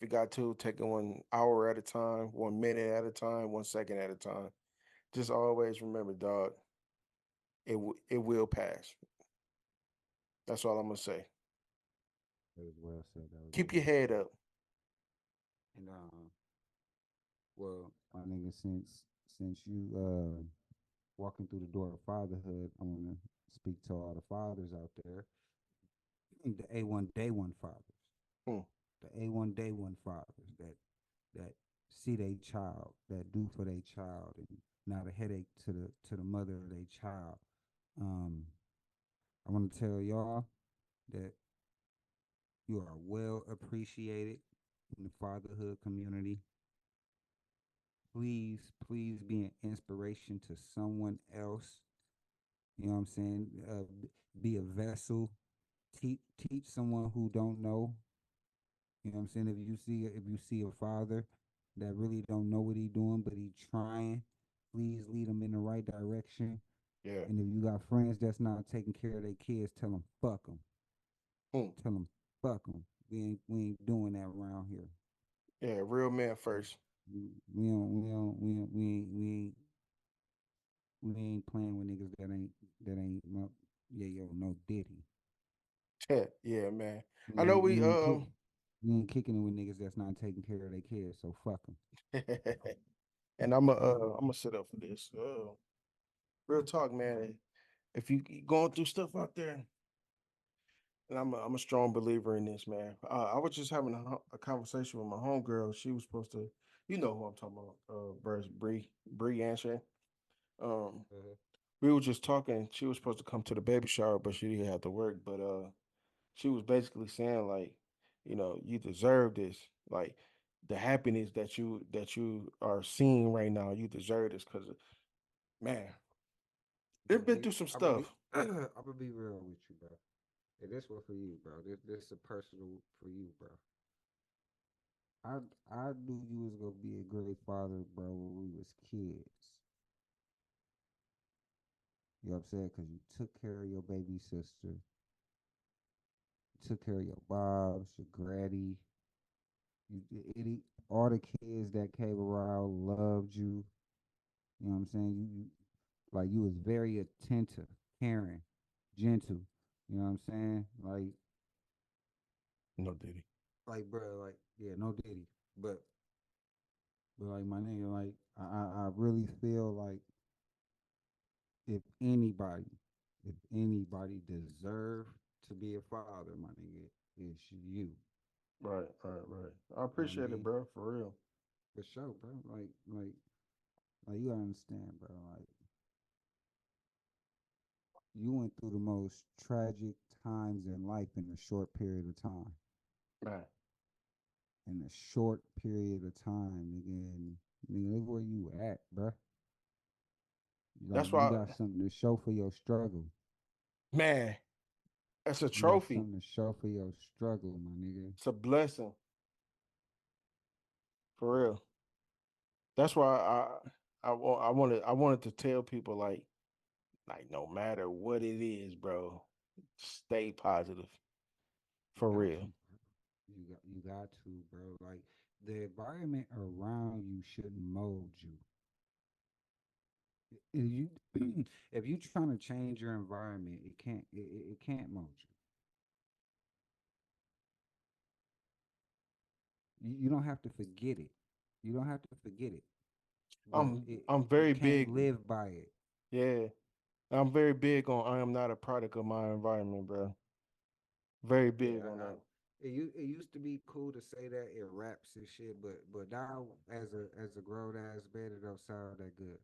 If you got to, take it 1 hour at a time, 1 minute at a time, 1 second at a time. Just always remember, dog, it will pass. That's all I'm gonna say. That was well said. That was Keep your well head said. up. And well, my nigga, since you walking through the door of fatherhood, I want to speak to all the fathers out there, the A1 day one fathers, Hmm. the A1 day one fathers that see their child, that do for their child, and not a headache to the mother of their child. Um, I want to tell y'all that you are well appreciated in the fatherhood community. Please be an inspiration to someone else. You know what I'm saying? Be a vessel. Teach someone who don't know. You know what I'm saying? If you see a father that really don't know what he doing, but he trying, please lead them in the right direction. Yeah. And if you got friends that's not taking care of their kids, tell them fuck them. Hmm. Tell them fuck them. We ain't doing that around here. Yeah. Real man first. We ain't playing with niggas that ain't yeah yo no Diddy. Yeah, man. We I know ain't we we ain't kick we ain't kicking it with niggas that's not taking care of their kids. So fuck them. and I'm gonna sit up for this. Real talk, man. If you going through stuff out there, and I'm a strong believer in this, man. I was just having a conversation with my homegirl. She was supposed to, who I'm talking about, Bree Anshay. Um, Uh-huh. we were just talking. She was supposed to come to the baby shower, but she had to work. But she was basically saying like, you deserve this. Like the happiness that you are seeing right now, you deserve this because man, they've been through some I'm gonna be stuff. I'm gonna be real with you, bro. And this one for you, bro. This is personal for you, bro. I I knew you was gonna be a great father, bro, when we was kids. You know what I'm saying? Because you took care of your baby sister, took care of your Bobs, your Granny, all the kids that came around loved you. You know what I'm saying? Like you was very attentive, caring, gentle. You know what I'm saying? No Diddy. Bro, like yeah, no Diddy, but like my nigga, like I really feel like if anybody, if anybody deserve to be a father, my nigga, it's you. Right, right, right. I You know what I appreciate it, mean? bro, for real. For sure, bro. Like Like you gotta understand, bro. Like you went through the most tragic times in life in a short period of time. Man, In a short period of time, again, nigga, look where you at, bro. Like that's you why, got something to show for your struggle. man, that's a You got trophy. something to show for your struggle, my nigga. It's a blessing for real. That's why I wanted to tell people like no matter what it is, bro, stay positive You for got to, real. bro. You got to, bro. Like the environment around you shouldn't mold you. If you if you trying to change your environment, it can't mold you. You don't have to forget it. You don't have to forget it, but I'm it very can't big, live by it. yeah. I'm very big on I am not a product of my environment, bro. Very big Yeah, on that. it used to be cool to say that in raps and shit, but now as a grown ass man, it don't sound that good.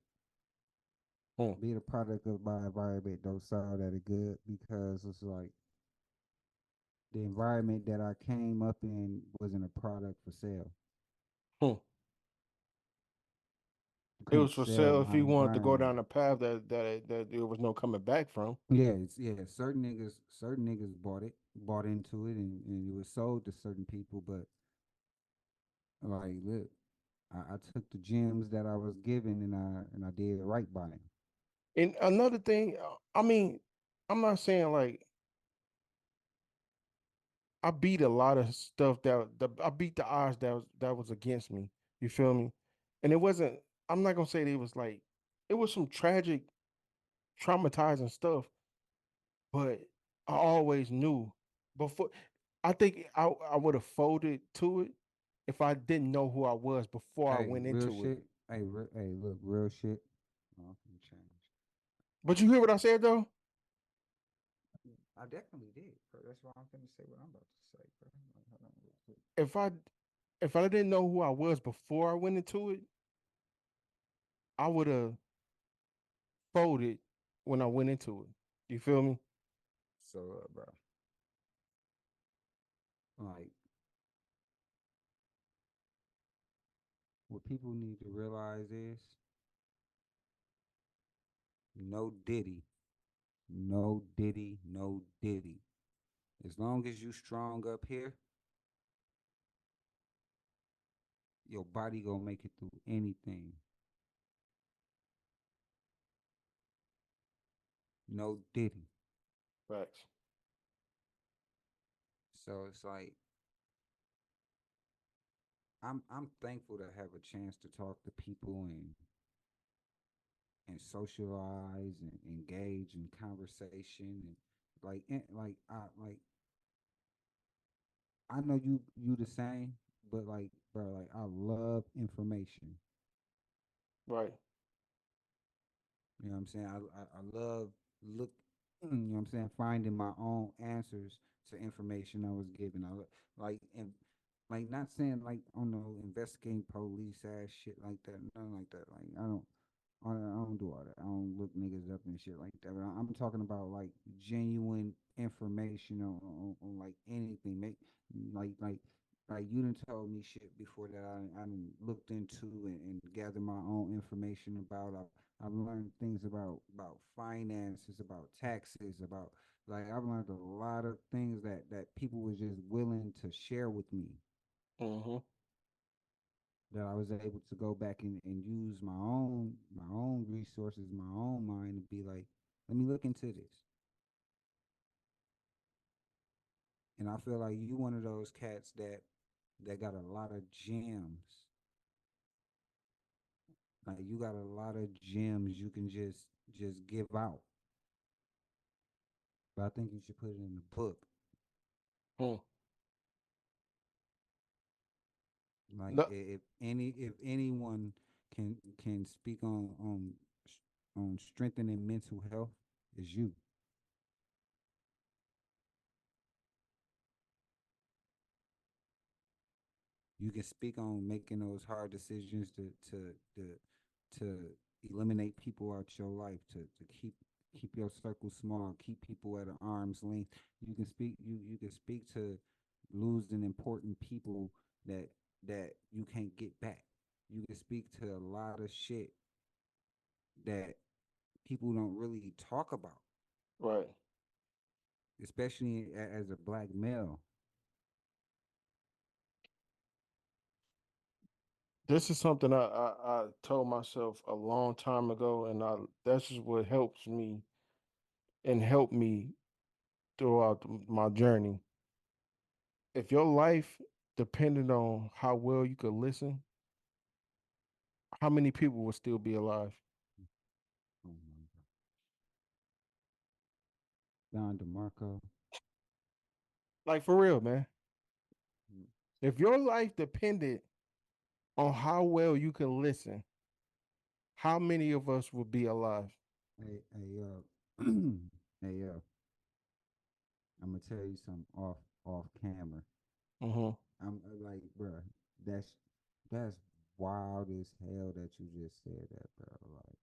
Hmm, Being a product of my environment don't sound that good because it's like the environment that I came up in wasn't a product for sale. hmm. I It was couldn't for sell sale if my he wanted to go environment. down a path that there was no coming back from. Yeah. Certain niggas bought into it, and it was sold to certain people. But like, look, I took the gems that I was given, and I did right by them. And another thing, I mean, I'm not saying like I beat a lot of stuff I beat the odds that was against me. You feel me? And it wasn't. I'm not gonna say that it was like it was some tragic, traumatizing stuff, but I always knew before. I think I would have folded to it if I didn't know who I was before I Hey, went real into it. shit. Hey, look, real shit. Oh, I'm finna change. But you hear what I said though? I definitely did, bro. That's why I'm finna say what I'm about to say, bro. Like, hold on real quick. If I if I didn't know who I was before I went into it, I would have folded when I went into it. You feel me? So, bro, like, what people need to realize is no Diddy, no Diddy, no Diddy. As long as you strong up here, your body gonna make it through anything. No Diddy. Facts. So it's like I'm thankful to have a chance to talk to people and socialize and engage in conversation and I know you the same, but like bro, like I love information. Right. You know what I'm saying? I love look you know what I'm saying, finding my own answers to information I was given. Like and like not saying like on no investigating police ass shit like that, nothing like that. Like I don't do all that. I don't look niggas up and shit like that. But I'm talking about like genuine information on like anything. Make like like like you done told me shit before that I done looked into and gathered my own information about. I've learned things about finances, about taxes, about like I've learned a lot of things that people was just willing to share with me Mm-hmm. that I was able to go back and use my own resources, my own mind to be like, let me look into this. And I feel like you one of those cats that got a lot of gems. Like you got a lot of gems you can just give out. But I think you should put it in the book. Hmm. Like No, if anyone can speak on strengthening mental health is you. You can speak on making those hard decisions to to eliminate people out your life, to keep your circle small, keep people at an arm's length. You can speak to losing important people that you can't get back. You can speak to a lot of shit that people don't really talk about, Right. especially as a black male. This is something I told myself a long time ago, and that's just what helps me and helped me throughout my journey. If your life depended on how well you could listen, how many people would still be alive? Oh my God. Don DeMarco. Like for real, man. Mm. If your life depended on how well you could listen, how many of us would be alive? Hey, I'm gonna tell you something off camera. Hmm. I'm like, bro, that's that's wild as hell that you just said that, bro. Like,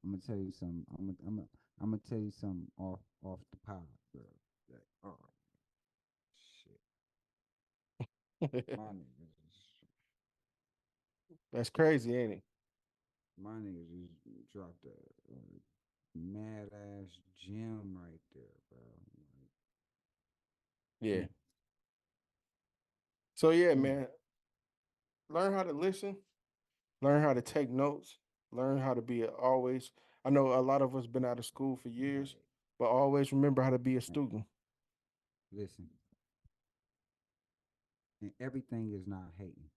I'm gonna tell you something. I'm gonna tell you something off the pod, bro. Like, oh shit, my niggas, That's crazy, ain't it? my niggas just dropped a mad ass gem right there, bro. Like, Yeah. mm, So yeah, mm, man, learn how to listen, learn how to take notes, learn how to be always. I know a lot of us been out of school for years, right. but always remember how to be a Eh, student. listen, and everything is not hating.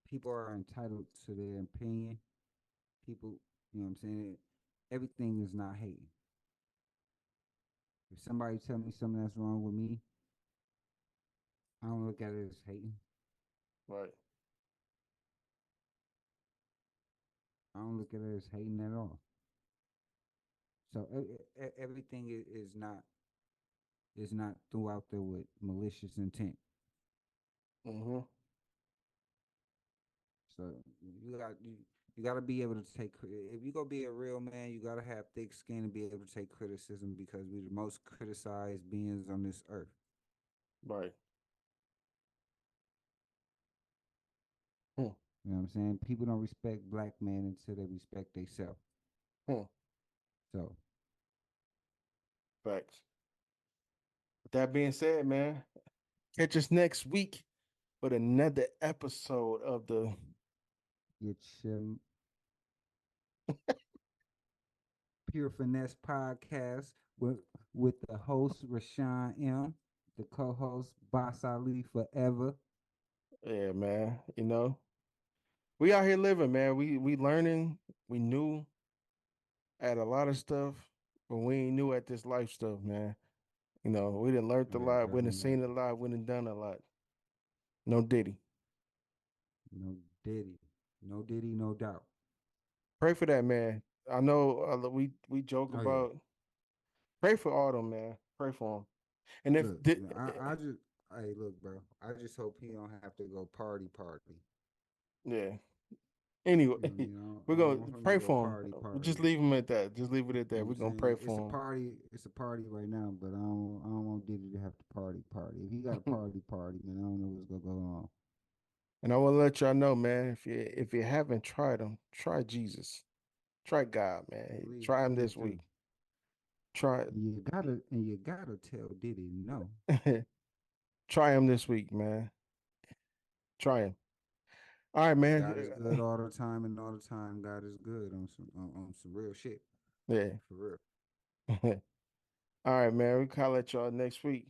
People are entitled to their opinion. People, you know what I'm saying? Everything is not hating. If somebody tell me something that's wrong with me, I don't look at it as hating. Right. I don't look at it as hating at all. So everything is not throughout there with malicious intent. Hmm. So you got to be able to take if you gonna be a real man, you got to have thick skin and be able to take criticism because we're the most criticized beings on this earth. Right. Hmm. You know what I'm saying? People don't respect black men until they respect themselves. Hmm. So Facts. With that being said, man, catch us next week with another episode of the get your Pure Finesse podcast with the host Rashawn M, the co-host Boss Ali Forever. yeah, man. We out here living, man. We learning, we new at a lot of stuff, but we ain't new at this life stuff, man. We done learned Oh a yeah, lot, we done definitely not. seen a lot, we done done a lot. No Diddy. No Diddy, no Diddy, no doubt. Pray for that man. I know we joke Oh yeah, about pray for Autumn, man. Pray for him. And if look, I just hey look, bro. I just hope he don't have to go party. yeah. Anyway, You know what I mean? we're I don't gonna want him to pray go for him. party. Just leave him at that. Just leave it at You know that. what I'm We're gonna saying? pray It's a for him. party. It's a party right now, but I don't want Diddy to have to party. If he got a party, man, I don't know what's gonna go on. And I want to let y'all know, man, if you haven't tried him, try Jesus. Try God, man. Try him Please this do. week. Try And you gotta tell Diddy no. try him this week, man. Try him. All right, man. God is good all the time, and all the time God is good on some real shit Yeah. for real. All right, man. We will call at y'all next week.